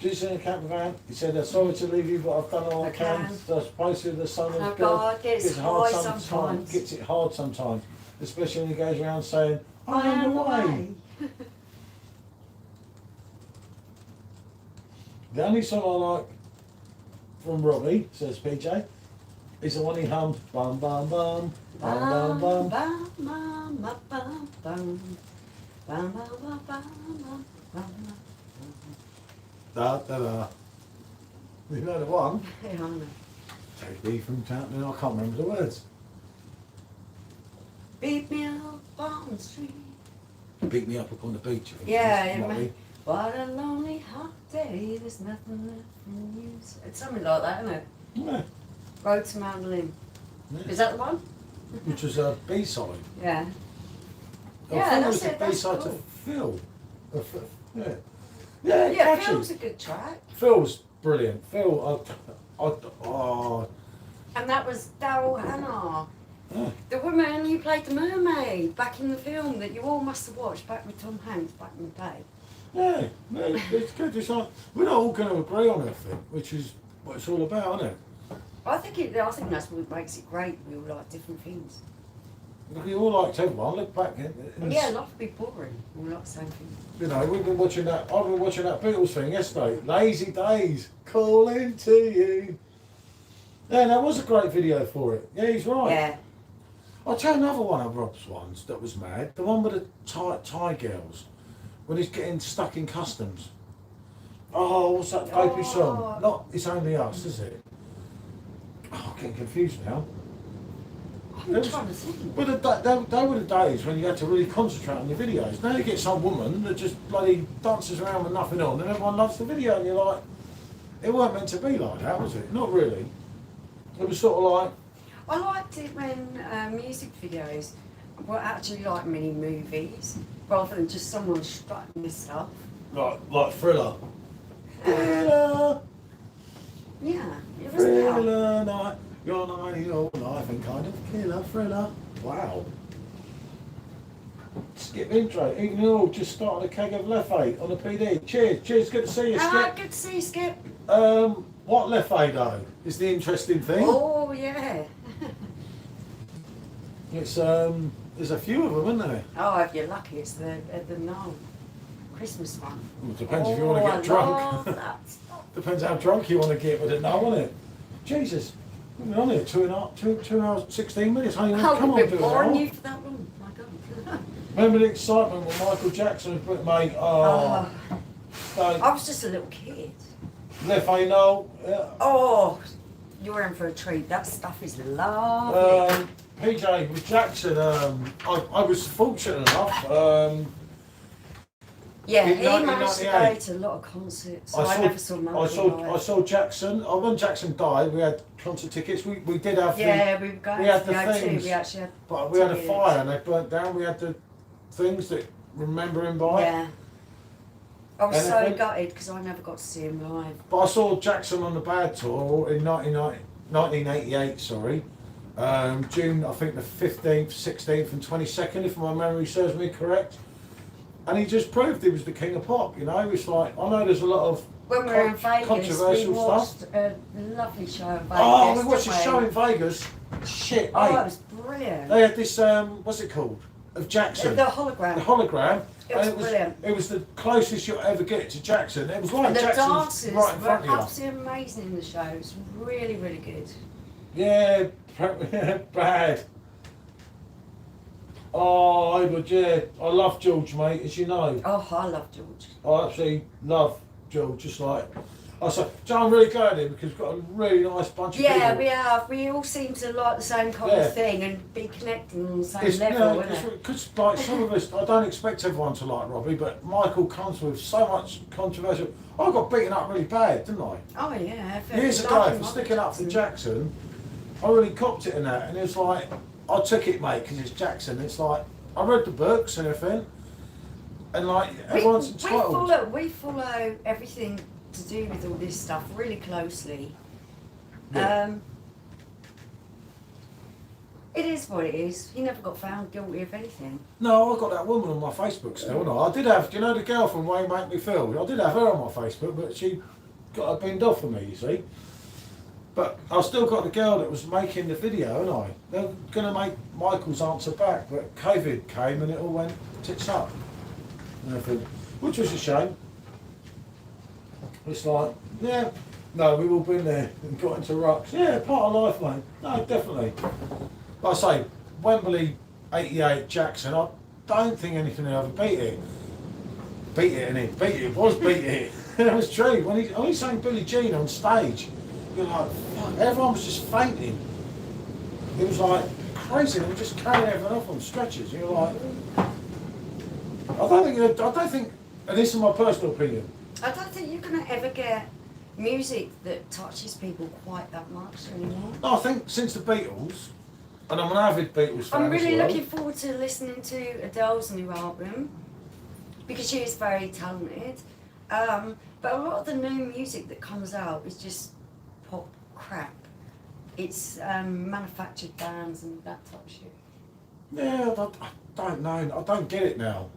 Jesus in a camper van. He said, I'm sorry to leave you, but I've done all I can. The spice of the son of Oh, God. God, gets high sometimes. sometimes. Gets it hard sometimes. Especially when he goes around saying, I I am am the way. The only song I like from Robbie, says PJ, is the one he hummed, bum bum bum, bum bum bum. Da da da. You know the one? Yeah, I know. Take me from town, and I can't remember the words. Beat me up on the street. Beat me up upon the beach. I think Yeah, it is, yeah, Robbie. man. What a lonely hot day, there's nothing left from you. It's something like that, isn't it? Yeah, Road to Mandolin. yeah. Is that the one? Which was a B-side. Yeah. I Yeah, think that's was a it, that's B-side cool. to Phil. Yeah. Yeah, Yeah, catchy. Phil's a good track. Phil's brilliant. Phil, oh, And that was Daryl Hannah. yeah. The woman who played the mermaid back in the film that you all must have watched back with Tom Hanks back in the day. Yeah, no, it's good. It's like, we're not all going to agree on everything, which is what it's all about, isn't it? I think that's what makes it great. We all like different things. Look, you all liked everyone. Look back. Yeah, life would be boring. We all like the same thing. You know, we've been watching that. I've been watching that Beatles thing yesterday. Lazy Days, calling to you. Yeah, that was a great video for it. Yeah, he's right. Yeah. I'll tell you another one of Rob's ones that was mad. The one with the Thai girls. When he's getting stuck in customs. Oh, what's that dopey song? Not It's Only Us, is it? Oh, I'm getting confused now. I'm trying to think. But they were the days when you had to really concentrate on your videos. Now you get some woman that just bloody dances around with nothing on and everyone loves the video and you're like, it weren't meant to be like that, was it? Not really. It was sort of like... I liked it when music videos were actually like mini movies rather than just someone strutting with stuff. Like Thriller. Thriller! Yeah, it was that. Thriller night. Your night, your life and kind of killer thriller. Wow. Skip intro. Even though just started a keg of Leffe on the PD. Cheers, cheers, good to see you, Skip. Good to see you, Skip. What Leffe though is the interesting thing. Oh, yeah. It's there's a few of them, isn't there? Oh, if you're lucky, it's the no Christmas one. Well, it depends if you want to get drunk. Love that. Depends how drunk you want to get with it now, isn't it? Jesus. We've been on here 2 hours, 16 minutes. Honey, How come on, could do be it boring all. you for that long? My God. Remember the excitement when Michael Jackson put mate, I don't, was just a little kid. Leffe, no. Yeah. Oh, you're in for a treat. That stuff is lovely. PJ with Jackson, I was fortunate enough. Yeah, in he managed to go 1998, to a lot of concerts. I never saw Michael I live. saw Jackson. When Jackson died, we had concert tickets. We did have Yeah, we were going we had to the the O2. things, We actually had. but we had a tickets. fire and they burnt down. We had the things that remember him by. Yeah. I was so Anything? gutted because I never got to see him live. But I saw Jackson on the Bad Tour in 1988, sorry. June, I think the 15th, 16th and 22nd, if my memory serves me correct. And he just proved he was the king of pop, you know. It's like, I know there's a lot of when we were in Vegas, controversial we watched stuff. a lovely show in Vegas. Oh, we watched a show in Vegas. Shit, Oh, mate. that was brilliant. They had this, what's it called? Of Jackson. The hologram. The hologram. It was brilliant. It was the closest you'll ever get to Jackson. It was like And the Jackson dances right in front were of you. absolutely amazing in the show. It was really, really good. Yeah, bad. Oh, but yeah, I love George, mate, as you know. Oh, I love George. I absolutely love George, just like I said. So I'm really glad here because we've got a really nice bunch of people. Yeah, we have. We all seem to like the same kind of thing and be connecting on the same level, isn't it? Because like some of us, I don't expect everyone to like Robbie, but Michael comes with so much controversial. I got beaten up really bad, didn't I? Oh yeah. Years ago, for sticking up for Jackson, I really copped it in that, and it's like, I took it, mate, because it's Jackson. It's like, I read the books and everything, and like, everyone's entitled. We follow everything to do with all this stuff really closely. Yeah. It is what it is. He never got found guilty of anything. No, I got that woman on my Facebook still, no? I did have, do you know the girl from Way Make Me Feel? I did have her on my Facebook, but she got her binned off for me, you see. But I still got the girl that was making the video, haven't I? They're going to make Michael's answer back, but COVID came and it all went tits up. And everything, which was a shame. It's like, yeah, no, we've all been there and got into rucks. Yeah, part of life, mate. No, definitely. Like I say, Wembley 88 Jackson, I don't think anything will ever beat it. Beat it, innit? Beat it, it was beat it. That was true. When he sang Billie Jean on stage, you're like, fuck, everyone was just fainting. It was like crazy, they were just carrying everyone off on stretchers. You're like, I don't think, and this is my personal opinion, I don't think you're going to ever get music that touches people quite that much anymore. no, I think since the Beatles, and I'm an avid Beatles fan I'm really as well. looking forward to listening to Adele's new album because she is very talented. But a lot of the new music that comes out is just pop crap. It's manufactured bands and that type of shit. Yeah, I don't know. I don't get it now.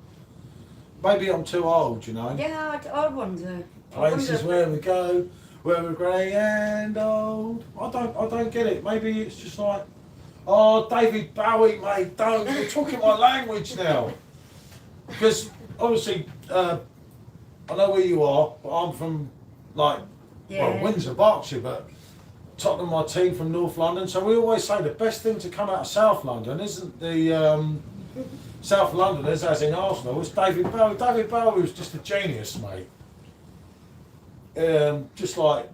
Maybe I'm too old, you know. Yeah, I wonder. Places where we go, where we're grey and old. I don't get it. Maybe it's just like, oh, David Bowie, mate, don't. You're talking my language now. Because obviously, I know where you are, but I'm from like, well, Windsor, Berkshire, but Tottenham, my team from North London. So we always say the best thing to come out of South London isn't the South Londoners, as in Arsenal, was David Bowie. David Bowie was just a genius, mate. Just like,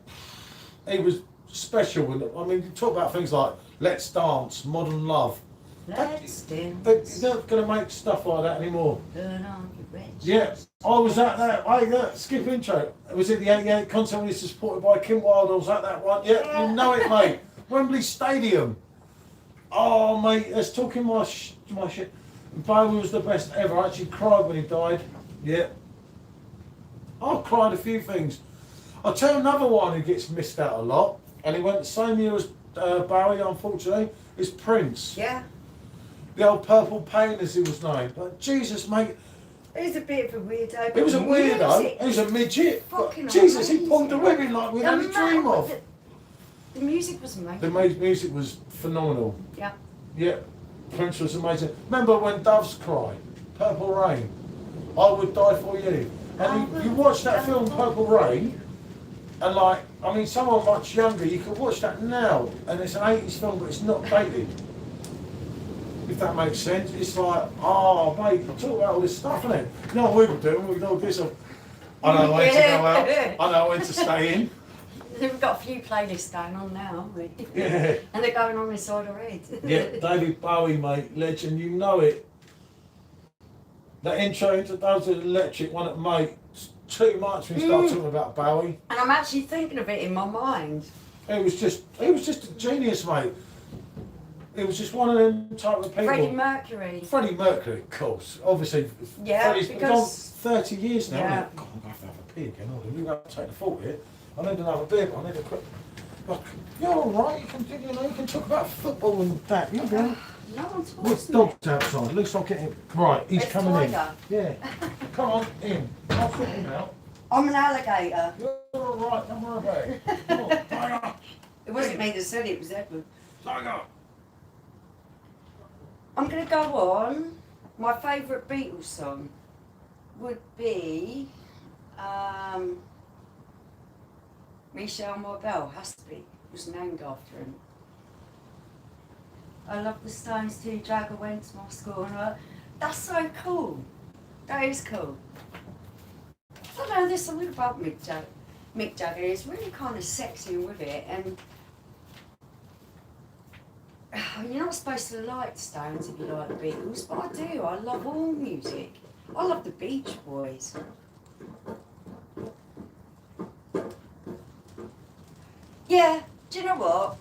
he was special. I mean, you talk about things like Let's Dance, Modern Love. Let's dance. They're not going to make stuff like that anymore. Burn on your rich. Yeah, I was at that. Skip intro. Was it the 88 concert when it's supported by Kim Wilde? I was at that one. Yeah, you know it, mate. Wembley Stadium. Oh, mate, that's talking my shit. Bowie was the best ever. I actually cried when he died. Yeah. I cried a few things. I'll tell you another one who gets missed out a lot, and he went the same year as Bowie, unfortunately, is Prince. Yeah. The old Purple Pain, as he was known. But Jesus, mate. He was a bit of a weirdo. He was a weirdo. He was a midget. But Jesus, he pulled the women like we'd only dream of. The music was amazing. The music was phenomenal. Yeah. Yeah. Prince was amazing. Remember when Doves Cry? Purple Rain. I Would Die For You. And you watch that film, Purple Rain, and like, I mean, someone much younger, you could watch that now, and it's an 80s film, but it's not dated. If that makes sense. It's like, oh, mate, talk about all this stuff, innit? You know what we were doing? We all this. I know when to go out. I know when to stay in. We've got a few playlists going on now, haven't we? Yeah. And they're going on inside our head. Yeah, David Bowie, mate, legend, you know it. That intro into Those Electric one at mate, it's too much when you start talking about Bowie. And I'm actually thinking of it in my mind. He was just a genius, mate. He was just one of them type of people. Freddie Mercury. Freddie Mercury, of course. Obviously, yeah, Freddie's been gone 30 years now. Yeah. God, I'm going to have a pee again. Hold on, you got to take the fault here. I need another beer, but I need a quick. Look, you're all right. You can talk about football and that. You're right. No one This talks. dog's outside. Looks like it. Right, he's It's coming Tiger. in. Yeah. Come on, in. I'll sort him out. I'm an alligator. You're alright, don't worry about it. Come on, Tiger. It wasn't me that said it, it was Edward. Tiger. I'm going to go on. My favourite Beatles song would be Michelle Marbell, has to be. It was named after him. I love the Stones too. Jagger went to my school and that's so cool. That is cool. I don't know, there's something about Mick Jagger. He's really kind of sexy with it, and you're not supposed to like the Stones if you like the Beatles, but I do. I love all music. I love the Beach Boys. Yeah, do you know what?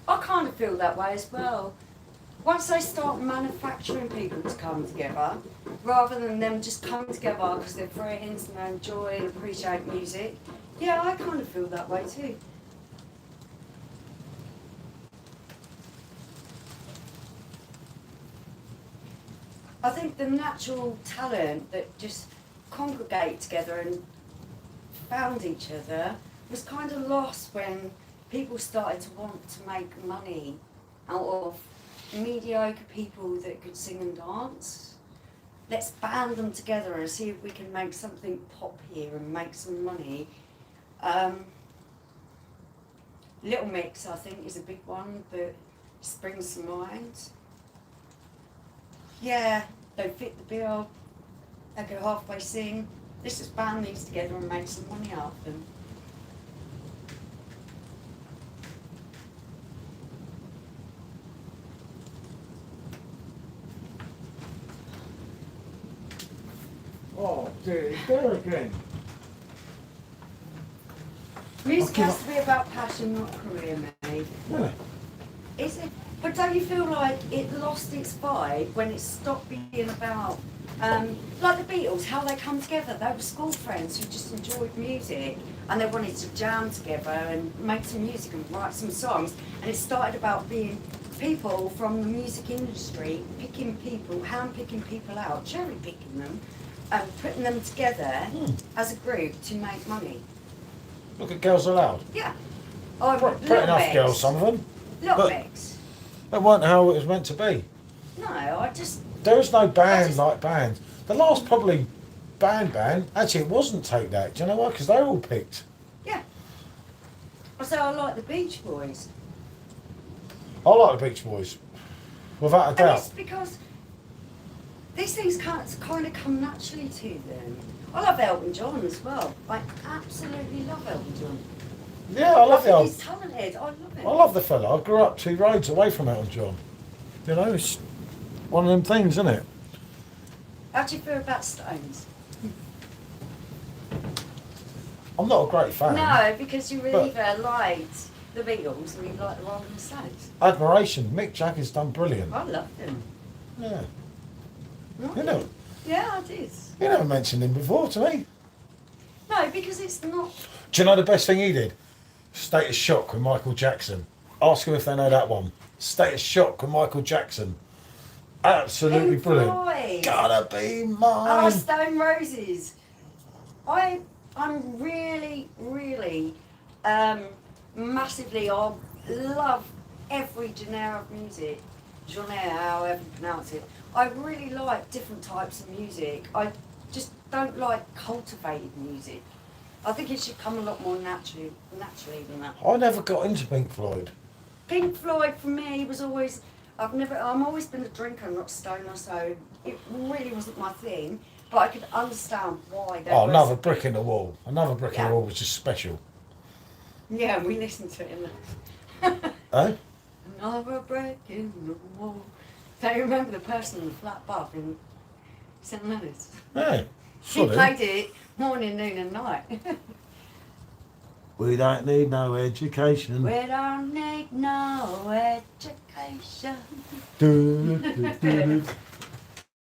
I kind of feel that way as well. Once they start manufacturing people to come together, rather than them just come together because they're friends and they enjoy and appreciate music, yeah, I kind of feel that way too. I think the natural talent that just congregate together and found each other was kind of lost when people started to want to make money out of mediocre people that could sing and dance. Let's band them together and see if we can make something pop here and make some money. Little Mix, I think, is a big one that springs to mind. Yeah, they fit the bill, they could halfway sing. Let's just band these together and make some money out of them. Oh dear, he's there again. Music has to be about passion, not career, mate. Yeah. Is it? But don't you feel like it lost its vibe when it stopped being about, like the Beatles, how they come together? They were school friends who just enjoyed music and they wanted to jam together and make some music and write some songs. And it started about being people from the music industry, picking people, hand-picking people out, cherry-picking them, and putting them together as a group to make money. Look at Girls Aloud. Yeah. Oh, Pretty enough girls, some of them. Little Mix. That wasn't how it was meant to be. No, I just... There is no band like bands. The last probably band, actually it wasn't Take That. Do you know why? Because they were all picked. Yeah. So I like the Beach Boys. I like the Beach Boys. Without a And doubt. it's because these things kind of come naturally to them. I love Elton John as well. I absolutely love Elton John. Yeah, I love the old... He's talented. I love him. I love the fella. I grew up 2 roads away from Elton John. You know, it's one of them things, isn't it? How do you feel about Stones? I'm not a great fan. No, because you But- either liked the Beatles or you liked the Rolling Stones. Admiration. Mick Jagger's done brilliant. I loved them. Yeah. Not You know, Yeah, I did. you never mentioned him before to me. No, because it's not... Do you know the best thing he did? State of Shock with Michael Jackson. Ask them if they know that one. State of Shock with Michael Jackson. Absolutely Pink brilliant. Floyd. Gotta be Oh, mine. Stone Roses. I'm really, really massively, I love every genre of music. Genre, however you pronounce it. I really like different types of music. I just don't like cultivated music. I think it should come a lot more naturally than that. I never got into Pink Floyd. Pink Floyd for me was always, I'm always been a drinker, not a stoner, so it really wasn't my thing. But I could understand why they Oh, were. another brick in the wall. Another brick in Yeah. the wall was just special. Yeah, we listened to it in the... Eh? Another brick in the wall. Don't you remember the person in the flat bath in St. Leonard's? Yeah. She Sort of. played it morning, noon and night. We don't need no education. We don't need no education.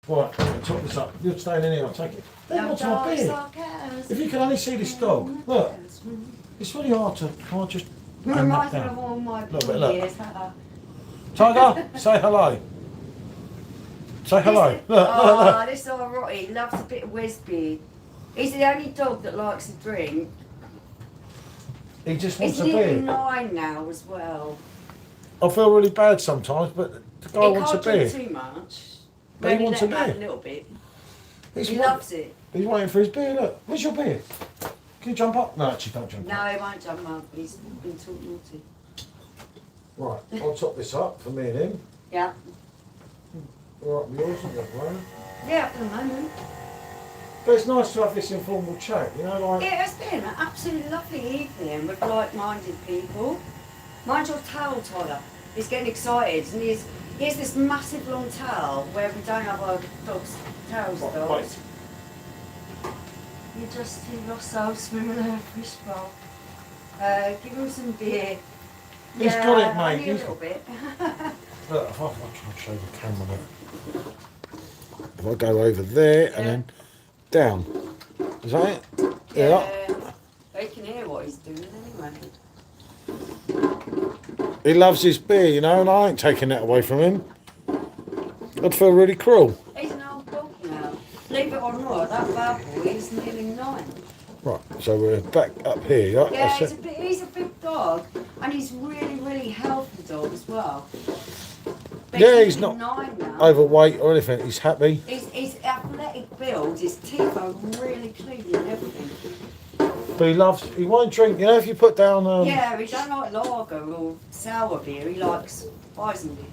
Right, top this up. You're staying in here, I'll take it. Then what's my beer? If you can only see this dog, look, it's really hard to, can't just... Reminds me of all my Look, look. years. Tiger, say hello. Say hello. Oh, this old Rotty loves a bit of Wesby. He's the only dog that likes to drink. He just wants He's a nearly beer. 9 now as well. I feel really bad sometimes, but the guy wants a He beer. can't drink too much. But he Maybe wants let a him have beer. a little bit. He loves it. He's waiting for his beer. Look, where's your beer? Can you jump up? No, actually, don't jump up. No, he won't jump up. He's been taught naughty. Right, I'll top this up for me and him. Yeah. All right, with yours, isn't it, right? Yeah, for the moment. But it's nice to have this informal chat, you know, like... It has been an absolutely lovely evening with like-minded people. Mind your towel, Tyler. He's getting excited and he has this massive long towel where we don't have our dog's tails dogs. You just see yourself swimming in a fish bowl. Give him some beer. He's got it, mate. Only a little bit. Look, if I try to show the camera there. If I go over there and then down. Is that it? Yeah. They can hear what he's doing anyway. He loves his beer, you know, and I ain't taking that away from him. I'd feel really cruel. He's an old dog now. Believe it or not, that bad boy is nearly 9. Right, so we're back up here. Yeah, he's a big dog, and he's really, really healthy dog as well. But Yeah, he's not 9 now. overweight or anything. He's happy. His athletic build, his teeth are really clean and everything. But he won't drink, you know, if you put down... Yeah, he don't like lager or sour beer, he likes Weizen beer.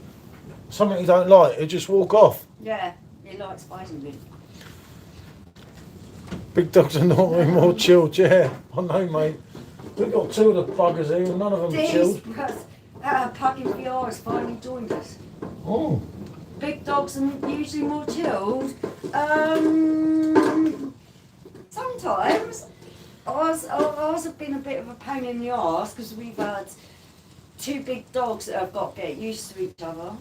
something he don't like, he'll just walk off. Yeah, he likes Weizen beer. Big dogs are normally more chilled, yeah. I know, mate. We've got 2 of the buggers here, and none of them are This chilled. because Pucky VR has finally joined us. Oh. Big dogs are usually more chilled. Sometimes ours have been a bit of a pain in the arse because we've had 2 big dogs that have got to get used to each other.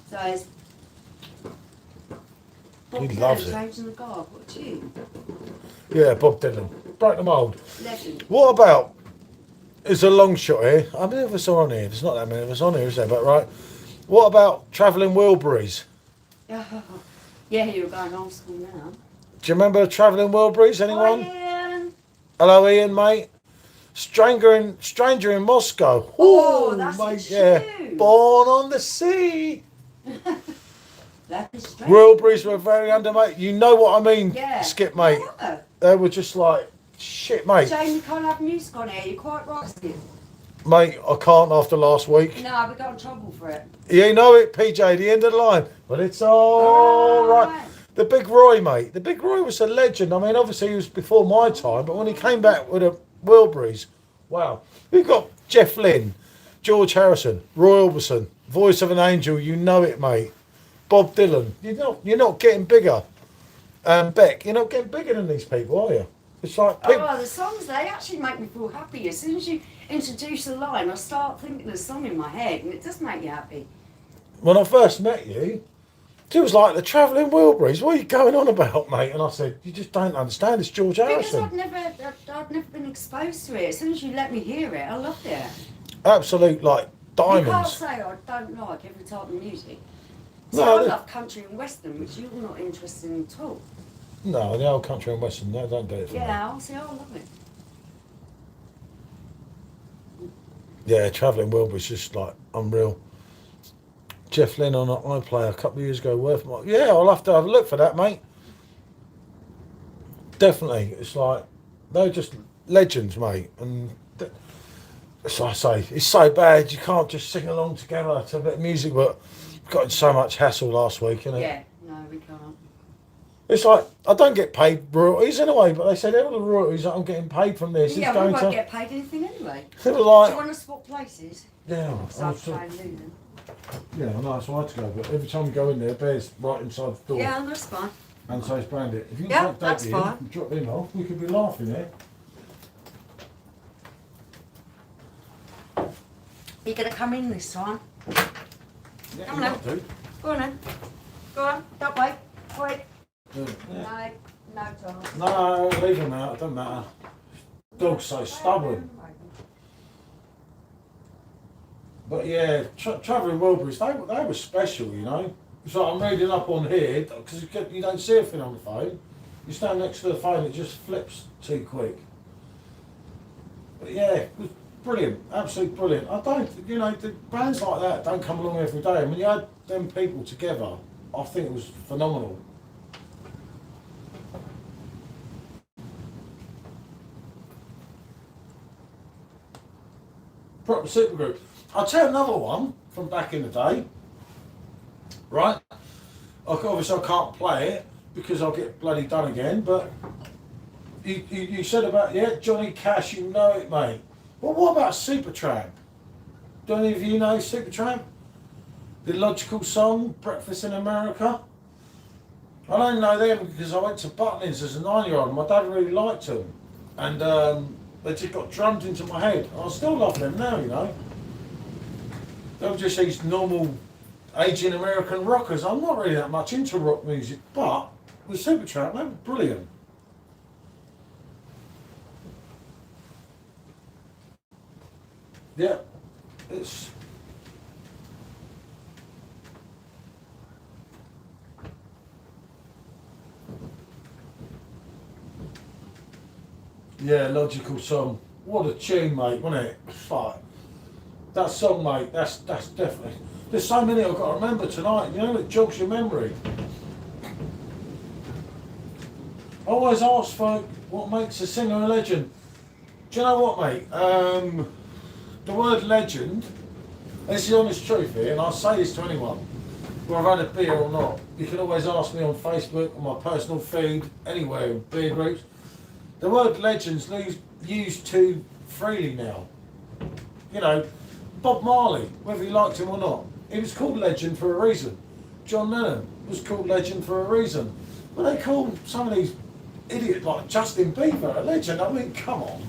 So it's He loves it. changing the guard. What you? Yeah, Bob Dylan. Broke the mould. Legend. What about, it's a long shot here. I mean, if it's on here, there's not that many of us on here, is there? But right. What about travelling Wilburys? Yeah, you're going old school now. Do you remember travelling Wilburys, anyone? Ian. Hello, Ian, mate. Stranger in Moscow. Oh, Ooh, that's mate, the yeah. tune. Born on the sea. That is strange. Wilburys were very undermate. You know what I mean, Yeah. Skip, mate. Yeah. They were just like, shit, mate. Shame you can't have music on here. You're quite right, Skip. Mate, I can't after last week. No, we got in trouble for it. You know it, PJ, the end of the line. But it's all right. The Big Roy, mate. The Big Roy was a legend. I mean, obviously he was before my time, but when he came back with the Wilburys, wow. We've got Jeff Lynne, George Harrison, Roy Orbison, Voice of an Angel, you know it, mate. Bob Dylan. You're not getting bigger. Beck, you're not getting bigger than these people, are you? It's like people. Oh, the songs, they actually make me feel happy. As soon as you introduce a line, I start thinking of a song in my head, and it does make you happy. When I first met you, it was like the travelling Wilburys. What are you going on about, mate? And I said, you just don't understand. It's George Because Harrison. I'd never been exposed to it. As soon as you let me hear it, I loved it. Absolute, like, You can't diamonds. say I don't like every type of music. No, So I they- love country and western, which you're not interested in at all. No, the old country and western, no, don't do it for me. Yeah, I love it. Yeah, travelling Wilburys just like unreal. Jeff Lynne on an iPlayer a couple of years ago, worth my. Yeah, I'll have to have a look for that, mate. Definitely, it's like they're just legends, mate. And as I say, it's so bad you can't just sing along together to a bit of music. But we've got in so much hassle last week, innit? Yeah, no, we can't. It's like I don't get paid royalties anyway, but they said all the royalties that I'm getting paid from this Yeah, is we going won't to. get paid anything anyway. It was Do like, you want to swap places? yeah, So I'm trying Lunan. yeah, I know that's why I had to go. But every time you go in there, Bear's right inside the door. Yeah, that's fine. And so is Brandit. If you Yeah, can that's take fine. in, drop him off, we could be laughing here. You're going to come in this time? Yeah, Come you on might do. Go on then. Go on, don't wait. Wait. Yeah. No chance. No, leave him out, it doesn't matter. Dog's so stubborn. But yeah, travelling Wilburys, they were special, you know. It's like I'm reading up on here, because you don't see anything on the phone. You stand next to the phone, it just flips too quick. But yeah, it was brilliant, absolutely brilliant. I don't, you know, the bands like that don't come along every day. And when you had them people together, I think it was phenomenal. Proper supergroup. I'll tell you another one from back in the day, right? Obviously I can't play it because I'll get bloody done again, but you said about, yeah, Johnny Cash, you know it, mate. But what about Supertramp? Do any of you know Supertramp? The Logical Song, Breakfast in America? I don't know them because I went to Butlins as a 9-year-old. My dad really liked them. And they just got drummed into my head. I still love them now, you know. They were just these normal aging American rockers. I'm not really that much into rock music, but with Supertramp, they were brilliant. Yeah, it's... Yeah, Logical Song. What a tune, mate, wasn't it? Fuck. That song, mate, that's definitely... There's so many I've got to remember tonight, you know, it jogs your memory. I always ask for what makes a singer a legend. Do you know what, mate? The word legend, this is the honest truth here, and I'll say this to anyone, whether I've had a beer or not. You can always ask me on Facebook, on my personal feed, anywhere, in beer groups. The word legend's used too freely now. You know, Bob Marley, whether you liked him or not, he was called legend for a reason. John Lennon was called legend for a reason. But they call some of these idiots like Justin Bieber a legend. I mean, come on.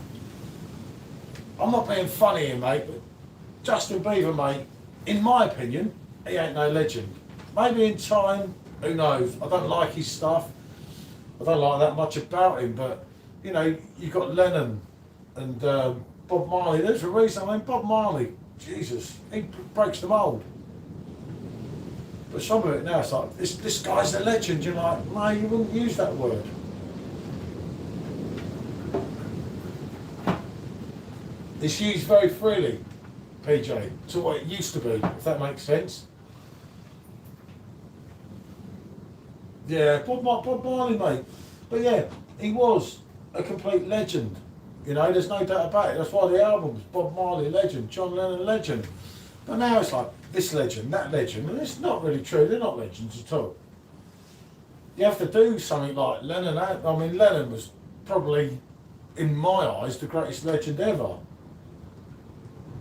I'm not being funny here, mate, but Justin Bieber, mate, in my opinion, he ain't no legend. Maybe in time, who knows? I don't like his stuff. I don't like that much about him, but, you know, you've got Lennon and Bob Marley. There's a reason. I mean, Bob Marley, Jesus, he breaks the mould. But some of it now, it's like, this guy's a legend. You're like, no, you wouldn't use that word. It's used very freely, PJ, to what it used to be, if that makes sense. Yeah, Bob Marley, mate. But yeah, he was a complete legend. You know, there's no doubt about it. That's why the album's Bob Marley legend, John Lennon legend. But now it's like, this legend, that legend, and it's not really true. They're not legends at all. You have to do something like Lennon. I mean, Lennon was probably, in my eyes, the greatest legend ever.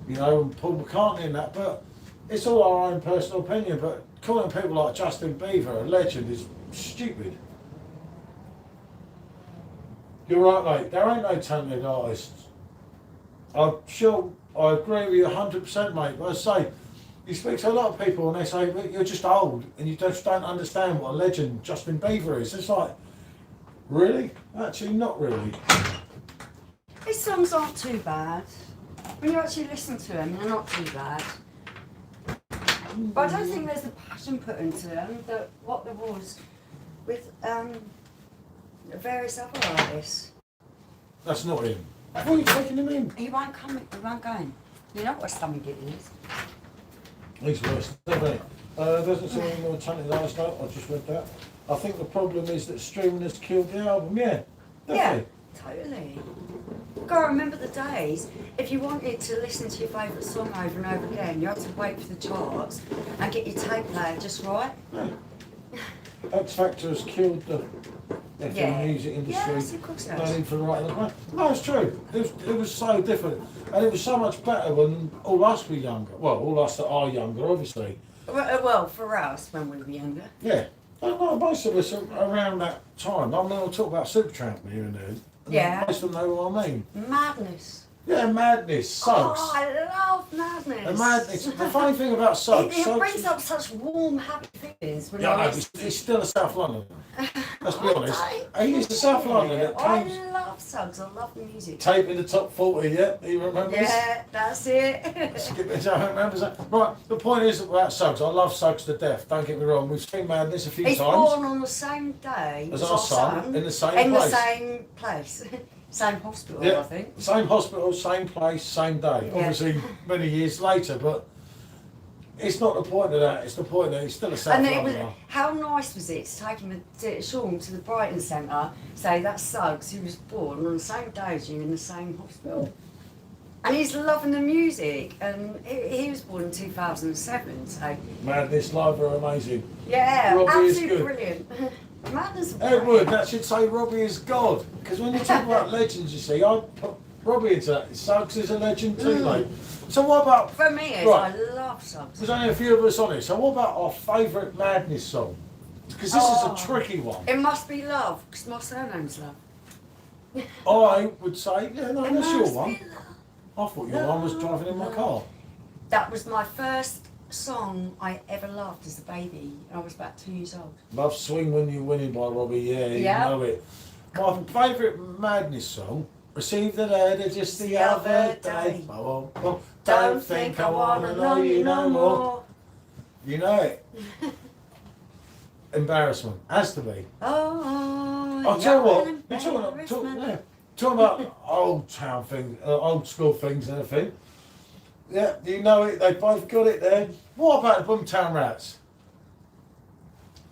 You know, and Paul McCartney and that, but it's all our own personal opinion. But calling people like Justin Bieber a legend is stupid. You're right, mate. There ain't no talented artists. I'm sure I agree with you 100%, mate. But I say, you speak to a lot of people and they say, well, you're just old and you just don't understand what a legend Justin Bieber is. It's like, really? Actually, not really. His songs aren't too bad. When you actually listen to them, they're not too bad. But I don't think there's the passion put into them that what there was with various other artists. That's not him. Why are you taking him in? He won't come, he won't go in. You know what a stomach it is? He's worse, doesn't he? Doesn't seem any more talented last night. I just read that. I think the problem is that streaming has killed the album. Yeah, definitely. Yeah, totally. You've got to remember the days, if you wanted to listen to your favourite song over and over again, you had to wait for the charts and get your tape player just right. Yeah. X Factor has killed the music industry. Yes, of course it has. No need for the right of the way. No, it's true. It was so different. And it was so much better when all us were younger. Well, all us that are younger, obviously. Well, for us, when we were younger. Yeah. No, most of us are around that time. I mean, I'll talk about Supertramp here and there. Yeah. Most of them know what I mean. Madness. Yeah, Madness, Suggs. Oh, I love Madness. And Madness. The funny thing about Suggs... It brings up such warm, happy feelings. When Yeah, no, he's still a South London. Let's be honest. He is a South London that I comes... love Suggs. I love the music. Tape in the top 40, yeah? He remembers? Yeah, that's it. Skip it, Joe remembers that. Right, the point is about Suggs. I love Suggs to death, don't get me wrong. We've seen Madness a few He's times. born on the same day As our son, in the same place. In the same place. Same hospital, Yeah, I think. same hospital, same place, same day. Yeah. Obviously, many years later, but it's not the point of that. It's the point that he's still a South And it was, Londoner. how nice was it to take him to Sean to the Brighton Centre, say that's Suggs, who was born on the same day as you in the same hospital. And he's loving the music, and he was born in 2007, so... Madness live are amazing. Yeah, Robbie is absolutely good. brilliant. Madness Edward, that should say Robbie is God. Because when you talk about legends, you see, I put Robbie into that. Suggs is a legend too, mate. So what about... For me, it's, Right. I love Suggs. There's only a few of us on it. So what about our favourite Madness song? Because this is a tricky one. It must be Love, because my surname's Love. I would say, yeah, no, It that's your must one. be love. I thought your one was driving in my car. That was my first song I ever loved as a baby. I was about 2 years old. Love Swing When You're Winning by Robbie, yeah, you Yeah. know it. My favourite Madness song, received the letter just the other day. Oh, don't think I wanna know you no more. You know it. Embarrassment, has to be. Oh, I'll tell you what, you're you're an talking about old town things, old school things and everything. Yeah, you know it, they both got it there. What about the Boomtown Rats?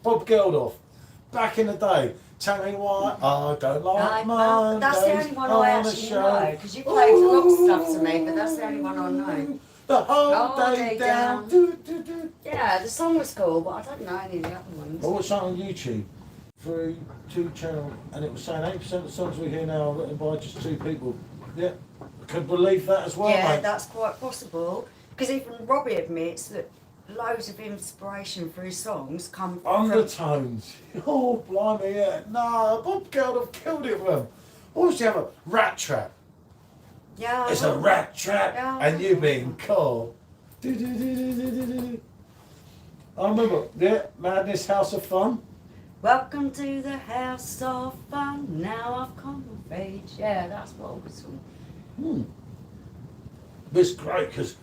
Bob Geldof, back in the day. Tell me why I don't like Mondays. That's the only one I on the actually show. know, because you played a lot of stuff to me, but that's the only one I know. The whole Whole day day down. down. Do, do, do. Yeah, the song was cool, but I don't know any of the other ones. I watched that on YouTube through 2 channel, and it was saying 8% of the songs we hear now are written by just 2 people. Yeah, I could believe that as well, Yeah, mate. that's quite possible. Because even Robbie admits that loads of inspiration for his songs come from... Undertones. Oh, blimey, yeah. No, Bob Geldof killed it with them. What was the other? Rat Trap. Yeah, It's a rat trap, Yeah. and you being cool. Do, do, do, do, do, do, do. I remember, yeah, Madness House of Fun. Welcome to the house of fun, now I've come of age. Yeah, that's what it was from. It's great, because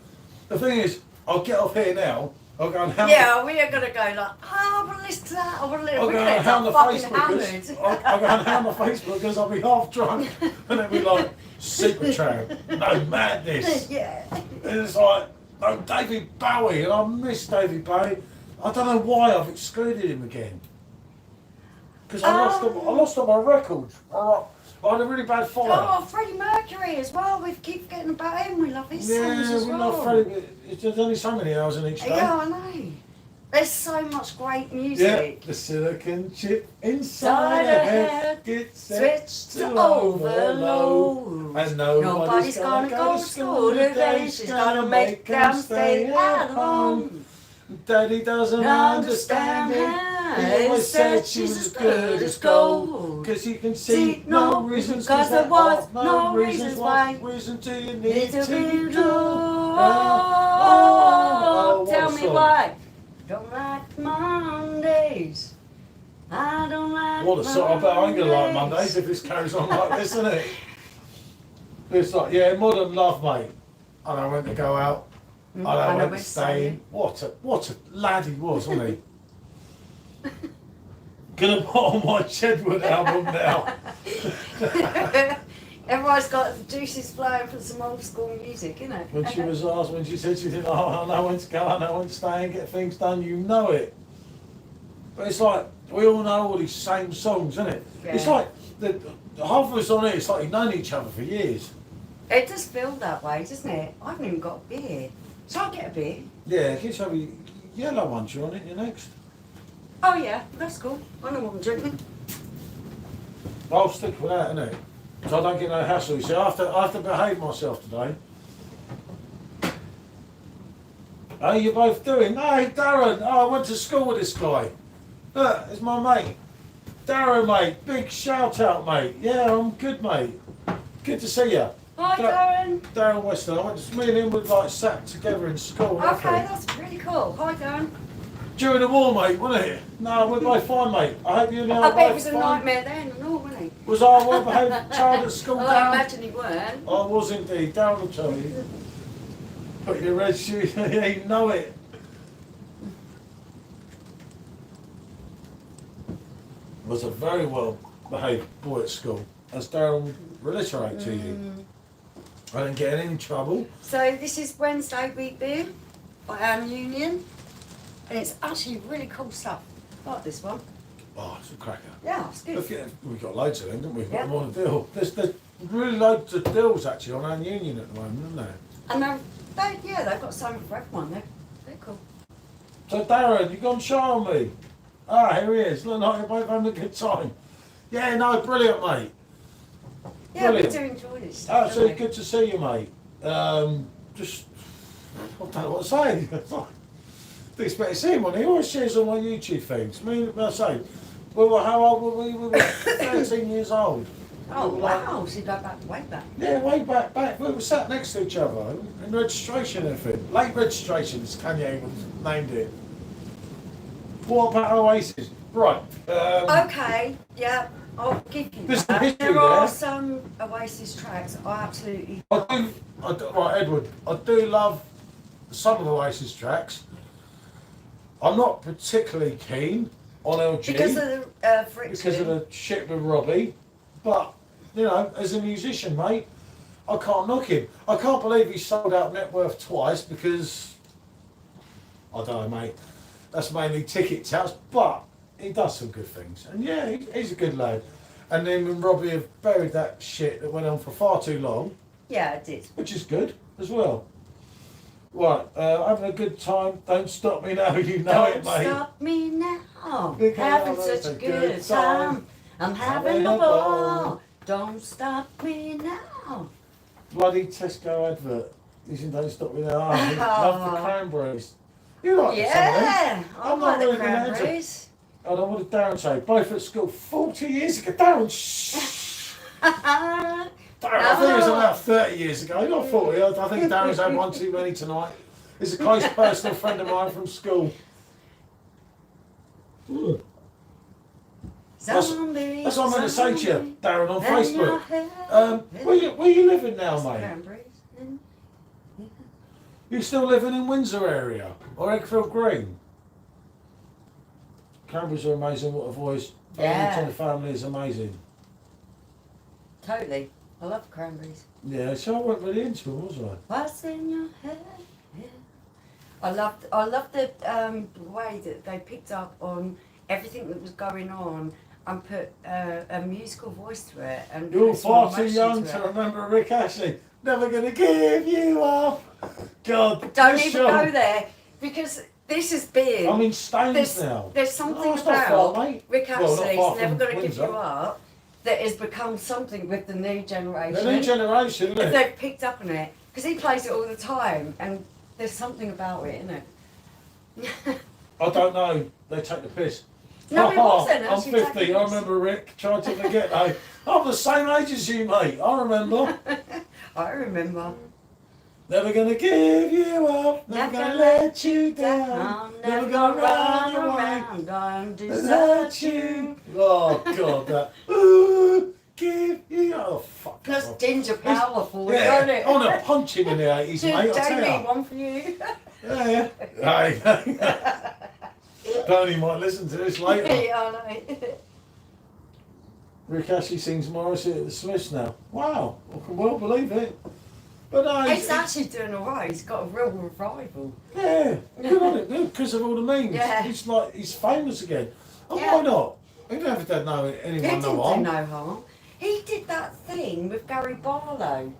the thing is, I'll get off here now, I'll go and hound Yeah, we are going to go like, oh, I want to listen to that, I want to listen. I'll We're go going and to hound the fucking Facebookers. hammered. I'll go and hound the Facebookers, I'll be half drunk, and it'll be like, Super Tramp, no Madness. Yeah. And it's like, no, David Bowie, and I miss David Bowie. I don't know why I've excluded him again. Because I lost all my records. I had a really bad fire. Oh, Freddie Mercury as well. We keep forgetting about him. We love his songs as we well. love Freddie, but there's only so many hours in each day. Yeah, I know. There's so much great Yeah, music. the silicon chip Inside inside her her head head, gets set Switch to to overload. And Nobody's gonna go to school today. She's gonna make them stay at home. Daddy doesn't understand it. He always said she was as good as gold. Cause you can see no reasons, cause there was no no reasons. reasons What why. reason do you Need need to to be be true. what Tell a me song. why. Don't like Mondays. I don't like What a song. I bet I ain't gonna like Mondays if this carries on like this, isn't it? It's like, yeah, modern love, mate. And I went to go out. And I went to stay in. What a lad he was, wasn't he? Gonna put on my Chedwood album now. Everyone's got the juices flowing for some old school music, innit? When she was asked, when she said she didn't know when to go, I know when to stay and get things done, you know it. But it's like, we all know all these same songs, isn't it? Yeah. It's like, the half of us on here, it's like you've known each other for years. It does feel that way, doesn't it? I haven't even got a beer. So I'll get a beer. Yeah, get some of your yellow ones, you're on it, you're next. Oh yeah, that's cool. I know what I'm drinking. I'll stick with that, innit? So I don't get no hassle. You see, I have to behave myself today. How you both doing? Hey, Darren. Oh, I went to school with this guy. Look, it's my mate. Darren, mate. Big shout out, mate. Yeah, I'm good, mate. Good to see you. Hi, Darren. Darren Weston. I went to, me and him was like sat together in school. Okay, that's really cool. Hi, Darren. During the war, mate, wasn't it? No, we're both fine, mate. I hope you and I I are bet it both was a fine. nightmare then and all, wasn't it? Was I a well-behaved child at school, Well, Darren? I imagine he weren't. I was indeed. Darren will tell you. Put your red shoes, yeah, you know it. Was a very well-behaved boy at school, as Darren will reiterate to you. I didn't get in any trouble. So this is Wednesday Wheat Beer by Union, and it's actually really cool stuff. I like this one. Oh, it's a cracker. Yeah, it's good. Look at, we've got loads of them, haven't we? We've got Yeah. them on a deal. There's really loads of deals actually on our Union at the moment, isn't there? And they've got something for everyone. They're cool. So Darren, you gone shy on me? Ah, here he is. Look like you're both having a good time. Yeah, no, brilliant, mate. Yeah, Brilliant. we do enjoy this stuff. Absolutely don't we? good to see you, mate. Just, I don't know what to say. Didn't expect to see him on. He always shares on my YouTube things. I say, how old were we? We were 13 years old. Oh, We were like- wow. So you go back way back. Yeah, way back. We were sat next to each other in registration and everything. Late registration, as Cayenne named it. What about Oasis? Right. Okay, yeah, I'll give you There's that. some history There are there. some Oasis tracks I absolutely Right, Edward, I do love some of the Oasis tracks. I'm not particularly keen on LG because of the friction. because of the shit with Robbie, but you know, as a musician, mate, I can't knock him. I can't believe he sold out Net Worth twice because I don't know, mate. That's mainly ticket touts, but he does some good things, and yeah, he's a good lad. And then when Robbie have buried that shit that went on for far too long. Yeah, I did. Which is good as well. Right, having a good time. Don't stop me now, you know Don't it, mate. stop me now. Because Having it's such a good time. I'm having a ball. Don't stop me now. Bloody Tesco advert. Using Don't Stop Me Now. I love the cranberries. You like some of them? Yeah, I I'm not like the really gonna enter. cranberries. I don't want to Darren say. Both at school 40 years ago. Darren, shh. Darren, I think it was about 30 years ago, not 40. I think Darren's had one too many tonight. He's a close personal friend of mine from school. Ooh. Zombie, That's what I'm going to say to you, Darren, on then your Facebook. head. Where you living now, mate? Cranberries. You still living in Windsor area or Eggfield Green? Cranberries are amazing. What a voice! Yeah. To the family is amazing. Totally. I love cranberries. Yeah, so I wasn't really into them, was I? What's in your head? Yeah. I loved the way that they picked up on everything that was going on and put a musical voice to it. And You're put some far too emotion young to to it. remember Rick Ashley. Never gonna give you up. God, Don't this even song- go there because this has been. I'm in Staines now. There's something it's not far, about mate. Rick Well, not Astley's far Never from Gonna Give Windsor. You Up that has become something with the new generation. The new generation, isn't it? They've picked up on it because he plays it all the time and there's something about it, isn't it? I don't know. They take the piss. No, it wasn't. I'm Actually, 50. taking I piss. remember Rick trying to forget. I'm the same age as you, mate. I remember. I remember. Never gonna give you up. Never gonna let you down. Never gonna run away. around and Desert desert you. you. Oh God, that. Ooh, give you. Oh fuck. That's Ginger Powerful, Yeah, isn't it? I want to punch him in the 80s, mate. I tell Jamie, you. one for you. Yeah. Hey. Bernie might listen to this later. Yeah, I know. Rick Ashley sings Morrissey at the Smiths now. Wow, I can well believe it. But no, He's actually doing alright. He's got a real revival. yeah, good on it, because of all the memes. Yeah. He's famous again. And Yeah. why not? He never did know He anyone didn't no do harm. no harm. He did that thing with Gary Barlow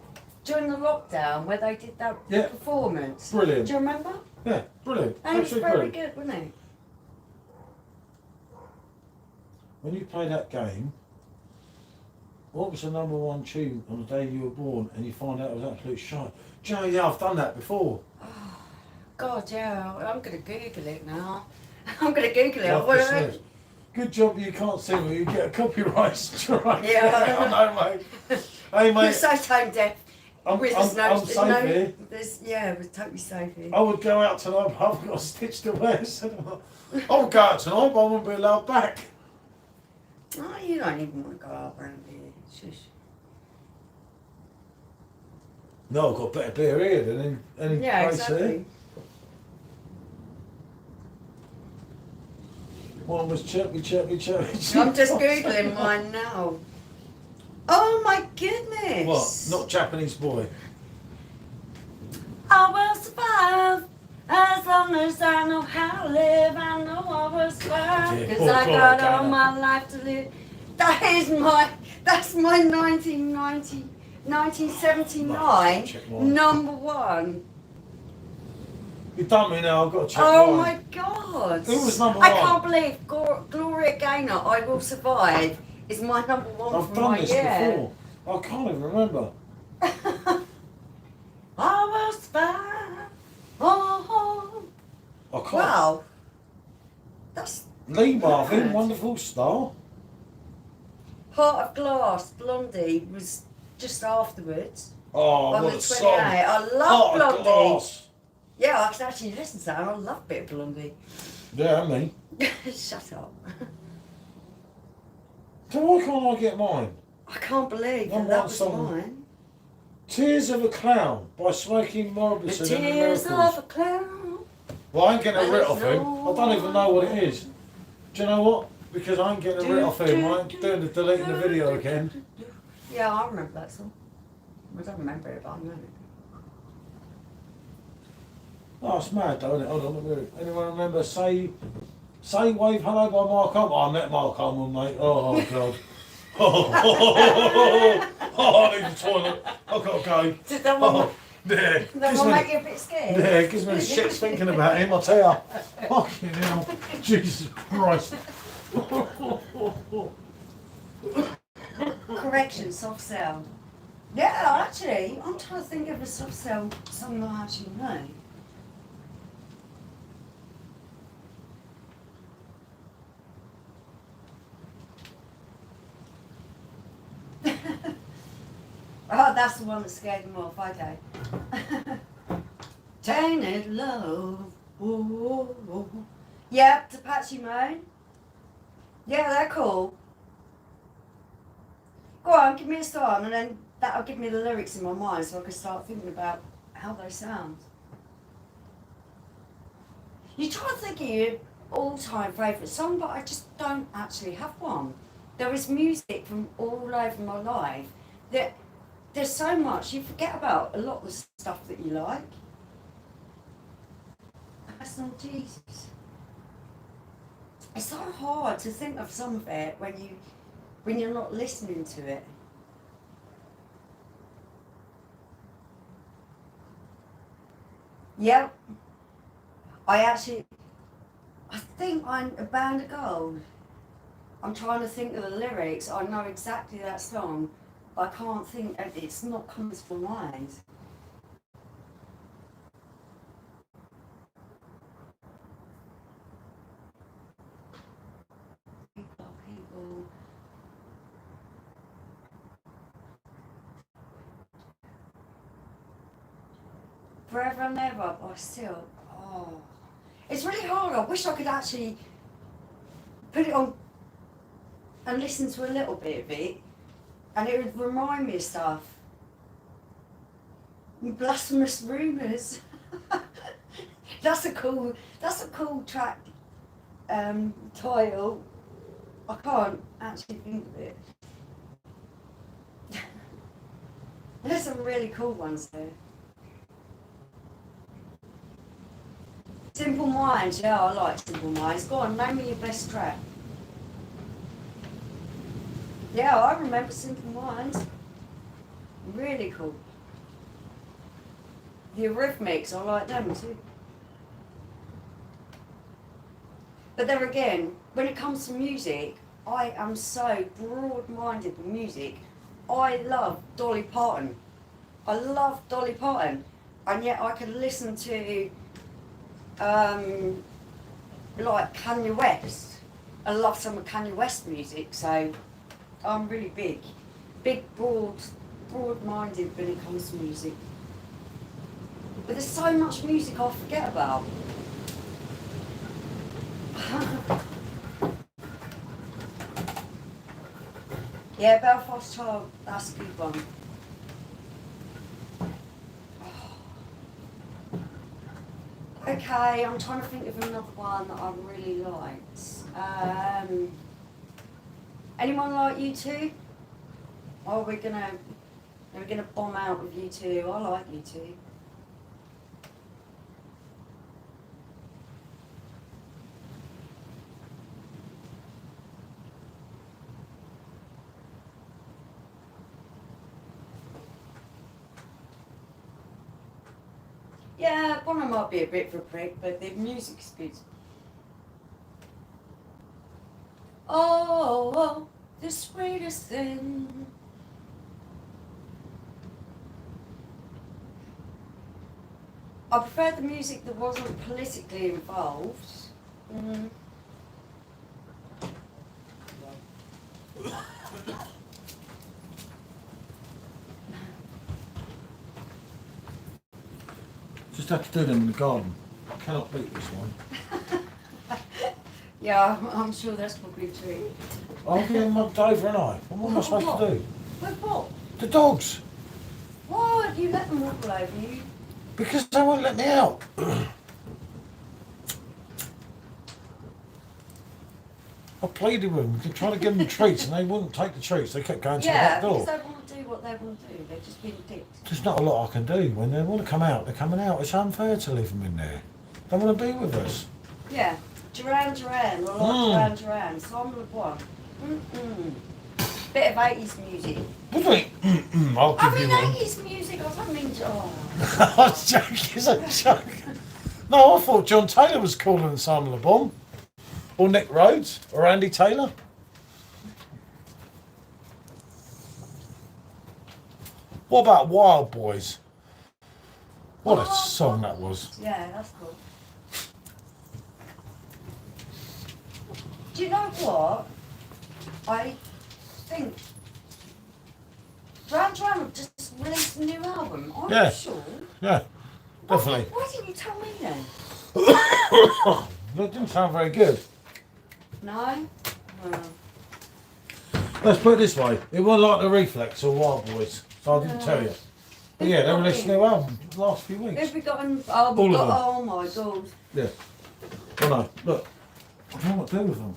during the lockdown where they did that Yeah. performance. Brilliant. Do you remember? Yeah, brilliant. And he was Absolutely very brilliant. good, wasn't he? When you play that game, what was the number one tune on the day you were born and you find out it was absolute shite? Do you know, yeah, I've done that before. God, yeah. I'm going to Google it now. I'm going to Google it. Love What- the Smiths. Good job you can't sing or you get a copyright strike. Yeah. I know, mate. Hey, You're mate, so tone deaf. I'm With safe here. Yeah, we're totally safe here. I would go out tonight, but I've got a stitch to wear. So I would go out tonight, but I wouldn't be allowed back. Oh, you don't even want to go out around here. Shush. No, I've got better beer here than any place exactly. here. One was chirpy. I'm just Googling mine now. Oh my goodness! What? Not Japanese boy. I will survive as long as I know how to live. I know I will survive because I got all my life to live. That's my 1979 number one. You done me now. I've got to check. Oh my God! Who was number I one? can't believe Gloria Gaynor. I will survive is my number one. I've done this before. I can't even remember. I will survive. Oh. I can't. Wow. That's Lee Marvin, mad. wonderful star. Heart of Glass, Blondie was just afterwards. Oh, on what the a 28. song. I love Heart of Blondie. Glass. Yeah, I could actually listen to that. I love a bit of Blondie. Yeah, me. Shut up. So why can't I get mine? I can't believe Number that one was song. mine. Tears of a Clown by Smokey The Robinson and the tears Miracles. of a clown. Well, I ain't getting a writ off him. No. I don't even know what it is. Do you know what? Because I ain't getting a writ off him. I ain't doing the deleting the video again. Yeah, I remember that song. I don't remember it, but I know it. Oh, it's mad though, isn't it? Hold on a minute. Anyone remember Say Wave Hello by Mark Holman? Oh, I met Mark Holman, mate. Oh, God. Oh, I need the toilet. I've got to go. Did that one, Yeah. that one make you a bit scared? Yeah, it gives me the shit thinking about him, I'll tell you. Fucking hell. Jesus Christ. Correction, soft sound. Yeah, actually, I'm trying to think of a soft sound song that I actually know. Oh, that's the one that scared them off, okay. Tainted love. Ooh, ooh, ooh. Yep, Apache Moan. Yeah, they're cool. Go on, give me a song, and then that'll give me the lyrics in my mind so I can start thinking about how they sound. You try to think of your all-time favourite song, but I just don't actually have one. There is music from all over my life that there's so much you forget about a lot of the stuff that you like. Personal Jesus. It's so hard to think of some of it when you're not listening to it. Yep. I think I'm a band of gold. I'm trying to think of the lyrics. I know exactly that song. I can't think, it's not coming to my mind. People. Forever and Ever by Silk. Oh. It's really hard. I wish I could actually put it on and listen to a little bit of it. And it would remind me of stuff. Blasphemous Rumours. That's a cool track title. I can't actually think of it. There's some really cool ones there. Simple Minds, yeah, I like Simple Minds. Go on, name me your best track. Yeah, I remember Simple Minds. Really cool. The Eurythmics, I like them too. But there again, when it comes to music, I am so broad-minded with music. I love Dolly Parton. I love Dolly Parton. And yet I can listen to like Kanye West. I love some of Kanye West music, so I'm really broad-minded when it comes to music. But there's so much music I forget about. Yeah, Belfast Child, that's a good one. Okay, I'm trying to think of another one that I really liked. Anyone like you two? Or are we gonna bomb out with you two? I like you two. Yeah, Bono might be a bit of a prick, but the music's good. Oh, oh, the sweetest thing. I prefer the music that wasn't politically involved. Mm. Just have to do them in the garden. I cannot beat this one. Yeah, I'm sure that's probably true. I'll get them mugged over and I. What am I supposed to do? With what? The dogs. Why have you let them walk all over you? Because they won't let me out. I pleaded with them, trying to give them treats, and they wouldn't take the treats. They kept going to the back door. Because they want to do what they want to do. They're just being dicks. There's not a lot I can do. When they want to come out, they're coming out. It's unfair to leave them in there. They want to be with us. Yeah. Duran Duran, or like Duran, Simon Le Bon. Bit of 80s music. What do you mean? I'll give you one. 80s music, I don't mean to. I was joking, it's a joke. No, I thought John Taylor was cooler than Simon Le Bon. Or Nick Rhodes, or Andy Taylor. What about Wild Boys? What a song that was. Yeah, that's cool. Do you know what? I think Duran Duran have just released a new album. Are you sure? Yeah, definitely. Why didn't you tell me then? That didn't sound very good. No? Let's put it this way. It wasn't like the Reflex or Wild Boys, so I didn't tell you. But yeah, they released a new album the last few weeks. Have we got an album? All of them. Oh my god. Yeah. Oh no, look. I don't know what to do with them.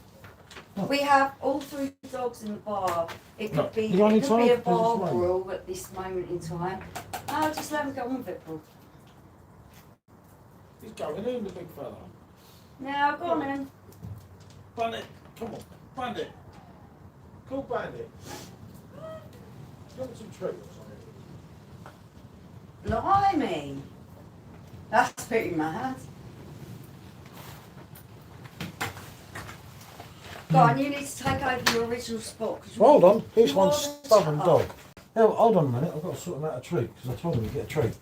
Look. We have all 3 dogs in the bar. It could No, be, you only it could be a tried bar this way. brawl at this moment in time. No, just let him go on with it, Paul. He's going in, the big fella. Now, go on then. Bandit, come on, Bandit. Cool Bandit. Give him some treat or something. Blimey. That's pretty mad. Go on, you need to take over your original spot. Hold on, here's you one are the stubborn chap. dog. Yeah, well, hold on a minute, I've got to sort him out a treat, because I told him to get a treat.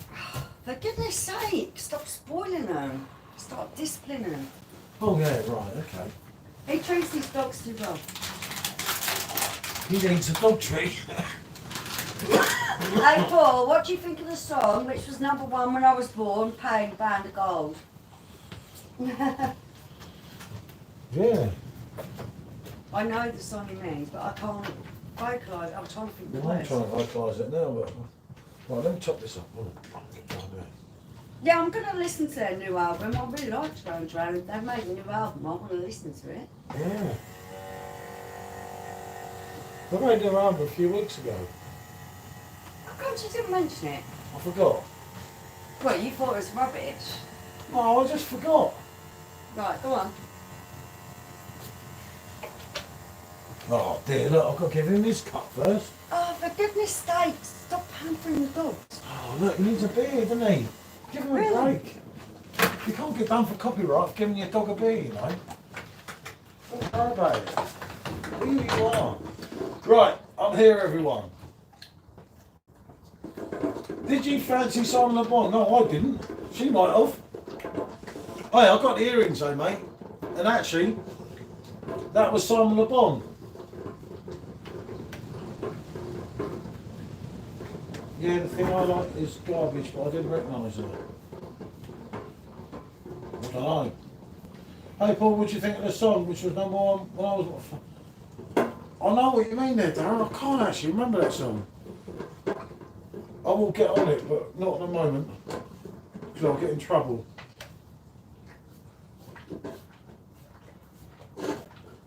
For goodness sake, stop spoiling them. Start disciplining them. Oh yeah, right, okay. He treats these dogs too well. He needs a dog treat. Hey Paul, what do you think of the song, which was #1 when I was born, Pain, Band of Gold? Yeah. I know the song he means, but I can't vocalise. I'm trying to think the Well, I'm words. trying to vocalise it now, but... Right, let me chop this up. Oh, Yeah, I'm going to listen to their new album. I really like Duran Duran. They've made a new album. I want to listen to it. yeah. They made their album a few weeks ago. How come you didn't mention it? I forgot. Well, you thought it was rubbish. Oh, I just forgot. Right, go on. Oh dear, look, I've got to give him his cup first. Oh, for goodness sake, stop pampering the dogs. Oh look, he needs a beer, doesn't he? Give him a Really? break. You can't get done for copyright for giving your dog a beer, you know. Don't worry about it. Here you are. Right, I'm here everyone. Did you fancy Simon Le Bon? No, I didn't. She might have. Hey, I got the earrings though, mate. And actually, that was Simon Le Bon. Yeah, the thing I like is garbage, but I didn't recognise it. I don't know. Hey Paul, what do you think of the song, which was #1 when I was... I I know what you mean there, Darren. I can't actually remember that song. I will get on it, but not at the moment, because I'll get in trouble.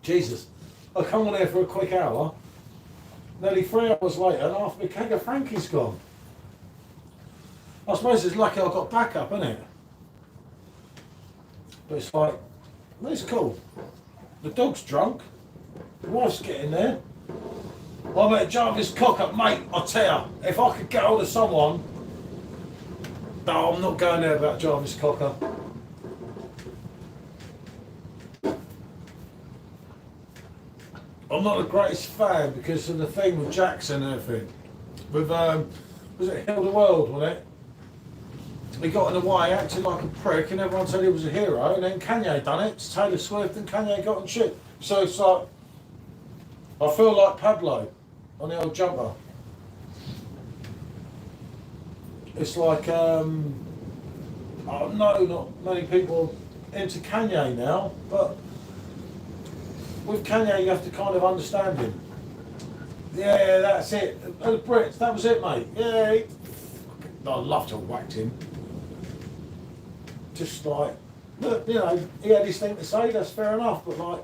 Jesus. I come on here for a quick hour. Nearly 3 hours later, and half my keg of Frankie's gone. I suppose it's lucky I got backup, isn't it? But it's like, well, it's cool. The dog's drunk. The wife's getting there. I met Jarvis Cocker, mate. I tell you, if I could get hold of someone, no, I'm not going there about Jarvis Cocker. I'm not the greatest fan because of the thing with Jackson and everything. With was it Heal the World, wasn't it? He got in the way, acted like a prick, and everyone said he was a hero, and then Kanye done it to Taylor Swift, and Kanye got in shit. So it's like, I feel like Pablo on the old jumper. It's like, I know not many people into Kanye now, but with Kanye you have to kind of understand him. Yeah, that's it. The Brits, that was it, mate. Yeah, I'd love to have whacked him. Just like, look, you know, he had his thing to say, that's fair enough, but like,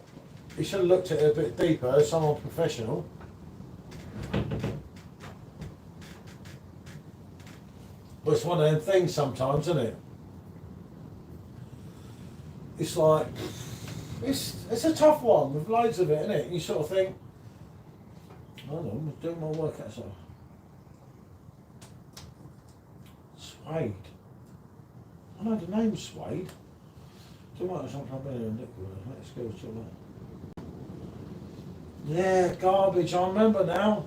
he should have looked at it a bit deeper as someone professional. But it's one of them things sometimes, isn't it? It's like, it's a tough one with loads of it, isn't it? And you sort of think, hold on, I'm doing my work outside. Suede. I know the name Suede. Do you want something better than liquid? Let's go to that. Yeah, garbage, I remember now.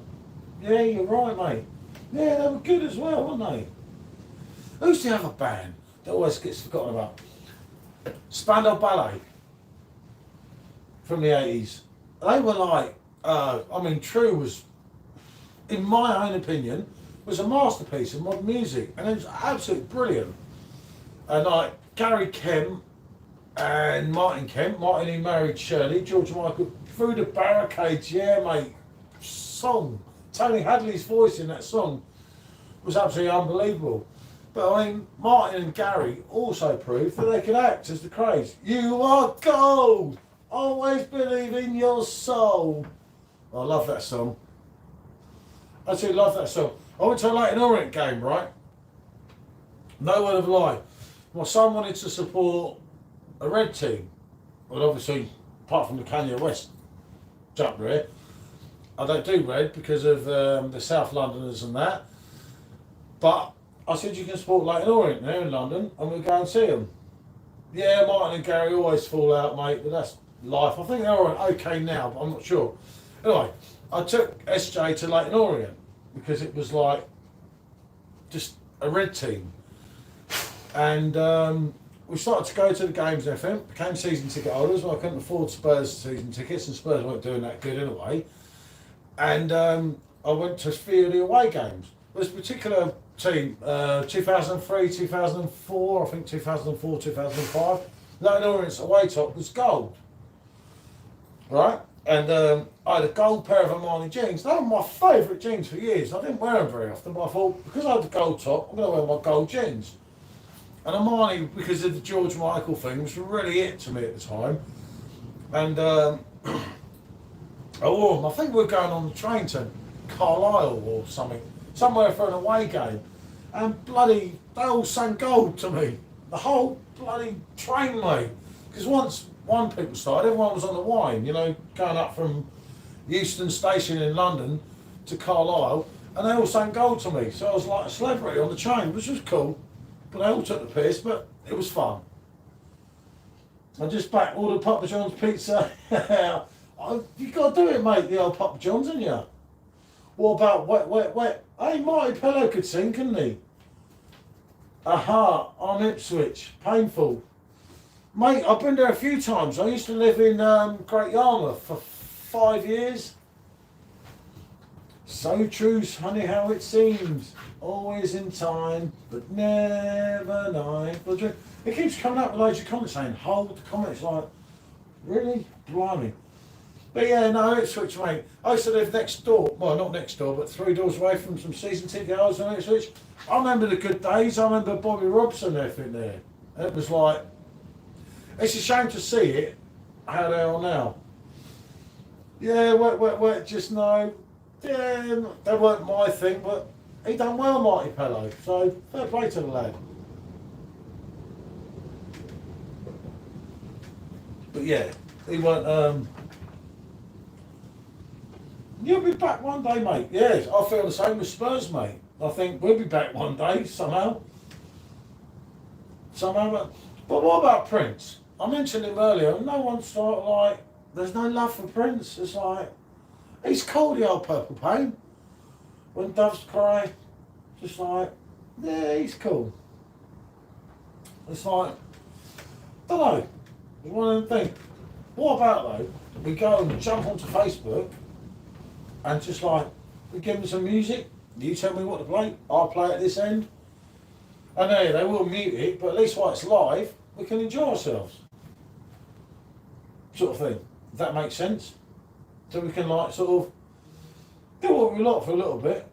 Yeah, you're right, mate. Yeah, they were good as well, weren't they? Who's the other band that always gets forgotten about? Spandau Ballet from the 80s. They were like, I mean, True was, in my own opinion, was a masterpiece of modern music, and it was absolutely brilliant. And like Gary Kemp and Martin Kemp, Martin who married Shirley, George Michael, Through the Barricades, yeah, mate. Song. Tony Hadley's voice in that song was absolutely unbelievable. But I mean, Martin and Gary also proved that they could act as the Craze. You are gold! Always believe in your soul. I love that song. I actually love that song. I went to a Leyton Orient game, right? No word of a lie. My son wanted to support a red team. Well, obviously, apart from the Kanye West jumper here, I don't do red because of the South Londoners and that. But I said, you can support Leyton Orient there in London, and we'll go and see them. Yeah, Martin and Gary always fall out, mate, but that's life. I think they're okay now, but I'm not sure. Anyway, I took SJ to Leyton Orient because it was like just a red team. And we started to go to the games and everything, became season ticket holders. Well, I couldn't afford Spurs season tickets, and Spurs weren't doing that good anyway. And I went to a few of the away games. This particular team, 2003, 2004, I think 2004, 2005, Leyton Orient's away top was gold. Right? And I had a gold pair of Armani jeans. They were my favourite jeans for years. I didn't wear them very often, but I thought, because I had the gold top, I'm going to wear my gold jeans. And Armani, because of the George Michael thing, was really it to me at the time. And I wore them. I think we were going on the train to Carlisle or something, somewhere for an away game. And bloody, they all sang gold to me. The whole bloody train, mate. Because once one people started, everyone was on the wine, you know, going up from Euston Station in London to Carlisle, and they all sang gold to me. So I was like a celebrity on the train, which was cool. But they all took the piss, but it was fun. I just back all the Papa John's pizza. You got to do it, mate, the old Papa John's, haven't you? What about wet, wet, wet? Hey, Marty Pello could sing, couldn't he? Aha, on Ipswich, painful. Mate, I've been there a few times. I used to live in Great Yarmouth for 5 years. So true, honey, how it seems. Always in time, but never nigh for drink. It keeps coming up with loads of comments saying, hold the comments. Like, really? Blimey. But yeah, no, Ipswich, mate. I used to live next door. Well, not next door, but 3 doors away from some season ticket holders in Ipswich. I remember the good days. I remember Bobby Robson everything there. It was like, it's a shame to see it how they are now. Yeah, wait, just no. Yeah, they weren't my thing, but he done well, Marty Pello. So fair play to the lad. But yeah, he weren't. You'll be back one day, mate. Yes, I feel the same with Spurs, mate. I think we'll be back one day somehow. But what about Prince? I mentioned him earlier. No one's sort of like, there's no love for Prince. It's like, he's cool, the old Purple Pain. When doves cry, just like, yeah, he's cool. It's like, I don't know. It's one of them things. What about though? We go and jump onto Facebook and just like, we give them some music. You tell me what to play. I'll play at this end. And they will mute it, but at least while it's live, we can enjoy ourselves. Sort of thing. If that makes sense. So we can like sort of do what we like for a little bit.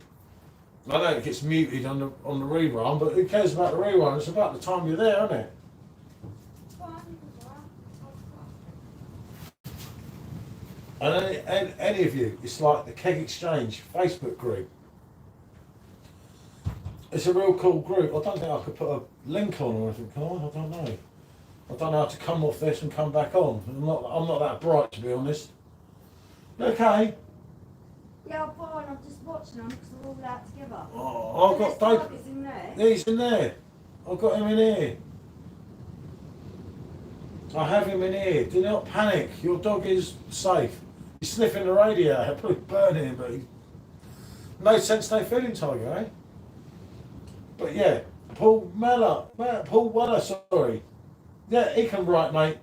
I know it gets muted on the rerun, but who cares about the rerun? It's about the time you're there, isn't it? And any of you, it's like the Keg Exchange Facebook group. It's a real cool group. I don't think I could put a link on or anything, can I? I don't know. I don't know how to come off this and come back on. I'm not that bright, to be honest. Okay. Yeah, I'm fine. I'm just watching them because they're all out together. Oh, I've got Dave. Is in there. Yeah, he's in there. I've got him in here. I have him in here. Do not panic. Your dog is safe. He's sniffing the radio. I'll probably burn him, but no sense, no feeling, Tiger, eh? But yeah, Paul Weller, sorry. Yeah, he can write, mate.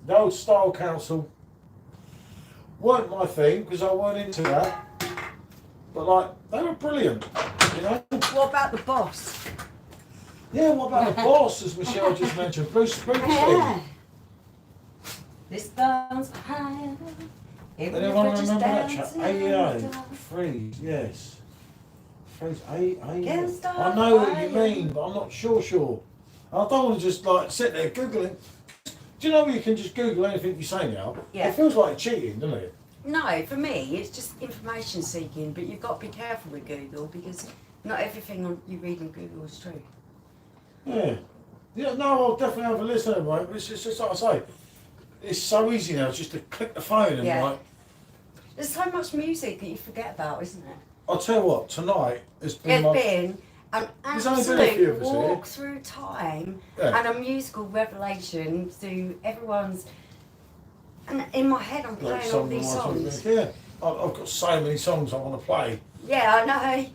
The old Style Council weren't my thing because I weren't into that. But like, they were brilliant, you know. What about the boss? Yeah, what about the boss, as Michelle just mentioned, Bruce Springsteen. This bounce higher. Anyone remember that track? AEA, Freeze, yes. Freeze, AEA. I know what you mean, but I'm not sure. I don't want to just like sit there Googling. Do you know you can just Google anything you say now? Yeah. It feels like cheating, doesn't it? No, for me, it's just information seeking, but you've got to be careful with Google because not everything you read on Google is true. Yeah. Yeah, no, I'll definitely have a listen, mate. But it's just like I say, it's so easy now just to click the phone and like. There's so much music that you forget about, isn't it? I'll tell you what, tonight has been an There's only been a few of absolute us here. walk through time Yeah. and a musical revelation through everyone's. And in my head, I'm playing all these songs. Yeah, I've got so many songs I want to play. Yeah, I know.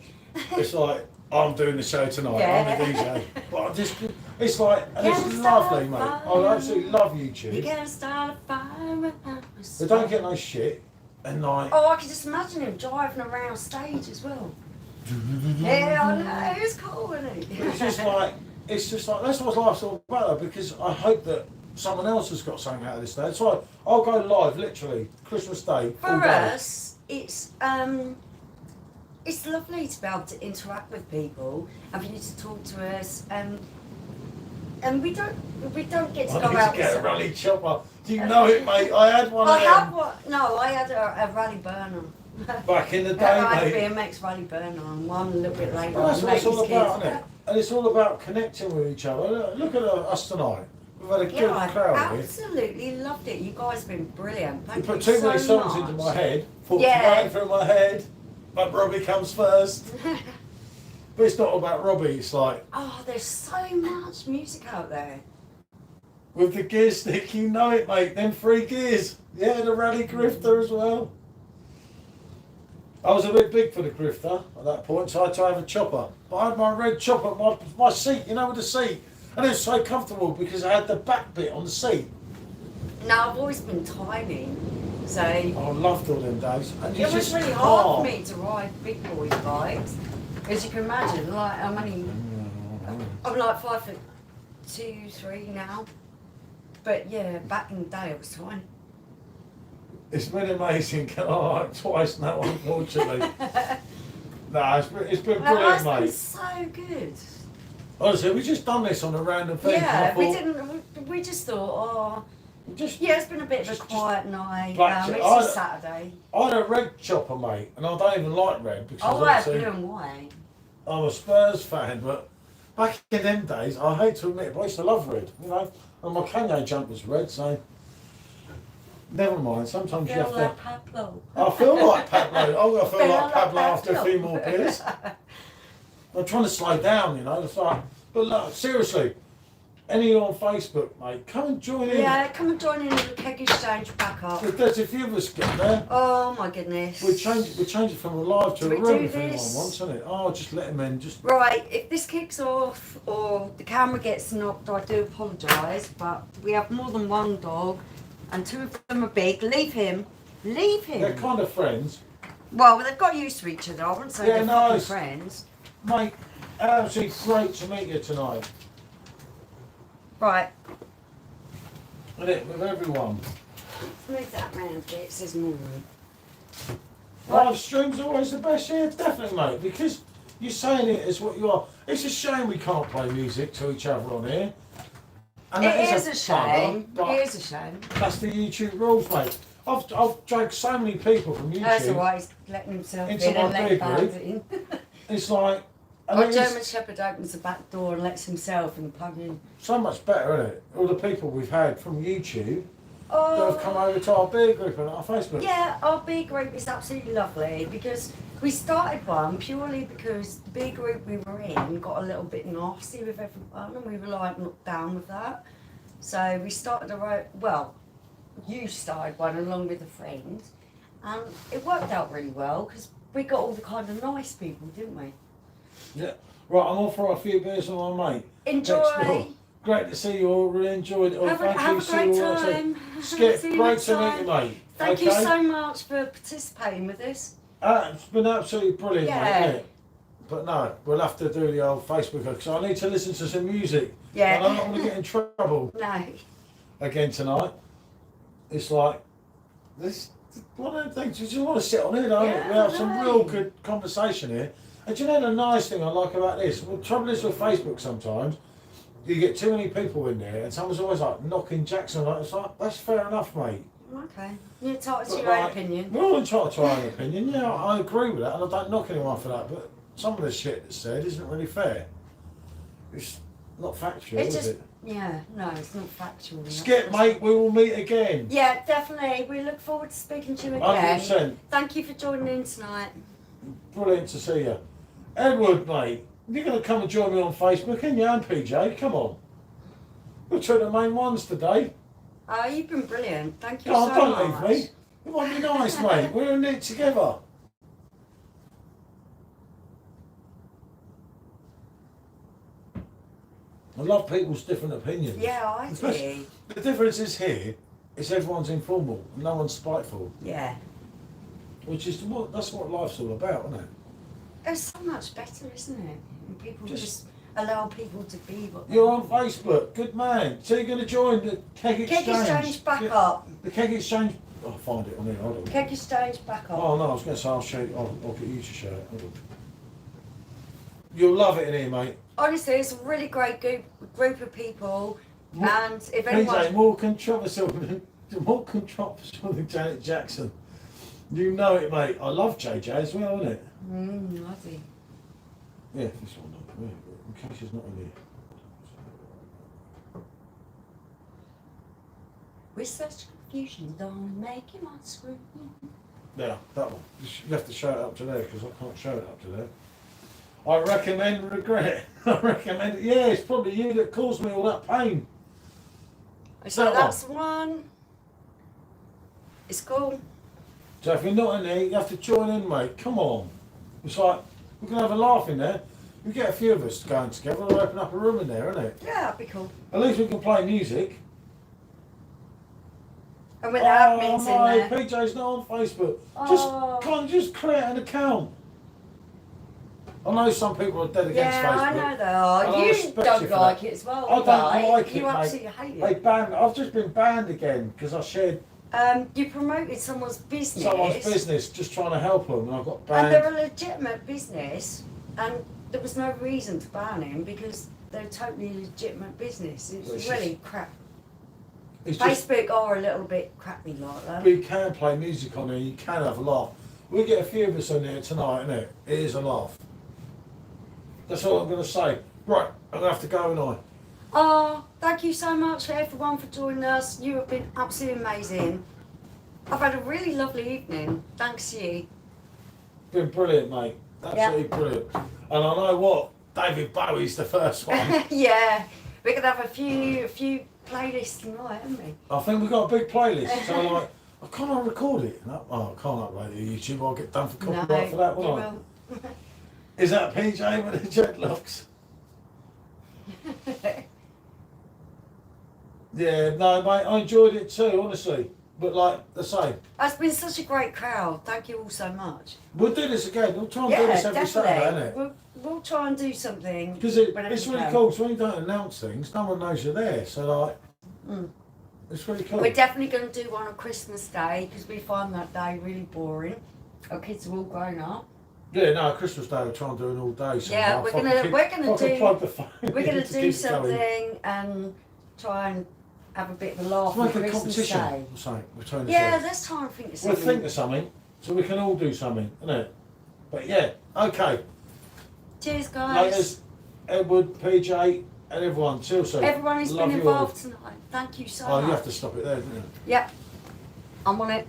It's like I'm doing the show tonight. Yeah. I'm the DJ. But it's like, and it's lovely, mate. I absolutely love YouTube. You can't start a fire. They don't get no shit, and like. Oh, I can just imagine him driving around stage as well. Yeah, I know. It's cool, isn't it? It's just like that's what life's all about. Because I hope that someone else has got something out of this day. So I'll go live, literally Christmas Day. For us, it's lovely to be able to interact with people and for you to talk to us. And we don't get to go out. Get a rally chopper. Do you know it, mate? I had one. I had a rally burner. Back in the day, I had mate. a BMX rally burner and one a little bit later. Well, that's what it's all about, isn't it? And it's all about connecting with each other. Look at us tonight. We've had a good crowd here. Absolutely loved it. You guys have been brilliant. Thank you you put too many so songs much. into my head. Right through my head. But Robbie comes first. But it's not about Robbie. It's like. Oh, there's so much music out there. With the gear stick, you know it, mate. Them 3 gears. Yeah, the rally grifter as well. I was a bit big for the grifter at that point, so I had to have a chopper. But I had my red chopper, my seat, you know, with the seat. And it was so comfortable because I had the back bit on the seat. Now, I've always been tiny, so... I loved all them days. And it was really hard for me to ride big boy bikes. As you can imagine, like, I'm like 5'2", 3 now. But yeah, back in the day, it was tiny. It's been amazing. Oh, like twice now, unfortunately. No, it's been Well, brilliant, that's been mate. so good. Honestly, we just done this on a random thing. Yeah, we we just thought, just yeah, it's been a bit of a quiet night. black It's just Saturday. I had a red chopper, mate, and I don't even like red because I have blue and white. I'm a Spurs fan, but back in them days, I hate to admit it, but I used to love red, you know. And my Cayenne jumper's red, so never mind. Sometimes you have to. Pablo. I feel like Pablo. I'm gonna feel like like Pablo after a Pablo. few more beers. I'm trying to slow down, you know. It's like, but look, seriously, any on Facebook, mate, come and join in. Yeah, come and join in the keg exchange back up. There's a few of us get there. Oh my goodness. We change it from a live to Do a we room do if anyone this? wants, isn't it? Oh, just let them in. Just Right, if this kicks off or the camera gets knocked, I do apologise, but we have more than one dog and two of them are big. Leave him. Leave him. they're kind of friends, Well, they've got used to each other. I wouldn't say Yeah, they're nice. fucking friends. mate. Absolutely great to meet you tonight. Right, Isn't it, with everyone. move that round a bit. It says more. Live streams are always the best, yeah, definitely, mate, because you're saying it as what you are. It's a shame we can't play music to each other on here. And that It is a bummer, shame. but It is a shame. that's the YouTube rules, mate. I've dragged so many people from YouTube. That's alright. He's letting himself Into in my and letting big bands group. in. It's like, I Our mean, German it's Shepherd opens the back door and lets himself in plug in. so much better, isn't it? All the people we've had from YouTube that Oh, have come over to our beer group on our Facebook. yeah, our B group is absolutely lovely because we started one purely because the B group we were in got a little bit nasty with everyone and we were like not down with that. So we started you started one along with a friend and it worked out really well because we got all the kind of nice people, didn't we? Yeah. Right, I'm off for a few beers with my mate. Enjoy! Next door. Great to see you all. Really enjoyed it all. Have a Thank you. great See you all later. time. Skip, See you great next to meet time. you, mate. Thank you Okay? so much for participating with this. It's been absolutely brilliant, Yeah. mate, isn't it? But no, we'll have to do the old Facebook because I need to listen to some music. Yeah. And I'm not going to get in trouble No. again tonight. It's like, this one of the things, you just want to sit on here, don't you? Yeah, We have some I real know. good conversation here. And do you know the nice thing I like about this? Well, the trouble is with Facebook sometimes, you get too many people in there and someone's always like knocking Jackson. Like, it's like, that's fair enough, mate. Okay. You're entitled to But your own like, opinion. We're all entitled to our own opinion. Yeah, I agree with that, and I don't knock anyone for that. But some of the shit that's said isn't really fair. It's not factual, It's is just, it? yeah, no, it's not factual. Skip, mate. We will meet again. Yeah, definitely. We look forward to speaking to you again. 100%. Thank you for joining in tonight. Brilliant to see you, Edward, mate. You're going to come and join me on Facebook, ain't you, and PJ? Come on. We're two of the main ones today. Oh, you've been brilliant. Thank you Oh, so don't much. leave me. You want to be nice, mate. We're in it together. I love people's different opinions. Yeah, I do. The difference is here, is everyone's informal, no one's spiteful, Yeah. which is that's what life's all about, isn't it? It's so much better, isn't it? When people Just- just allow people to be what they You're on are. Facebook, good man. So you're going to join the Keg Exchange. Keg Exchange back Yeah, up. The Keg Exchange. I'll find it on here. Hold on. Keg Exchange back up. Oh no, I was going to say I'll show you. I'll get you to show it. Hold on. You'll love it in here, mate. Honestly, it's a really great group of people. What- And if PJ, anyone... more controversial than Janet Jackson. You know it, mate. I love JJ as well, isn't it? Lovely. Yeah, this one. Yeah, in case it's not in here. With such confusion, don't make him on screen. Yeah, that one. You have to show it up to there because I can't show it up to there. I recommend regret. I recommend it. Yeah, it's probably you that caused me all that pain. So That that's one. It's cool. So if you're not in there, you have to join in, mate. Come on. It's like, we can have a laugh in there. We get a few of us going together, we'll open up a room in there, isn't it? Yeah, that'd be cool. At least we can play music. And with the admins no, in there. PJ's not on Facebook. Oh. Just create an account. I know some people are dead against Yeah, Facebook. I know they And are. I You respect you don't for like that. it as well. I don't right? like it, You mate. absolutely hate They it. banned. I've just been banned again because I shared You promoted someone's business. Someone's business, just trying to help them, and I've got And banned. they're a legitimate business, and there was no reason to ban him because they're a totally legitimate business. It's really crap. Facebook are a little bit crappy like that. We can play music on here, you can have a laugh. We get a few of us on here tonight, innit? It is a laugh. That's all I'm going to say. Right, I'm going to have to go now. Oh, thank you so much for everyone for joining us. You have been absolutely amazing. I've had a really lovely evening. Thanks you. Been brilliant, mate. Absolutely brilliant. And I know what, David Bowie's the first one. Yeah, we're going to have a few playlists tonight, haven't we? I think we've got a big playlist, so like, I can't record it. No, oh, I can't upload it to YouTube. I'll get done for copyright for that, won't I? Is that PJ with the dreadlocks? Yeah, no, mate, I enjoyed it too, honestly. But like the same. It's been such a great crowd. Thank you all so much. We'll do this again. We'll try and do this every Saturday, innit? We'll try and do something. Because it's really cool. So when you don't announce things, no one knows you're there. So like, it's really cool. We're definitely going to do one on Christmas Day because we find that day really boring. Our kids are all grown up. Yeah, no, Christmas Day we'll try and do an all day. Yeah, we're gonna do something and try and have a bit of a laugh on Christmas Day. Yeah, let's try and think of something. We'll think of something, so we can all do something, innit? But yeah, okay. Cheers, guys. Laters, Edward, PJ, and everyone. Till soon. Everyone who's been involved tonight. Thank you so much. Oh, you have to stop it there, didn't you? Yep. I'm on it.